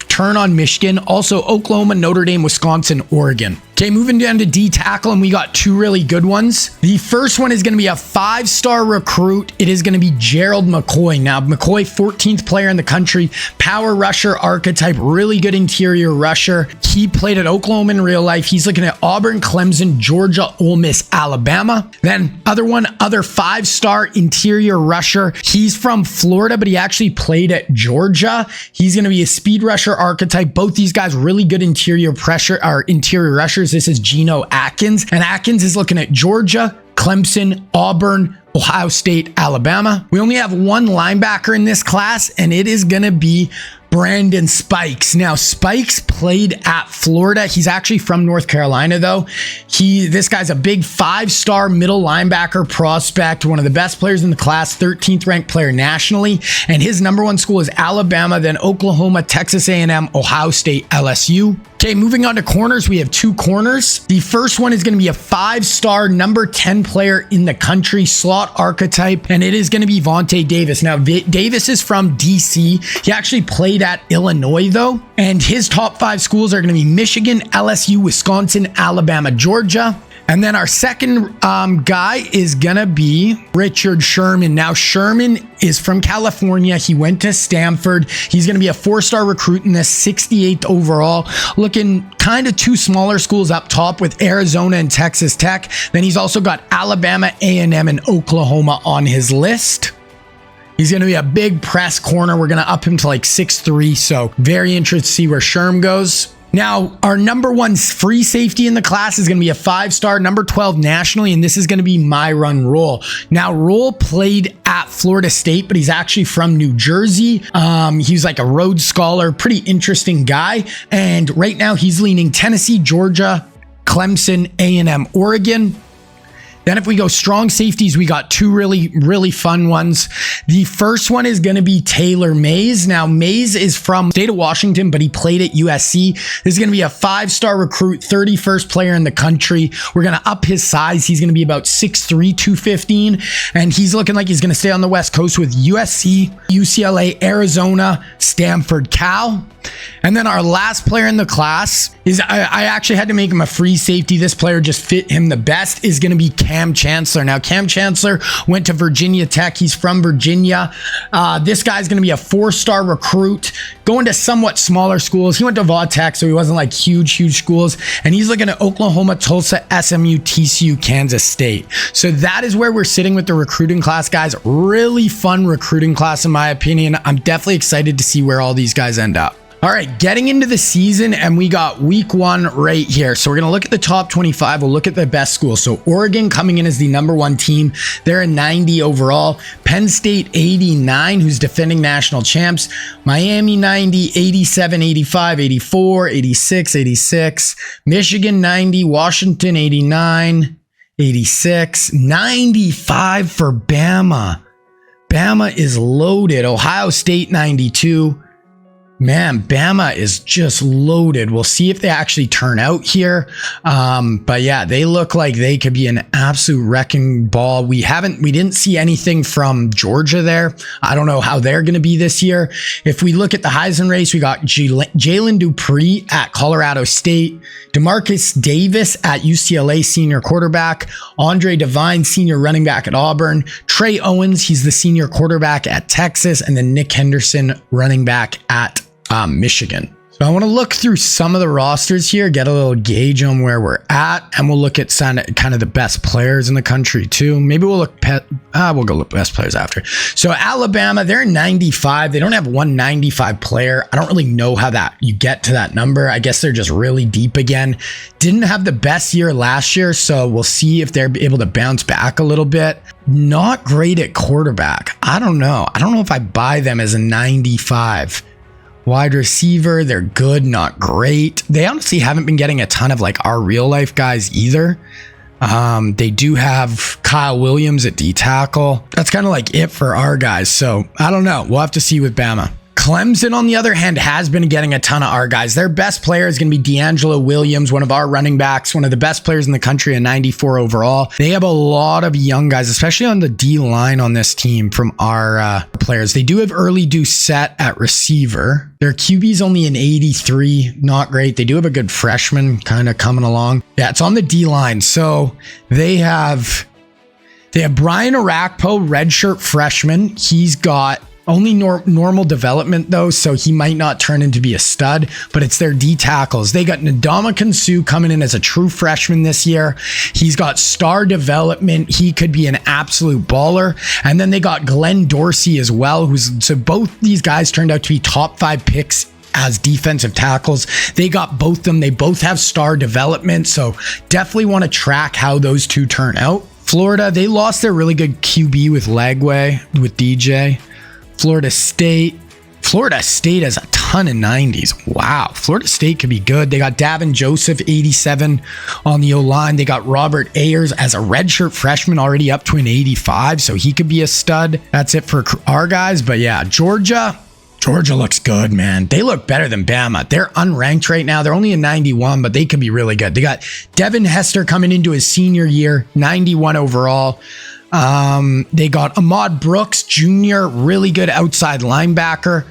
turn on Michigan. Also, Oklahoma, Notre Dame, Wisconsin, Oregon. Okay, moving down to D tackle, and we got 2 really good ones. The first one is going to be a 5-star recruit. It is going to be Gerald McCoy. Now, McCoy, 14th player in the country, power rusher archetype, really good interior rusher. He played at Oklahoma in real life. He's looking at Auburn, Clemson, Georgia, Ole Miss, Alabama. Then other 5-star interior rusher. He's from Florida, but he actually played at Georgia. He's going to be a speed rusher archetype. Both these guys really good interior rushers. This is Geno Atkins, and Atkins is looking at Georgia, Clemson, Auburn, Ohio State, Alabama. We only have 1 linebacker in this class, and it is going to be Brandon Spikes. Now, Spikes played at Florida. He's actually from North Carolina, though. This guy's a big 5-star middle linebacker prospect, one of the best players in the class, 13th ranked player nationally, and his number 1 school is Alabama, then Oklahoma, Texas A&M, Ohio State, LSU. Okay, moving on to corners, we have 2 corners. The first one is going to be a 5-star number 10 player in the country, slot archetype, and it is going to be Vontae Davis. Now, Davis is from DC. He actually played at Illinois, though, and his top 5 schools are going to be Michigan, LSU, Wisconsin, Alabama, Georgia. And then our second guy is going to be Richard Sherman. Now, Sherman is from California. He went to Stanford. He's going to be a 4-star recruit in the 68th overall, looking kind of 2 smaller schools up top with Arizona and Texas Tech. Then he's also got Alabama, A&M, and Oklahoma on his list. He's going to be a big press corner. We're going to up him to like 6'3", so very interested to see where Sherm goes. Now, our number 1 free safety in the class is going to be a 5-star, number 12 nationally, and this is going to be Myron Rolle. Now, Rolle played at Florida State, but he's actually from New Jersey. He's like a Rhodes Scholar, pretty interesting guy, and right now he's leaning Tennessee, Georgia, Clemson, A&M, Oregon. Then if we go strong safeties, we got 2 really, really fun ones. The first one is going to be Taylor Mays. Now, Mays is from the state of Washington, but he played at USC. This is going to be a 5-star recruit, 31st player in the country. We're going to up his size. He's going to be about 6'3", 215, and he's looking like he's going to stay on the West Coast with USC, UCLA, Arizona, Stanford, Cal. And then our last player in the class is, I actually had to make him a free safety. This player just fit him the best, is going to be Cam Chancellor. Now, Cam Chancellor went to Virginia Tech. He's from Virginia. This guy's going to be a 4-star recruit, going to somewhat smaller schools. He went to Vautech, so he wasn't like huge schools. And he's looking at Oklahoma, Tulsa, SMU, TCU, Kansas State. So that is where we're sitting with the recruiting class, guys. Really fun recruiting class, in my opinion. I'm definitely excited to see where all these guys end up. All right, getting into the season, and we got week 1 right here. So we're going to look at the top 25. We'll look at the best schools. So Oregon coming in as the number 1 team. They're a 90 overall. Penn State 89, who's defending national champs. Miami 90, 87, 85, 84, 86, 86. Michigan 90, Washington 89, 86, 95 for Bama. Bama is loaded. Ohio State 92. Man, Bama is just loaded. We'll see if they actually turn out here. But yeah, they look like they could be an absolute wrecking ball. We didn't see anything from Georgia there. I don't know how they're going to be this year. If we look at the Heisman race, we got Jalen Dupree at Colorado State, DeMarcus Davis at UCLA, senior quarterback, Andre Devine, senior running back at Auburn, Trey Owens, he's the senior quarterback at Texas, and then Nick Henderson, running back at Michigan. So I want to look through some of the rosters here, get a little gauge on where we're at, and we'll look at kind of the best players in the country too. Maybe we'll we'll go look best players after. So Alabama, they're 95. They don't have one 95 player. I don't really know how that you get to that number. I guess they're just really deep again. Didn't have the best year last year, so we'll see if they're able to bounce back a little bit. Not great at quarterback. I don't know. I don't know if I buy them as a 95. Wide receiver, they're good, not great. They honestly haven't been getting a ton of like our real life guys either. They do have Kyle Williams at D tackle. That's kind of like it for our guys. So I don't know. We'll have to see with Bama. Clemson, on the other hand, has been getting a ton of our guys. Their best player is going to be D'Angelo Williams, one of our running backs, one of the best players in the country, a 94 overall. They have a lot of young guys, especially on the D line on this team from our players. They do have early Doucette at receiver. Their QB is only an 83, not great. They do have a good freshman kind of coming along. Yeah, it's on the D line. So they have Brian Arakpo, redshirt freshman. He's got only normal development though, so he might not turn into be a stud, but it's their D tackles. They got Ndamukong Suh coming in as a true freshman this year. He's got star development. He could be an absolute baller. And then they got Glenn Dorsey as well, so both these guys turned out to be top 5 picks as defensive tackles. They got both of them. They both have star development, so definitely want to track how those two turn out. Florida, they lost their really good QB with Legway, with DJ. Florida State has a ton of 90s. Wow. Florida State could be good. They got Davin Joseph, 87 on the O-line. They got Robert Ayers as a redshirt freshman already up to an 85, so he could be a stud. That's it for our guys. But yeah, Georgia looks good, man. They look better than Bama. They're unranked right now. They're only a 91, but they could be really good. They got Devin Hester coming into his senior year, 91 overall. They got Ahmad Brooks Jr., really good outside linebacker.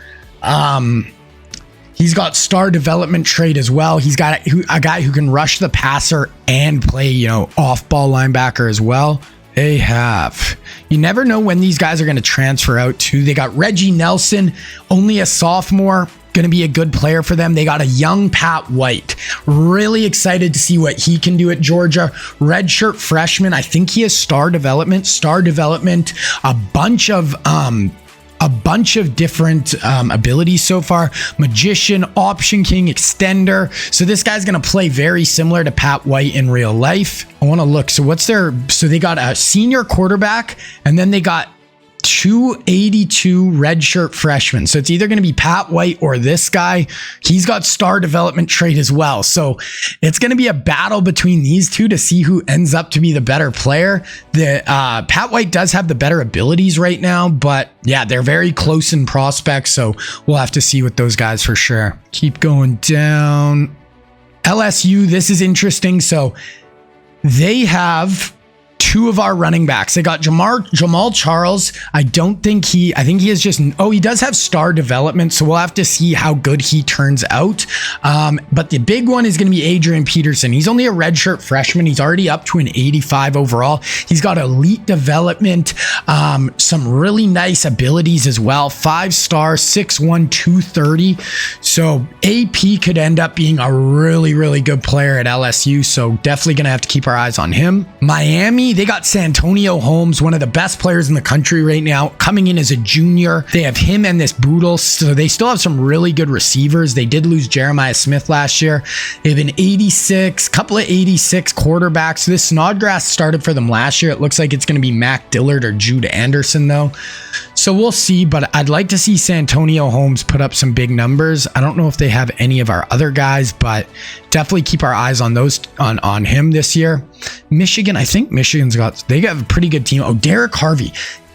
He's got star development trait as well. He's got a guy who can rush the passer and play, off-ball linebacker as well. You never know when these guys are going to transfer out too. They got Reggie Nelson, only a sophomore, going to be a good player for them. They got a young Pat White. Really excited to see what he can do at Georgia. Redshirt freshman. I think he has star development, a bunch of different abilities so far. Magician, option king, extender. So this guy's going to play very similar to Pat White in real life. I want to look. So they got a senior quarterback, and then they got 282 redshirt freshmen. So it's either going to be Pat White or this guy. He's got star development trait as well. So it's going to be a battle between these two to see who ends up to be the better player. Pat White does have the better abilities right now, but yeah, they're very close in prospects. So we'll have to see with those guys for sure. Keep going down. LSU, this is interesting. So they have 2 of our running backs. They got Jamal Charles. I think he is just, he does have star development, so we'll have to see how good he turns out. But the big one is going to be Adrian Peterson. He's only a redshirt freshman. He's already up to an 85 overall. He's got elite development, some really nice abilities as well. 5-star, 6'1", 230. So AP could end up being a really, really good player at LSU. So definitely going to have to keep our eyes on him. Miami, they got Santonio Holmes, one of the best players in the country right now, coming in as a junior. They have him and this Boodle, so they still have some really good receivers. They did lose Jeremiah Smith last year. They have a couple of 86 quarterbacks. This Snodgrass started for them last year. It looks like it's going to be Mac Dillard or Jude Anderson though. So we'll see, but I'd like to see Santonio Holmes put up some big numbers. I don't know if they have any of our other guys, but definitely keep our eyes on those on him this year. Michigan, I think they got a pretty good team. Oh, Derek Harvey,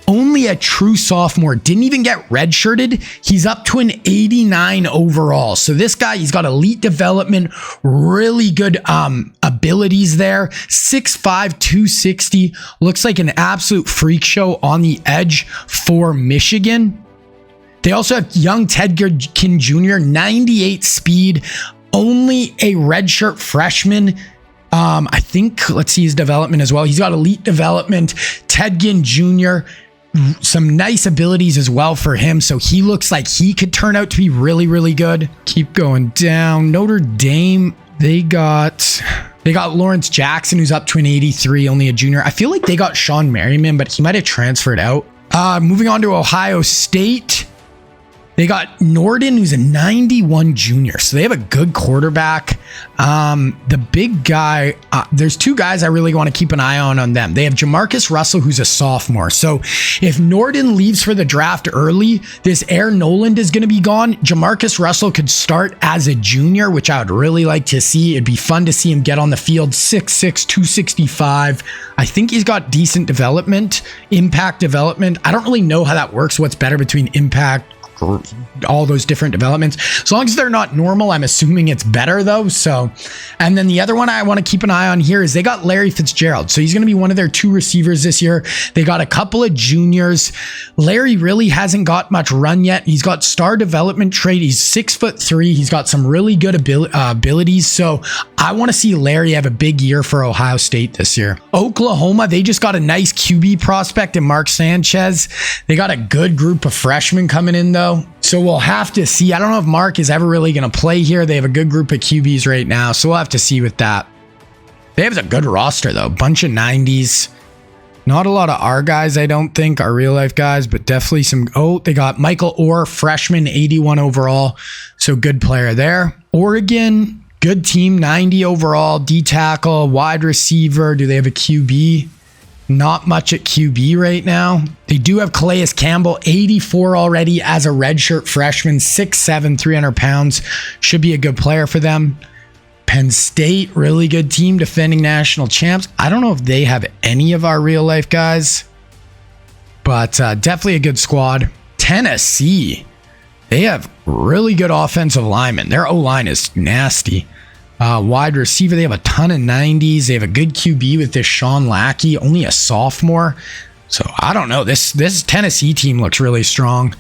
only a true sophomore, didn't even get redshirted. He's up to an 89 overall. So this guy, he's got elite development, really good abilities there. 6'5", 260, looks like an absolute freak show on the edge for Michigan. They also have young Ted Ginn Jr., 98 speed, only a redshirt freshman. I think, let's see his development as well. He's got elite development, Ted Ginn Jr., some nice abilities as well for him. So he looks like he could turn out to be really, really good. Keep going down. Notre Dame, they got Lawrence Jackson, who's up to an 83, only a junior. I feel like they got Sean Merriman, but he might have transferred out. Moving on to Ohio State. They got Norden, who's a 91 junior. So they have a good quarterback. The big guy, there's two guys I really want to keep an eye on them. They have Jamarcus Russell, who's a sophomore. So if Norden leaves for the draft early, this Air Noland is going to be gone. Jamarcus Russell could start as a junior, which I would really like to see. It'd be fun to see him get on the field. 6'6", 265. I think he's got decent development, impact development. I don't really know how that works. What's better between impact, all those different developments. As long as they're not normal, I'm assuming it's better though. So, and then the other one I want to keep an eye on here is they got Larry Fitzgerald. So he's going to be one of their 2 receivers this year. They got a couple of juniors. Larry really hasn't got much run yet. He's got star development trait. He's 6'3". He's got some really good abilities. So I want to see Larry have a big year for Ohio State this year. Oklahoma, they just got a nice QB prospect in Mark Sanchez. They got a good group of freshmen coming in though. So we'll have to see. I don't know if Mark is ever really going to play here. They have a good group of QBs right now. So we'll have to see with that. They have a good roster though. Bunch of 90s. Not a lot of our guys, I don't think, are real life guys, but definitely some. Oh, they got Michael Orr, freshman, 81 overall. So good player there. Oregon, good team, 90 overall. D tackle, wide receiver. Do they have a QB? Not much at QB right now. They do have Calais Campbell, 84 already as a redshirt freshman, 6'7", 300 pounds. Should be a good player for them. Penn State, really good team, defending national champs. I don't know if they have any of our real life guys, but definitely a good squad. Tennessee, they have really good offensive linemen. Their O-line is nasty. Wide receiver, they have a ton of 90s. They have a good QB with this Sean Lackey, only a sophomore. So I don't know. This Tennessee team looks really strong.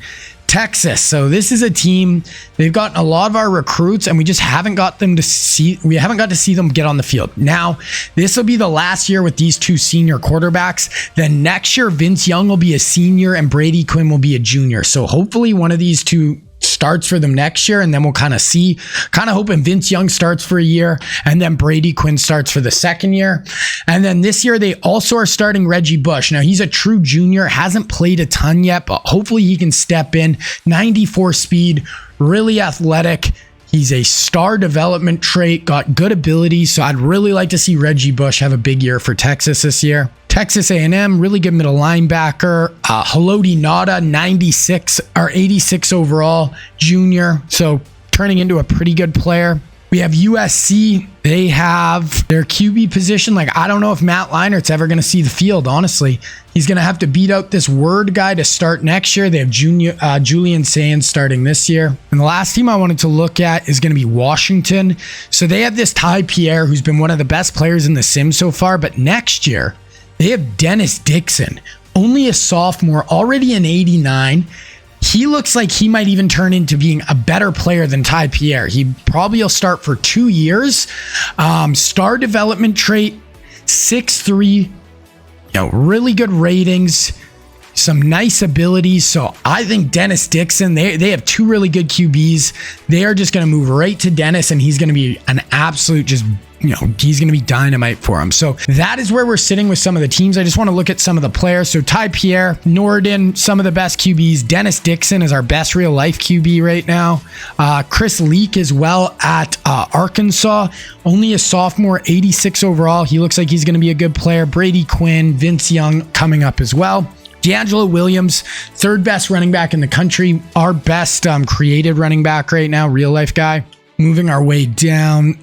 Texas. So this is a team, they've gotten a lot of our recruits and we just haven't got to see them get on the field. Now, this will be the last year with these 2 senior quarterbacks. Then next year, Vince Young will be a senior and Brady Quinn will be a junior. So hopefully one of these 2 starts for them next year, and then we'll kind of see. Kind of hoping Vince Young starts for a year and then Brady Quinn starts for the second year. And then this year they also are starting Reggie Bush. Now he's a true junior, hasn't played a ton yet, but hopefully he can step in. 94 speed, really athletic. He's a star development trait, got good ability. So I'd really like to see Reggie Bush have a big year for Texas this year. Texas A&M, really good middle linebacker. Haloti Nada, 96 or 86 overall, junior. So turning into a pretty good player. We have USC. They have their QB position. Like, I don't know if Matt Leinert's ever going to see the field, honestly. He's going to have to beat out this Word guy to start next year. They have Julian Sands starting this year. And the last team I wanted to look at is going to be Washington. So they have this Ty Pierre, who's been one of the best players in the sim so far. But next year, they have Dennis Dixon, only a sophomore, already an 89. He looks like he might even turn into being a better player than Ty Pierre. He probably will start for 2 years. Star development trait, 6'3", really good ratings, some nice abilities. So I think Dennis Dixon, they have 2 really good QBs. They are just going to move right to Dennis, and he's going to be an absolute he's going to be dynamite for him. So that is where we're sitting with some of the teams. I just want to look at some of the players. So Ty Pierre, Norden, some of the best QBs. Dennis Dixon is our best real life QB right now. Chris Leak as well at Arkansas, only a sophomore, 86 overall. He looks like he's going to be a good player. Brady Quinn, Vince Young coming up as well. DeAngelo Williams, 3rd best running back in the country. Our best created running back right now, real life guy. Moving our way down,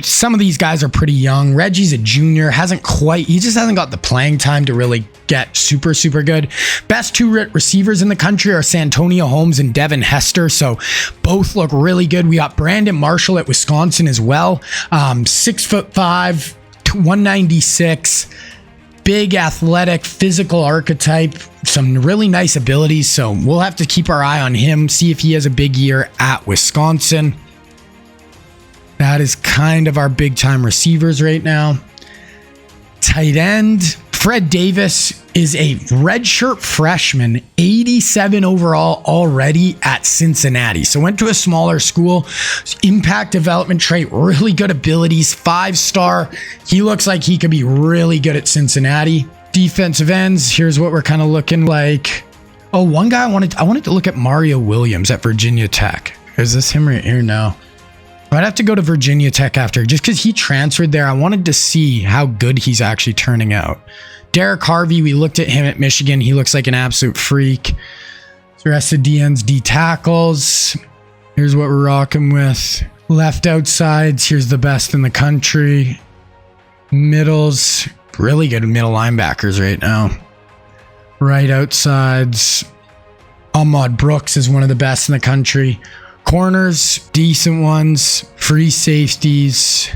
some of these guys are pretty young. Reggie's a junior, he just hasn't got the playing time to really get super, super good. Best 2 receivers in the country are Santonio Holmes and Devin Hester, so both look really good. We got Brandon Marshall at Wisconsin as well, 6'5", 196, big athletic, physical archetype, some really nice abilities, so we'll have to keep our eye on him, see if he has a big year at Wisconsin. That is kind of our big time receivers right now. Tight end, Fred Davis, is a redshirt freshman, 87 overall already at Cincinnati. So went to a smaller school, impact development trait, really good abilities, 5-star. He looks like he could be really good at Cincinnati. Defensive ends, here's what we're kind of looking like. Oh, one guy I wanted to look at Mario Williams at Virginia Tech. Is this him right here? No. I'd have to go to Virginia Tech after, just because he transferred there. I wanted to see how good he's actually turning out. Derek Harvey, we looked at him at Michigan. He looks like an absolute freak. The rest of DN's D tackles. Here's what we're rocking with. Left outsides, here's the best in the country. Middles, really good middle linebackers right now. Right outsides. Ahmad Brooks is one of the best in the country. Corners, decent ones. Free safeties.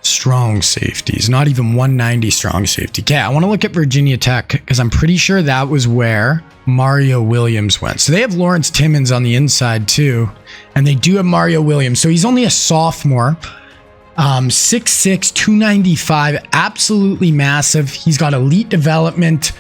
Strong safeties, not even 190 strong safety. Okay, I want to look at Virginia Tech because I'm pretty sure that was where Mario Williams went. So they have Lawrence Timmons on the inside too, and they do have Mario Williams. So he's only a sophomore, 6'6", 295, absolutely massive. He's got elite development.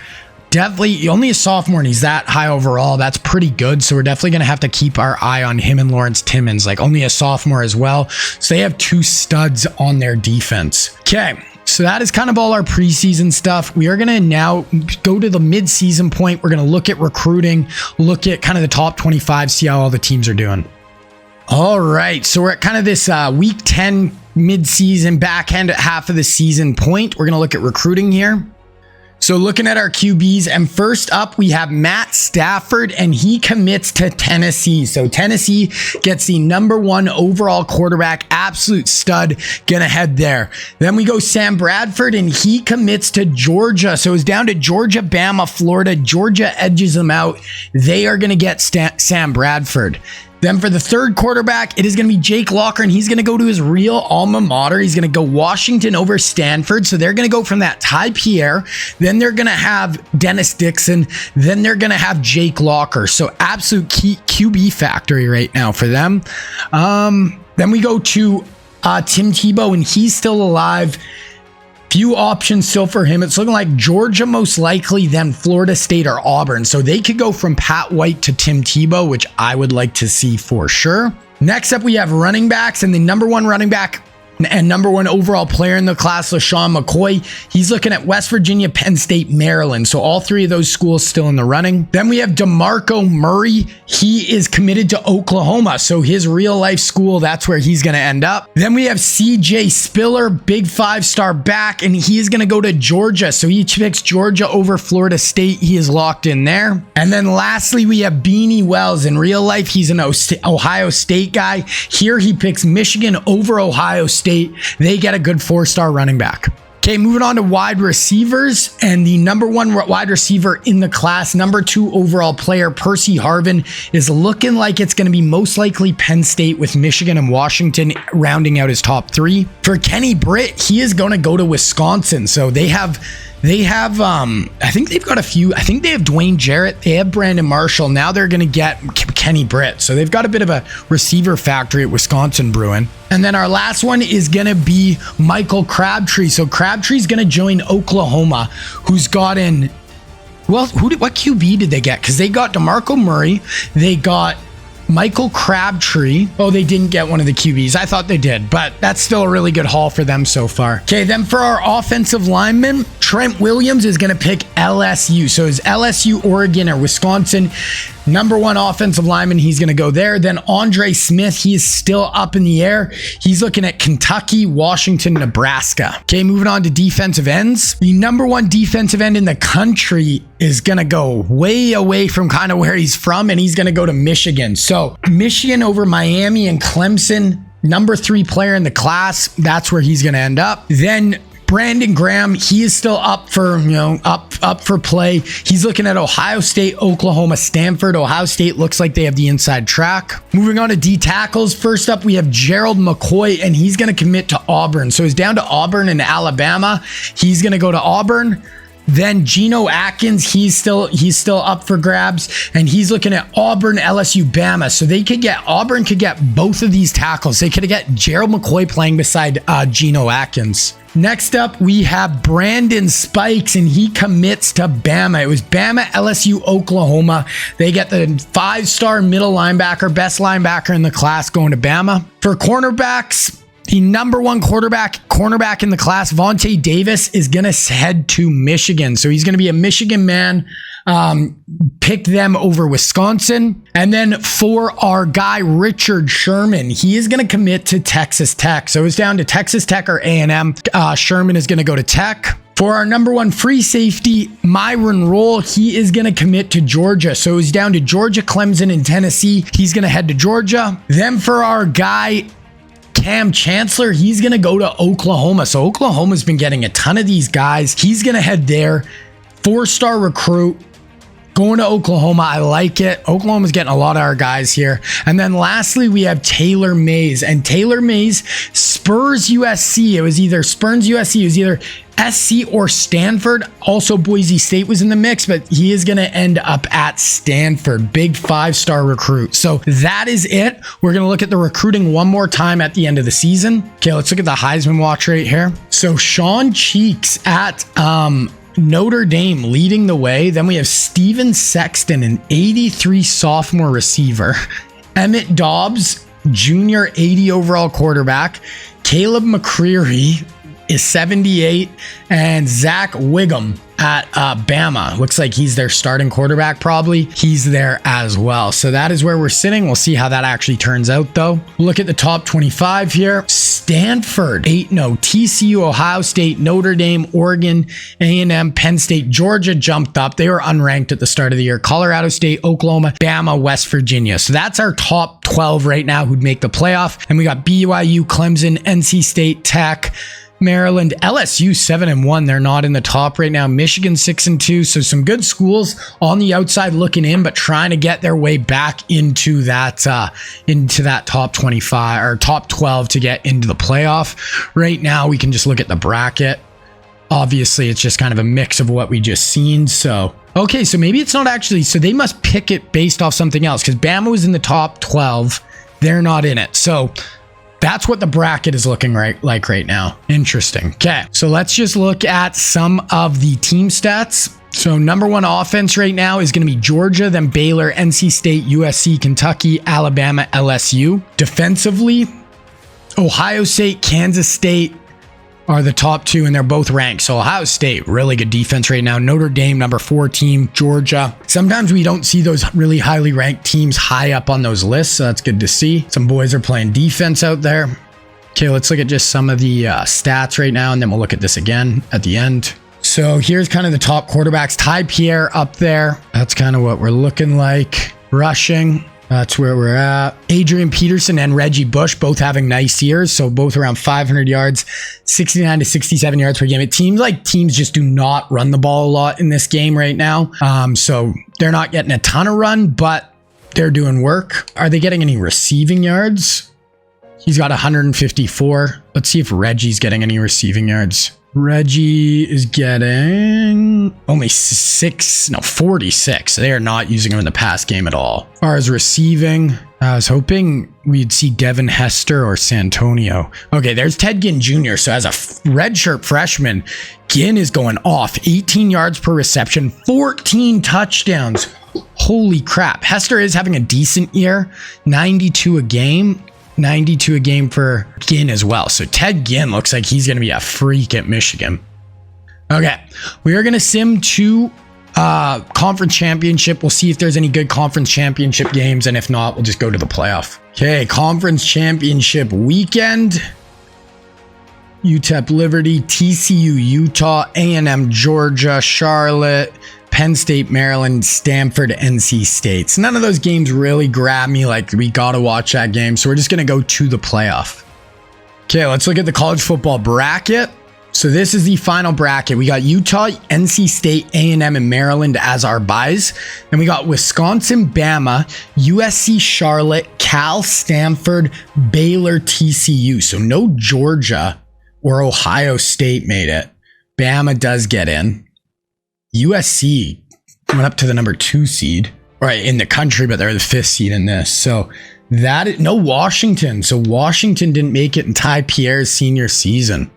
Definitely only a sophomore and he's that high overall. That's pretty good. So we're definitely going to have to keep our eye on him and Lawrence Timmons, like only a sophomore as well. So they have 2 studs on their defense. Okay. So that is kind of all our preseason stuff. We are going to now go to the mid-season point. We're going to look at recruiting, look at kind of the top 25, see how all the teams are doing. All right. So we're at kind of this week 10 mid-season back end half of the season point. We're going to look at recruiting here. So looking at our QBs, and first up we have Matt Stafford, and he commits to Tennessee. So Tennessee gets the #1 overall quarterback, absolute stud, gonna head there. Then we go Sam Bradford, and he commits to Georgia. So it's down to Georgia, Bama, Florida. Georgia edges them out. They are gonna get Sam Bradford. Then for the third quarterback, it is going to be Jake Locker, and he's going to go to his real alma mater. He's going to go Washington over Stanford. So they're going to go from that Ty Pierre. Then they're going to have Dennis Dixon. Then they're going to have Jake Locker. So absolute QB factory right now for them. Then we go to Tim Tebow, and he's still alive. Few options still for him. It's looking like Georgia most likely, then Florida State or Auburn. So they could go from Pat White to Tim Tebow, which I would like to see for sure. Next up, we have running backs, and the #1 running back and #1 overall player in the class, LaShawn McCoy. He's looking at West Virginia, Penn State, Maryland. So all 3 of those schools still in the running. Then we have DeMarco Murray. He is committed to Oklahoma. So his real life school, that's where he's going to end up. Then we have CJ Spiller, big 5-star back, and he is going to go to Georgia. So he picks Georgia over Florida State. He is locked in there. And then lastly, we have Beanie Wells. In real life, he's an Ohio State guy. Here he picks Michigan over Ohio State. They get a good 4-star running back. Okay, moving on to wide receivers, and the #1 wide receiver in the class, #2 overall player, Percy Harvin, is looking like it's going to be most likely Penn State, with Michigan and Washington rounding out his top 3. For Kenny Britt, he is going to go to Wisconsin. So they have I think they've got a few. I think they have Dwayne Jarrett. They have Brandon Marshall. Now they're going to get Kenny Britt. So they've got a bit of a receiver factory at Wisconsin brewing. And then our last one is going to be Michael Crabtree. So Crabtree's going to join Oklahoma, who's gotten, well, what QB did they get? Because they got DeMarco Murray. They got Michael Crabtree. Oh, they didn't get one of the QBs. I thought they did, but that's still a really good haul for them so far. Okay, then for our offensive lineman, Trent Williams is going to pick LSU. So is LSU, Oregon, or Wisconsin? #1 offensive lineman, he's going to go there. Then Andre Smith, he is still up in the air. He's looking at Kentucky, Washington, Nebraska. Okay, moving on to defensive ends. The #1 defensive end in the country is going to go way away from kind of where he's from, and he's going to go to Michigan. So Michigan over Miami and Clemson, #3 player in the class. That's where he's going to end up. Then Brandon Graham, he is still up for, up for play. He's looking at Ohio State, Oklahoma, Stanford. Ohio State looks like they have the inside track. Moving on to D tackles. First up, we have Gerald McCoy, and he's going to commit to Auburn. So he's down to Auburn and Alabama. He's going to go to Auburn. Then Geno Atkins, he's still up for grabs, and he's looking at Auburn, LSU, Bama. So Auburn could get both of these tackles. They could get Gerald McCoy playing beside Geno Atkins. Next up, we have Brandon Spikes, and he commits to Bama. It was Bama, LSU, Oklahoma. They get the 5-star middle linebacker, best linebacker in the class, going to Bama. For cornerbacks, the number one cornerback in the class, Vontae Davis, is going to head to Michigan. So he's going to be a Michigan man. Pick them over Wisconsin. And then for our guy, Richard Sherman, he is going to commit to Texas Tech. So it's down to Texas Tech or A&M. Sherman is going to go to Tech. For our number one free safety, Myron Roll, he is going to commit to Georgia. So it's down to Georgia, Clemson, and Tennessee. He's going to head to Georgia. Then for our guy, Cam Chancellor, he's going to go to Oklahoma. So Oklahoma's been getting a ton of these guys. He's going to head there. 4-star recruit. Going to Oklahoma. I like it. Oklahoma's getting a lot of our guys here. And then lastly, we have Taylor Mays. And Taylor Mays, Spurs USC. It was either Spurs USC. It was either SC or Stanford. Also, Boise State was in the mix, but he is going to end up at Stanford. Big 5-star recruit. So that is it. We're going to look at the recruiting one more time at the end of the season. Okay, let's look at the Heisman watch right here. So Sean Cheeks at Notre Dame leading the way. Then we have Steven Sexton, an 83 sophomore receiver. Emmett Dobbs, junior 80 overall quarterback. Caleb McCreary is 78. And Zach Wiggum at Bama. Looks like he's their starting quarterback probably. He's there as well. So that is where we're sitting. We'll see how that actually turns out though. Look at the top 25 here. Stanford 8-0, TCU, Ohio State, Notre Dame, Oregon, A&M, Penn State, Georgia jumped up. They were unranked at the start of the year. Colorado State, Oklahoma, Bama, West Virginia. So that's our top 12 right now who'd make the playoff. And we got BYU, Clemson, NC State, Tech, Maryland, LSU 7-1. They're not in the top right now. Michigan 6-2. So some good schools on the outside looking in, but trying to get their way back into that top 25 or top 12 to get into the playoff. Right now, we can just look at the bracket. Obviously, it's just kind of a mix of what we just seen. So, okay, so maybe it's not actually, so they must pick it based off something else because Bama was in the top 12. They're not in it. So that's what the bracket is looking like right now. Interesting. Okay, so let's just look at some of the team stats. So number one offense right now is going to be Georgia, then Baylor, NC State, USC, Kentucky, Alabama, LSU. Defensively, Ohio State, Kansas State are the top two, and they're both ranked. So Ohio State, really good defense right now. Notre Dame, number 4 team. Georgia. Sometimes we don't see those really highly ranked teams high up on those lists, so that's good to see. Some boys are playing defense out there. Okay, let's look at just some of the stats right now, and then we'll look at this again at the end. So here's kind of the top quarterbacks. Ty Pierre up there. That's kind of what we're looking like. Rushing. That's where we're at. Adrian Peterson and Reggie Bush both having nice years. So both around 500 yards, 69 to 67 yards per game. It seems like teams just do not run the ball a lot in this game right now. So they're not getting a ton of run, but they're doing work. Are they getting any receiving yards? He's got 154. Let's see if Reggie's getting any receiving yards. Reggie is getting only 46. They are not using him in the pass game at all. As far as receiving, I was hoping we'd see Devin Hester or Santonio. Okay, there's Ted Ginn Jr. So as a redshirt freshman, Ginn is going off. 18 yards per reception, 14 touchdowns. Holy crap. Hester is having a decent year, 92 a game. 92 a game for Ginn as well. So Ted Ginn looks like he's going to be a freak at Michigan. Okay, we are going to sim to conference championship. We'll see if there's any good conference championship games, and if not, we'll just go to the playoff. Okay, conference championship weekend. UTEP Liberty, TCU Utah, A&M Georgia, Charlotte, Penn State, Maryland, Stanford, NC State. So none of those games really grab me like we got to watch that game. So we're just going to go to the playoff. Okay, let's look at the college football bracket. So this is the final bracket. We got Utah, NC State, A&M, and Maryland as our buys. And we got Wisconsin, Bama, USC, Charlotte, Cal, Stanford, Baylor, TCU. So no Georgia or Ohio State made it. Bama does get in. USC went up to the number 2 seed, right, in the country, but they're the 5th seed in this. So no Washington. So Washington didn't make it in Ty Pierre's senior season.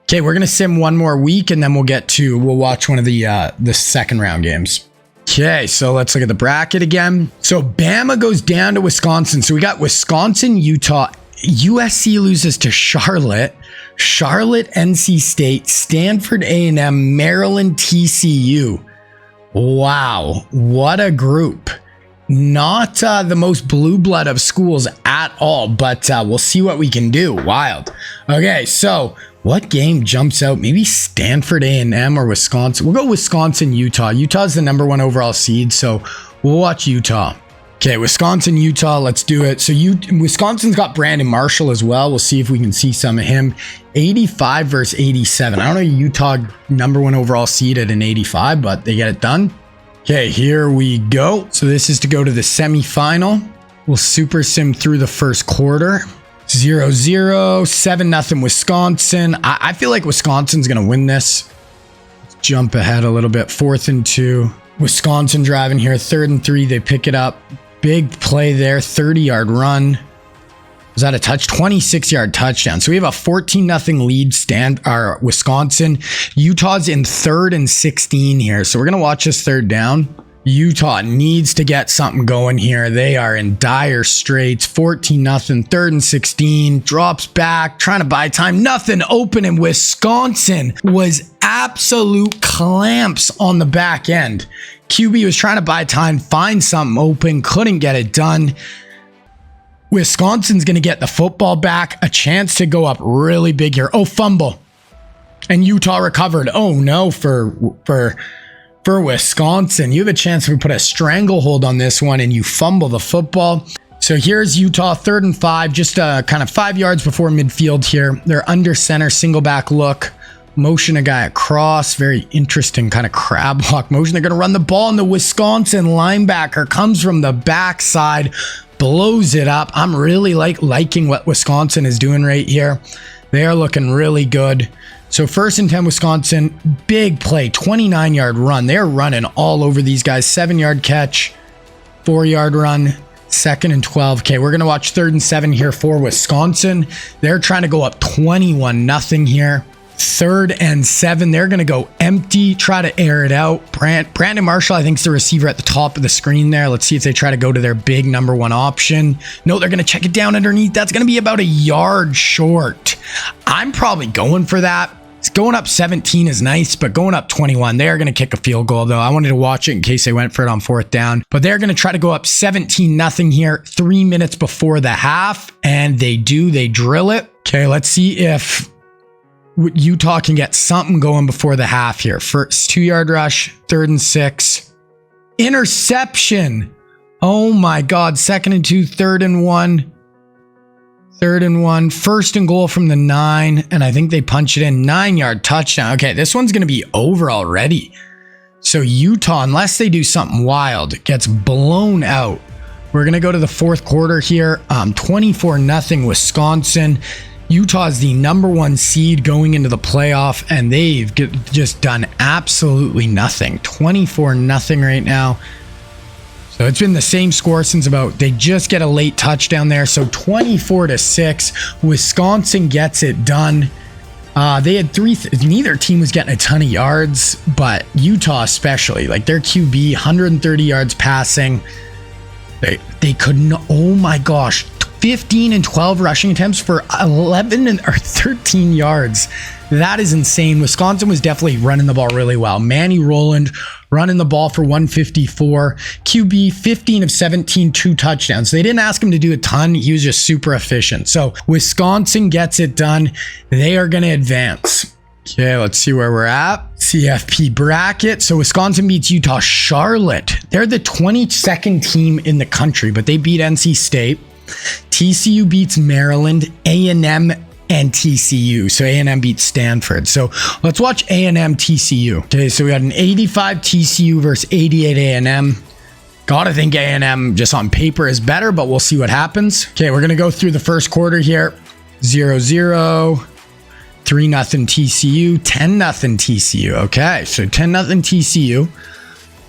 Okay, we're gonna sim one more week, and then we'll watch one of the second round games. Okay, so let's look at the bracket again. So Bama goes down to Wisconsin. So we got Wisconsin, Utah. USC loses to Charlotte, NC State, Stanford A&M, Maryland, TCU. Wow, what a group. Not the most blue blood of schools at all, but we'll see what we can do. Wild. Okay, so what game jumps out? Maybe Stanford A&M or Wisconsin. We'll go Wisconsin, Utah. Utah's the number 1 overall seed, so we'll watch Utah. Okay, Wisconsin, Utah, let's do it. So Wisconsin's got Brandon Marshall as well. We'll see if we can see some of him. 85 versus 87. I don't know, Utah number 1 overall seed at an 85, but they get it done. Okay, here we go. So this is to go to the semifinal. We'll super sim through the first quarter. 0-0, 7-0 Wisconsin. I feel like Wisconsin's going to win this. Let's jump ahead a little bit. 4th and 2. Wisconsin driving here. 3rd and 3. They pick it up. Big play there. 30-yard run. Was that a touch? 26-yard touchdown. So we have a 14-0 lead Wisconsin. Utah's in 3rd and 16 here. So we're going to watch this 3rd down. Utah needs to get something going here. They are in dire straits. 14-0, 3rd and 16. Drops back, trying to buy time. Nothing open, and Wisconsin was absolute clamps on the back end. QB was trying to buy time, find something open, couldn't get it done. Wisconsin's going to get the football back, a chance to go up really big here. Oh, fumble. And Utah recovered. Oh no, for Wisconsin. You have a chance to put a stranglehold on this one and you fumble the football. So here's Utah, 3rd and 5, just kind of 5 yards before midfield here. They're under center, single back look. Motion a guy across. Very interesting kind of crab walk motion. They're going to run the ball, and the Wisconsin linebacker comes from the backside, blows it up. I'm really liking what Wisconsin is doing right here. They are looking really good. So 1st and 10 Wisconsin, big play, 29-yard run. They're running all over these guys. 7-yard catch, 4-yard run, 2nd and 12. Okay, we're going to watch 3rd and 7 here for Wisconsin. They're trying to go up 21-0 here. 3rd and 7. They're going to go empty, try to air it out. Brandon Marshall, I think, is the receiver at the top of the screen there. Let's see if they try to go to their big number 1 option. No, they're going to check it down underneath. That's going to be about a yard short. I'm probably going for that. Going up 17 is nice, but going up 21, they are going to kick a field goal, though. I wanted to watch it in case they went for it on 4th down. But they're going to try to go up 17-0 here, 3 minutes before the half. And they do. They drill it. Okay, let's see if Utah can get something going before the half here. First 2-yard rush, 3rd and 6. Interception. Oh my God. 2nd and 2, 3rd and 1. 3rd and 1. 1st and goal from the 9. And I think they punch it in. 9-yard touchdown. Okay, this one's going to be over already. So Utah, unless they do something wild, gets blown out. We're going to go to the 4th quarter here. 24-0 Wisconsin. Utah is the number 1 seed going into the playoff, and they've just done absolutely nothing. 24-0 right now. So it's been the same score since they just get a late touchdown there. So 24-6, Wisconsin gets it done. They had neither team was getting a ton of yards, but Utah especially, like their QB, 130 yards passing. They couldn't, oh my gosh, 15 and 12 rushing attempts for 11 or 13 yards. That is insane. Wisconsin was definitely running the ball really well. Manny Rowland running the ball for 154. QB 15 of 17, 2 touchdowns. They didn't ask him to do a ton. He was just super efficient. So Wisconsin gets it done. They are going to advance. Okay, let's see where we're at. CFP bracket. So Wisconsin beats Utah. Charlotte, they're the 22nd team in the country, but they beat NC State. TCU beats Maryland, A&M, and TCU. So A&M beats Stanford. So let's watch A&M TCU. Okay, so we got an 85 TCU versus 88 A&M. Gotta think A&M just on paper is better, but we'll see what happens. Okay, we're gonna go through the first quarter here. 0-0. 3-0 TCU, 10-0 TCU. Okay, so 10-0 TCU.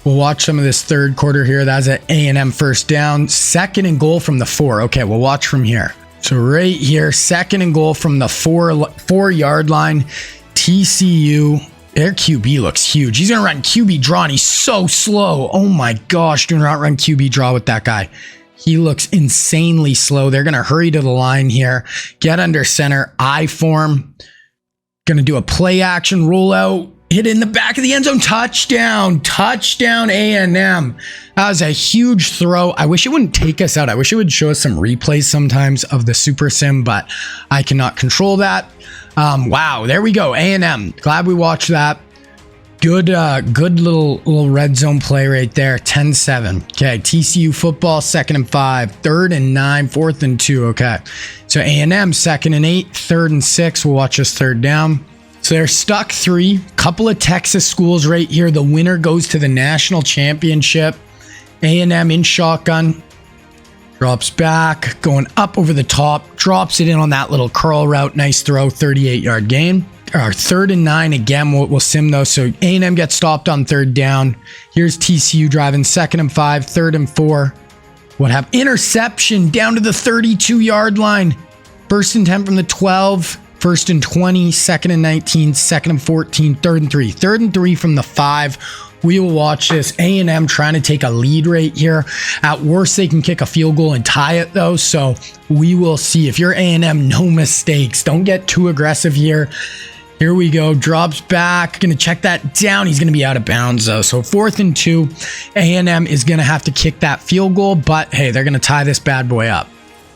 We'll watch some of this third quarter here. That's an A&M first down. 2nd and goal from the 4. Okay, we'll watch from here. So right here, 2nd and goal from the 4-yard line. TCU, their QB looks huge. He's going to run QB draw, and he's so slow. Oh my gosh, do not run QB draw with that guy. He looks insanely slow. They're going to hurry to the line here. Get under center, I form. Going to do a play action rollout. Hit in the back of the end zone. Touchdown. Touchdown A&M. That was a huge throw. I wish it wouldn't take us out. I wish it would show us some replays sometimes of the Super Sim, but I cannot control that. Wow, there we go. A&M. Glad we watched that. Good little red zone play right there. 10-7. Okay, TCU football, 2nd and 5, 3rd and 9, 4th and 2. Okay, so A&M 2nd and 8, 3rd and 6. We'll watch this 3rd down. So they're stuck 3. Couple of Texas schools right here. The winner goes to the national championship. A&M in shotgun. Drops back, going up over the top. Drops it in on that little curl route. Nice throw, 38-yard gain. Our 3rd and 9 again. We'll sim those. So A&M gets stopped on 3rd down. Here's TCU driving 2nd and 5, 3rd and 4. What happened? Interception down to the 32-yard line. 1st and 10 from the 12. 1st and 20, 2nd and 19, 2nd and 14, 3rd and 3. 3rd and 3 from the 5. We will watch this. A&M trying to take a lead right here. At worst, they can kick a field goal and tie it though. So we will see. If you're A&M, no mistakes. Don't get too aggressive here. Here we go. Drops back. Going to check that down. He's going to be out of bounds though. So 4th and 2. A&M is going to have to kick that field goal. But hey, they're going to tie this bad boy up.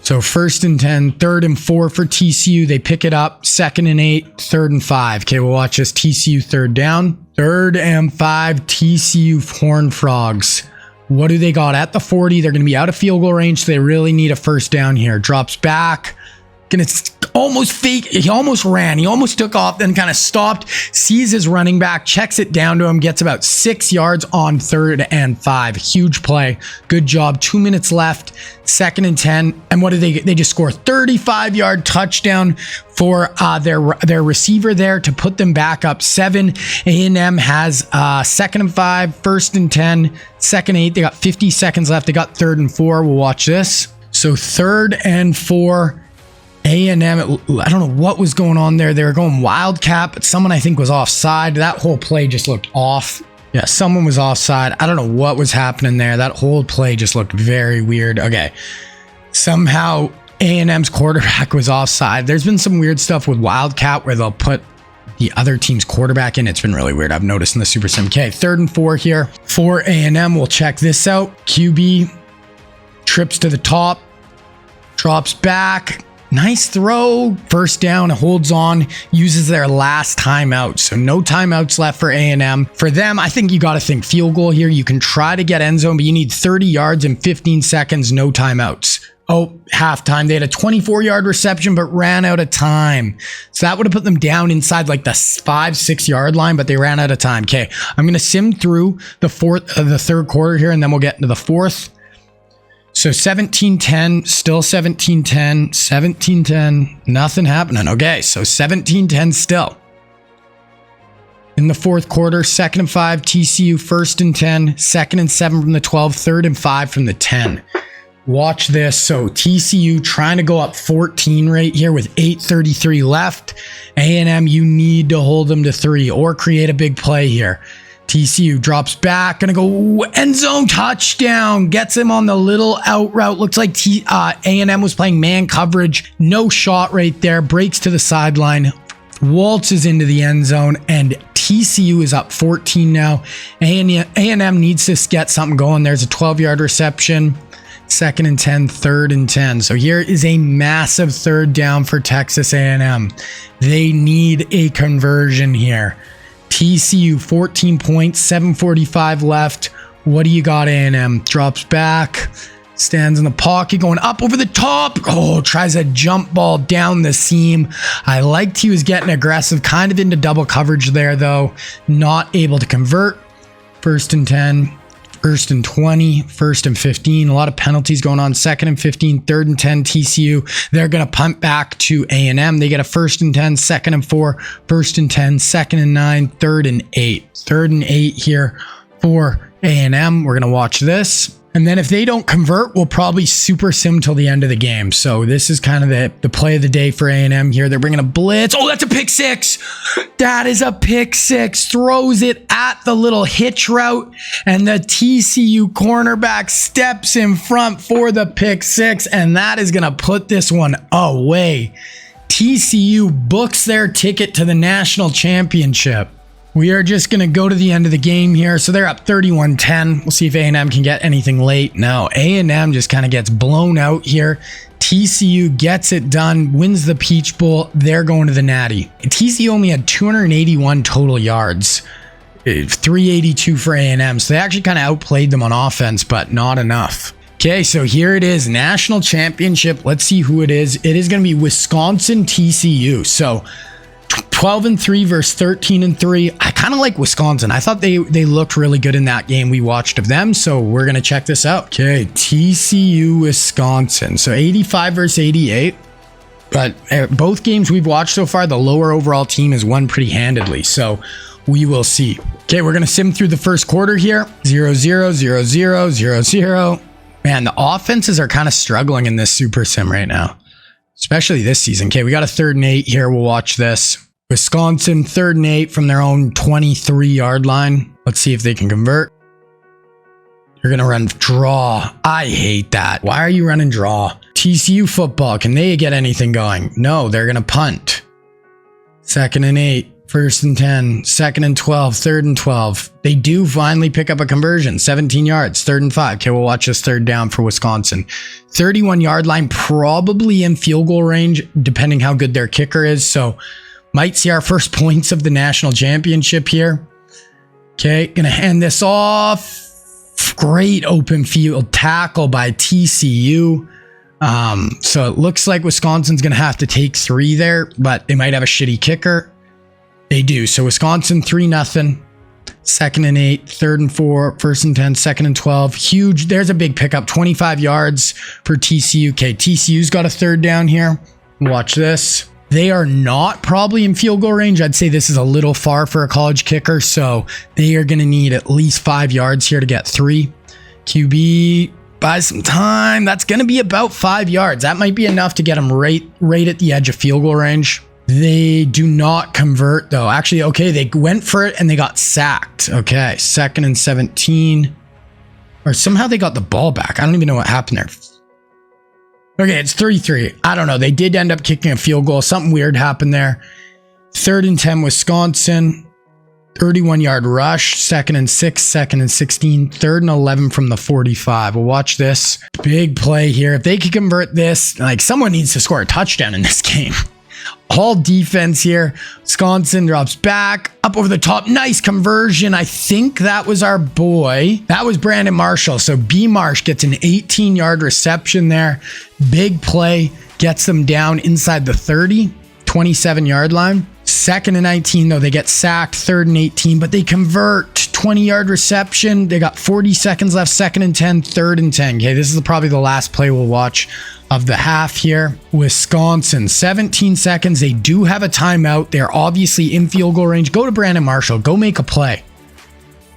So 1st and 10, 3rd and 4 for TCU. They pick it up. 2nd and 8, 3rd and 5. Okay, we'll watch this. TCU 3rd down. 3rd and 5, TCU Horned Frogs. What do they got at the 40? They're going to be out of field goal range, so they really need a first down here. Drops back. Gonna almost fake. He almost ran. He almost took off, then kind of stopped. Sees his running back, checks it down to him, gets about 6 yards on 3rd and 5. Huge play. Good job. 2 minutes left. 2nd and 10. And what did they get? They just score 35-yard touchdown for their receiver there to put them back up 7. A&M has 2nd and 5, 1st and 10, 2nd and 8. They got 50 seconds left. They got 3rd and 4. We'll watch this. So 3rd and 4. A&M, I don't know what was going on there. They were going wildcat, but someone I think was offside. That whole play just looked off. Yeah, someone was offside. I don't know what was happening there. That whole play just looked very weird. Okay. Somehow A&M's quarterback was offside. There's been some weird stuff with wildcat where they'll put the other team's quarterback in. It's been really weird. I've noticed in the Super Sim. Okay, 3rd and 4 here for A&M. We'll check this out. QB trips to the top, drops back. Nice throw. First down, holds on, uses their last timeout. So no timeouts left for A&M. For them, I think you got to think field goal here. You can try to get end zone, but you need 30 yards in 15 seconds, no timeouts. Oh, halftime. They had a 24-yard reception, but ran out of time. So that would have put them down inside like the 5-6 yard line, but they ran out of time. Okay, I'm going to sim through the 3rd quarter here, and then we'll get into the 4th. So 17-10, still 17-10, 17-10, nothing happening. Okay, so 17-10 still. In the 4th quarter, 2nd and 5, TCU, 1st and 10, 2nd and 7 from the 12, 3rd and 5 from the 10. Watch this. So TCU trying to go up 14 right here with 8:33 left. A&M, you need to hold them to 3 or create a big play here. TCU drops back, gonna go end zone touchdown, gets him on the little out route. Looks like A&M was playing man coverage. No shot right there, breaks to the sideline, waltzes into the end zone, and TCU is up 14 now. A&M needs to get something going. There's a 12-yard reception. 2nd and 10, 3rd and 10. So here is a massive 3rd down for Texas A&M. They need a conversion here. TCU 14 points, 7:45 left. What do you got, A&M? Drops back, stands in the pocket, going up over the top. Oh, tries a jump ball down the seam. I liked he was getting aggressive, kind of into double coverage there though. Not able to convert. 1st and 10, First and 20, first and 15, a lot of penalties going on. Second and 15, third and 10, TCU. They're going to punt back to A&M. They get a first and 10, second and 4, first and 10, second and 9, third and 8. Third and 8 here for A&M. We're going to watch this. And then if they don't convert, we'll probably super sim till the end of the game. So this is kind of the play of the day for A&M here. They're bringing a blitz. Oh, that's a pick six. That is a pick six. Throws it at the little hitch route. And the TCU cornerback steps in front for the pick six. And that is going to put this one away. TCU books their ticket to the national championship. We are just going to go to the end of the game here. So they're up 31-10. We'll see if A&M can get anything late. No, A&M just kind of gets blown out here. TCU gets it done, wins the Peach Bowl. They're going to the Natty. TCU only had 281 total yards, 382 for A&M. So they actually kind of outplayed them on offense, but not enough. Okay, so here it is, national championship. Let's see who it is. It is going to be Wisconsin TCU. So 12-3 versus 13-3. I kind of like Wisconsin. I thought they looked really good in that game we watched of them. So we're going to check this out. Okay, TCU Wisconsin. So 85 versus 88. But both games we've watched so far, the lower overall team has won pretty handedly. So we will see. Okay, we're going to sim through the first quarter here. 0-0, 0-0, 0-0. Man, the offenses are kind of struggling in this super sim right now, especially this season. Okay, we got a 3rd and 8 here. We'll watch this. Wisconsin 3rd and 8 from their own 23-yard line. Let's see if they can convert. You're going to run draw. I hate that. Why are you running draw? TCU football. Can they get anything going? No, they're going to punt. 2nd and 8. 1st and 10, 2nd and 12, 3rd and 12. They do finally pick up a conversion, 17 yards, 3rd and 5. Okay, we'll watch this 3rd down for Wisconsin. 31-yard line, probably in field goal range, depending how good their kicker is. So might see our first points of the national championship here. Okay, gonna hand this off. Great open field tackle by TCU. So it looks like Wisconsin's gonna have to take 3 there, but they might have a shitty kicker. They do. So Wisconsin 3-0, 2nd and 8, 3rd and 4, 1st and 10, 2nd and 12. Huge. There's a big pickup, 25 yards for TCU. Okay, TCU's got a 3rd down here. Watch this. They are not probably in field goal range. I'd say this is a little far for a college kicker. So they are going to need at least 5 yards here to get 3. QB, buy some time. That's going to be about 5 yards. That might be enough to get them right at the edge of field goal range. They do not convert though. Actually, okay, they went for it and they got sacked. Okay, 2nd and 17. Or somehow they got the ball back. I don't even know what happened there. Okay, it's 3-3. I don't know. They did end up kicking a field goal. Something weird happened there. 3rd and 10, Wisconsin. 31-yard rush. 2nd and 6, 2nd and 16. 3rd and 11 from the 45. We'll watch this. Big play here. If they could convert this, like someone needs to score a touchdown in this game. All defense here. Wisconsin drops back, up over the top. Nice conversion. I think that was our boy. That was Brandon Marshall. So B. Marsh gets an 18-yard reception there. Big play. Gets them down inside the 30, 27-yard line. 2nd and 19, though. They get sacked. 3rd and 18, but they convert. 20-yard reception. They got 40 seconds left. 2nd and 10, 3rd and 10. Okay, this is probably the last play we'll watch of the half here. Wisconsin, 17 seconds. They do have a timeout. They're obviously in field goal range. Go to Brandon Marshall. Go make a play.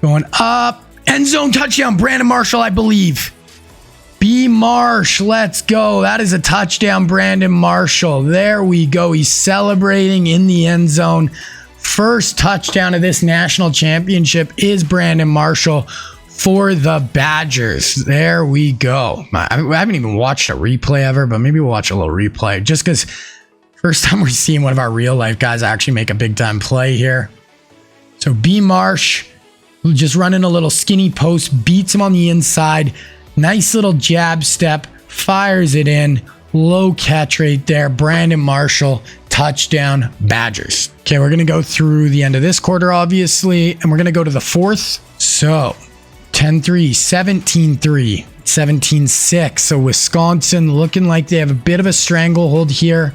Going up. End zone touchdown. Brandon Marshall, I believe. B. Marsh, let's go. That is a touchdown, Brandon Marshall. There we go. He's celebrating in the end zone. First touchdown of this national championship is Brandon Marshall for the Badgers. There we go. I haven't even watched a replay ever, but maybe we'll watch a little replay just because first time we're seeing one of our real life guys actually make a big time play here. So B. Marsh just running a little skinny post, beats him on the inside. Nice little jab step, fires it in. Low catch right there. Brandon Marshall, touchdown, Badgers. Okay, we're going to go through the end of this quarter, obviously, and we're going to go to the fourth. So 10-3, 17-3, 17-6. So Wisconsin looking like they have a bit of a stranglehold here.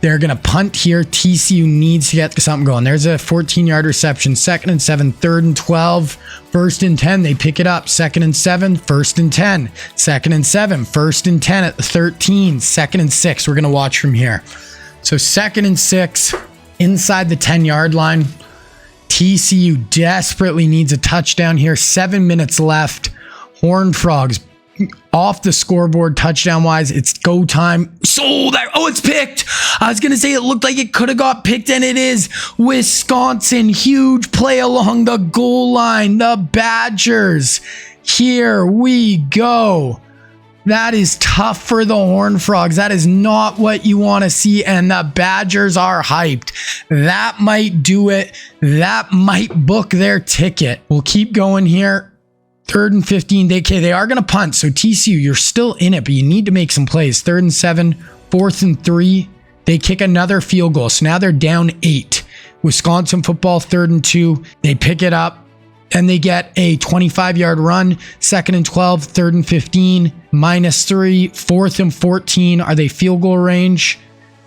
They're going to punt here. TCU needs to get something going. There's a 14-yard reception. 2nd and 7, 3rd and 12, 1st and 10. They pick it up. 2nd and 7, 1st and 10. 2nd and 7, 1st and 10 at the 13. 2nd and 6. We're going to watch from here. So 2nd and 6 inside the 10-yard line. TCU desperately needs a touchdown here. 7 minutes left. Horned Frogs off the scoreboard touchdown wise. It's go time. It's picked. I was going to say it looked like it could have got picked, and it is. Wisconsin, huge play along the goal line. The Badgers. Here we go. That is tough for the Horned Frogs. That is not what you want to see, and the Badgers are hyped. That might do it. That might book their ticket. We'll keep going here. 3rd and 15. They are going to punt. So TCU, you're still in it, but you need to make some plays. 3rd and 7, 4th and 3. They kick another field goal. So now they're down 8. Wisconsin football, 3rd and 2. They pick it up and they get a 25-yard run. 2nd and 12, 3rd and 15, -3. 4th and 14. Are they field goal range?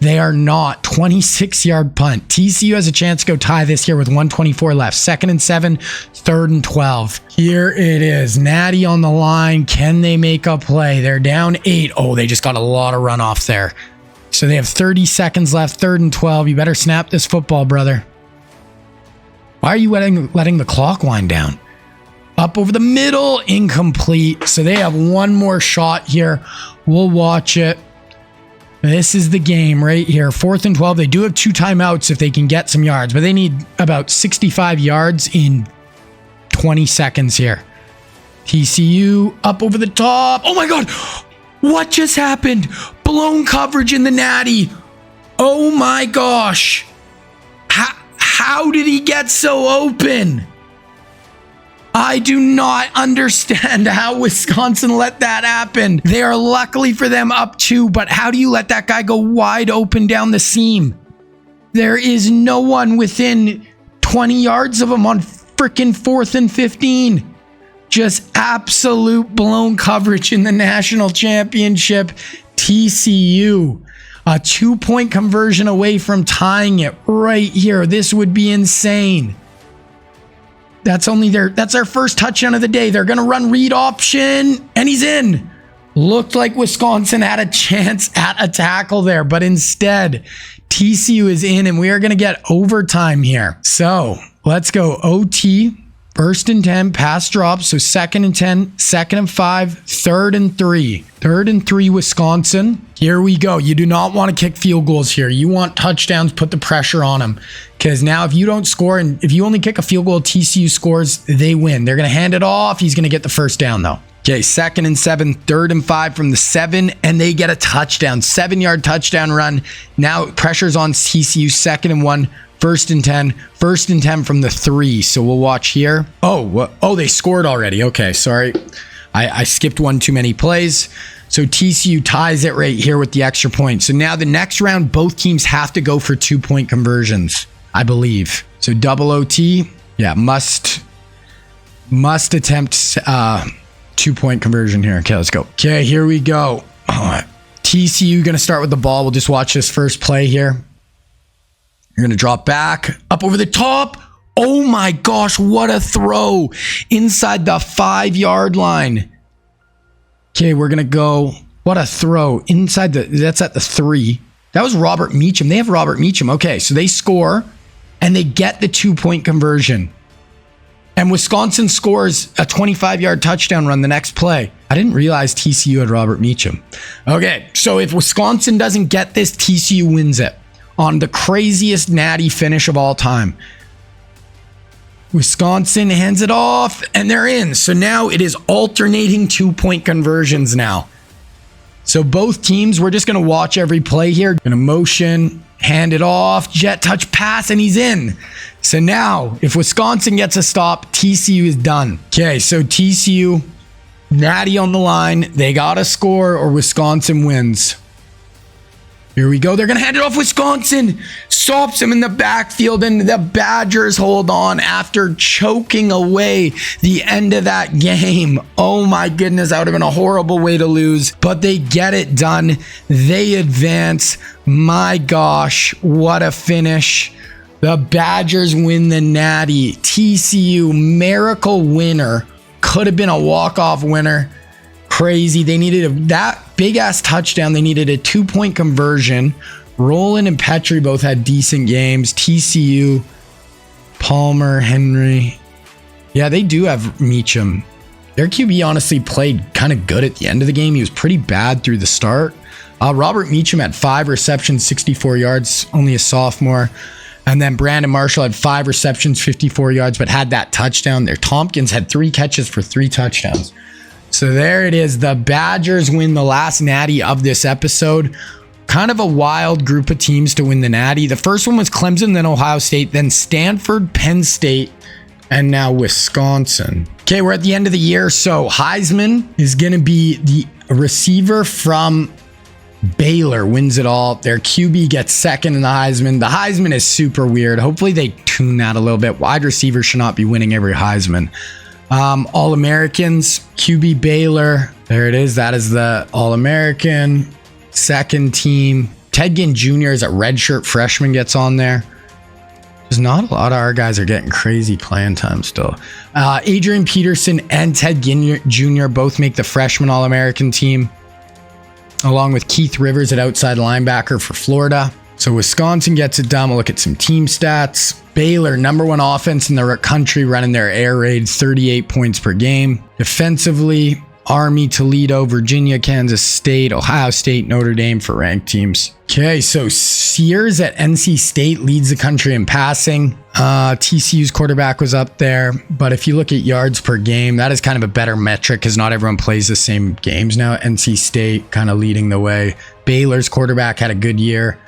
They are not. 26-yard punt. TCU has a chance to go tie this here with 1:24 left. 2nd and 7, 3rd and 12. Here it is. Natty on the line. Can they make a play? They're down 8. Oh, they just got a lot of runoff there. So they have 30 seconds left. 3rd and 12. You better snap this football, brother. Why are you letting the clock wind down? Up over the middle. Incomplete. So they have one more shot here. We'll watch it. This is the game right here. 4th and 12. They do have 2 timeouts if they can get some yards, but they need about 65 yards in 20 seconds here. TCU up over the top. Oh my God. What just happened? Blown coverage in the Natty. Oh my gosh. How did he get so open? I do not understand how Wisconsin let that happen. They are luckily for them up 2, but how do you let that guy go wide open down the seam? There is no one within 20 yards of him on freaking 4th and 15. Just absolute blown coverage in the national championship. TCU, a 2-point conversion away from tying it right here. This would be insane. That's our first touchdown of the day. They're going to run read option, and he's in. Looked like Wisconsin had a chance at a tackle there, but instead, TCU is in, and we are going to get overtime here. So let's go OT. 1st and 10, pass drop. So 2nd and 10, 2nd and 5, 3rd and 3. 3rd and 3, Wisconsin. Here we go. You do not want to kick field goals here. You want touchdowns, put the pressure on them. Because now if you don't score, and if you only kick a field goal, TCU scores, they win. They're going to hand it off. He's going to get the first down, though. Okay, 2nd and 7, 3rd and 5 from the 7, and they get a touchdown. 7-yard touchdown run. Now pressure's on TCU, 2nd and 1. 1st and 10, 1st and 10 from the 3. So we'll watch here. Oh, they scored already. Okay, sorry. I skipped one too many plays. So TCU ties it right here with the extra point. So now the next round, both teams have to go for 2-point conversions, I believe. So double OT. Yeah, must attempt 2-point conversion here. Okay, let's go. Okay, here we go. TCU going to start with the ball. We'll just watch this first play here. You're going to drop back, up over the top. Oh my gosh, what a throw inside the 5-yard line. Okay, we're going to go. What a throw inside that's at the 3. That was Robert Meacham. They have Robert Meacham. Okay, so they score and they get the 2-point conversion. And Wisconsin scores a 25-yard touchdown run the next play. I didn't realize TCU had Robert Meacham. Okay, so if Wisconsin doesn't get this, TCU wins it on the craziest natty finish of all time. Wisconsin hands it off, and they're in. So now it is alternating 2-point conversions now. So both teams, we're just going to watch every play here. Going to motion, hand it off, jet touch pass, and he's in. So now, if Wisconsin gets a stop, TCU is done. Okay, so TCU, natty on the line. They got to score or Wisconsin wins. Here we go. They're going to hand it off. Wisconsin stops him in the backfield, and the Badgers hold on after choking away the end of that game. Oh my goodness, that would have been a horrible way to lose, but they get it done. They advance. My gosh, what a finish. The Badgers win the Natty. TCU, miracle winner. Could have been a walk-off winner. Crazy. They needed that big ass touchdown. They needed a 2-point conversion. Roland and Petrie both had decent games. TCU, Palmer, Henry. Yeah, they do have Meacham. Their QB honestly played kind of good at the end of the game. He was pretty bad through the start. Robert Meacham had 5 receptions, 64 yards, only a sophomore. And then Brandon Marshall had 5 receptions, 54 yards, but had that touchdown there. Tompkins had 3 catches for 3 touchdowns. So there it is. The Badgers win the last Natty of this episode. Kind of a wild group of teams to win the Natty. The first one was Clemson, then Ohio State, then Stanford, Penn State, and now Wisconsin. Okay, we're at the end of the year. So Heisman is going to be the receiver from Baylor, wins it all. Their QB gets second in the Heisman. The Heisman is super weird. Hopefully they tune that a little bit. Wide receivers should not be winning every Heisman. All-Americans, QB Baylor. There it is. That is the All-American. Second team. Ted Ginn Jr. is a redshirt freshman, gets on there. There's not a lot of our guys are getting crazy playing time still. Adrian Peterson and Ted Ginn Jr. both make the freshman All-American team, along with Keith Rivers at outside linebacker for Florida. So Wisconsin gets it done. We'll look at some team stats. Baylor, number 1 offense in the country, running their air raid, 38 points per game. Defensively, Army, Toledo, Virginia, Kansas State, Ohio State, Notre Dame for ranked teams. Okay, so Sears at NC State leads the country in passing. TCU's quarterback was up there, but if you look at yards per game, that is kind of a better metric because not everyone plays the same games now. NC State kind of leading the way. Baylor's quarterback had a good year.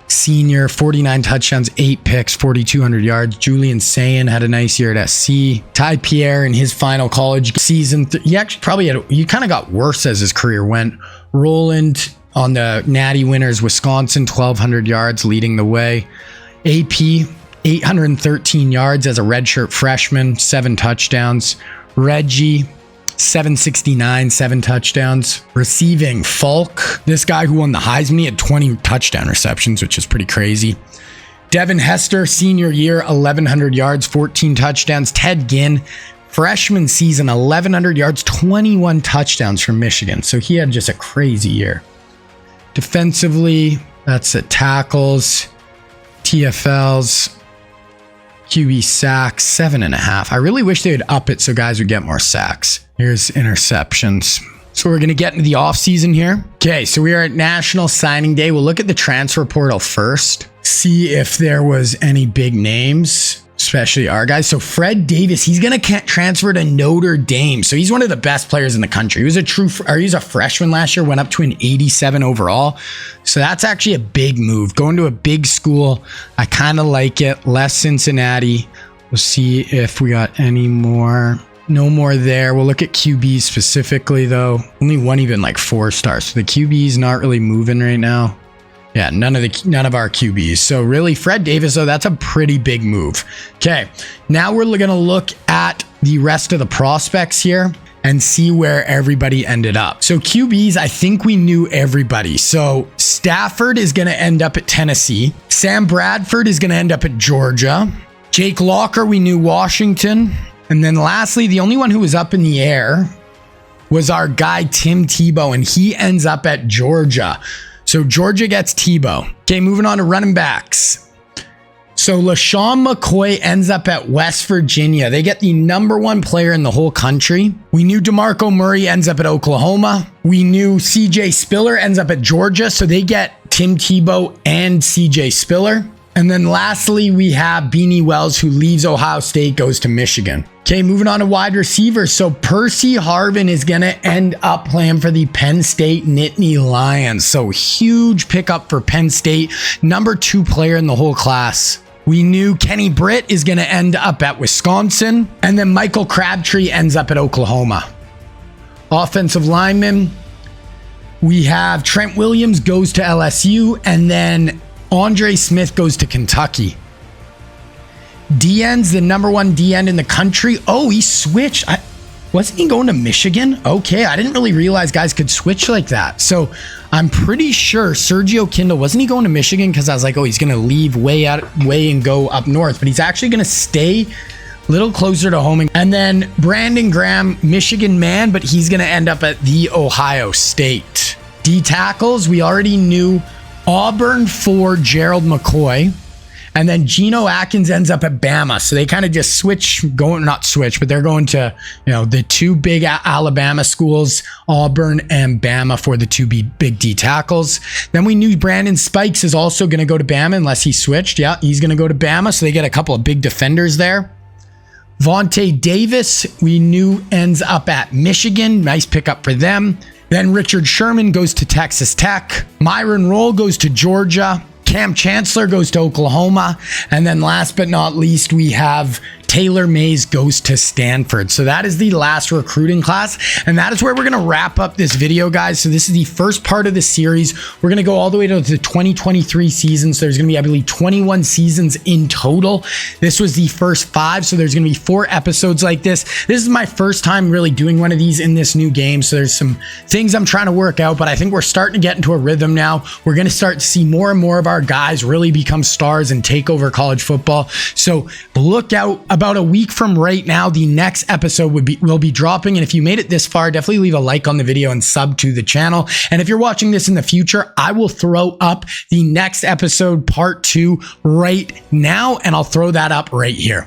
Senior, 49 touchdowns, 8 picks, 4,200 yards. Julian Sayin had a nice year at SC. Ty Pierre in his final college season, he actually probably he kind of got worse as his career went. Roland on the Natty winners, Wisconsin, 1,200 yards, leading the way. AP, 813 yards as a redshirt freshman, 7 touchdowns. Reggie, 769, 7 touchdowns. Receiving, Falk, this guy who won the Heisman, he had 20 touchdown receptions, which is pretty crazy. Devin Hester, senior year, 1,100 yards, 14 touchdowns. Ted Ginn, freshman season, 1,100 yards, 21 touchdowns from Michigan. So he had just a crazy year. Defensively, that's at tackles, TFLs, QB sacks, 7.5. I really wish they would up it so guys would get more sacks. Here's interceptions. So we're going to get into the offseason here. Okay, so we are at National Signing Day. We'll look at the transfer portal first, see if there was any big names, especially our guys. So Fred Davis, he's going to transfer to Notre Dame. So he's one of the best players in the country. He was he's a freshman last year, went up to an 87 overall. So that's actually a big move. Going to a big school, I kind of like it. Less Cincinnati. We'll see if we got any more. No more there. We'll look at QBs specifically, though. Only one even like 4 stars. So the QB's not really moving right now. Yeah, none of our QBs. So really, Fred Davis, though, that's a pretty big move. Okay, now we're going to look at the rest of the prospects here and see where everybody ended up. So QBs, I think we knew everybody. So Stafford is going to end up at Tennessee. Sam Bradford is going to end up at Georgia. Jake Locker, we knew Washington. And then lastly, the only one who was up in the air was our guy, Tim Tebow, and he ends up at Georgia. So Georgia gets Tebow. Okay, moving on to running backs. So LaShawn McCoy ends up at West Virginia. They get the number 1 player in the whole country. We knew DeMarco Murray ends up at Oklahoma. We knew CJ Spiller ends up at Georgia. So they get Tim Tebow and CJ Spiller. And then lastly, we have Beanie Wells, who leaves Ohio State, goes to Michigan. Okay, moving on to wide receivers. So Percy Harvin is going to end up playing for the Penn State Nittany Lions. So huge pickup for Penn State. Number 2 player in the whole class. We knew Kenny Britt is going to end up at Wisconsin. And then Michael Crabtree ends up at Oklahoma. Offensive lineman. We have Trent Williams goes to LSU, and then Andre Smith goes to Kentucky. DN's the number one DN in the country. Oh, he switched. Wasn't he going to Michigan? Okay, I didn't really realize guys could switch like that. So I'm pretty sure Sergio Kindle, wasn't he going to Michigan? Because I was like, oh, he's going to leave way and go up north. But he's actually going to stay a little closer to home. And then Brandon Graham, Michigan man, but he's going to end up at the Ohio State. D tackles, we already knew Auburn for Gerald McCoy. And then Geno Atkins ends up at Bama. So they kind of just but they're going to, the two big Alabama schools, Auburn and Bama, for the two big D tackles. Then we knew Brandon Spikes is also going to go to Bama unless he switched. Yeah, he's going to go to Bama. So they get a couple of big defenders there. Vontae Davis, we knew ends up at Michigan. Nice pickup for them. Then Richard Sherman goes to Texas Tech. Myron Rolle goes to Georgia. Cam Chancellor goes to Oklahoma. And then last but not least, we have Taylor Mays goes to Stanford. So that is the last recruiting class. And that is where we're going to wrap up this video, guys. So this is the first part of the series. We're going to go all the way to the 2023 season. So there's going to be, I believe, 21 seasons in total. This was the first 5. So there's going to be 4 episodes like this. This is my first time really doing one of these in this new game. So there's some things I'm trying to work out, but I think we're starting to get into a rhythm now. We're going to start to see more and more of our guys really become stars and take over college football. So look out. About a week from right now, the next episode will be dropping. And if you made it this far, definitely leave a like on the video and sub to the channel. And if you're watching this in the future, I will throw up the next episode, part 2, right now, and I'll throw that up right here.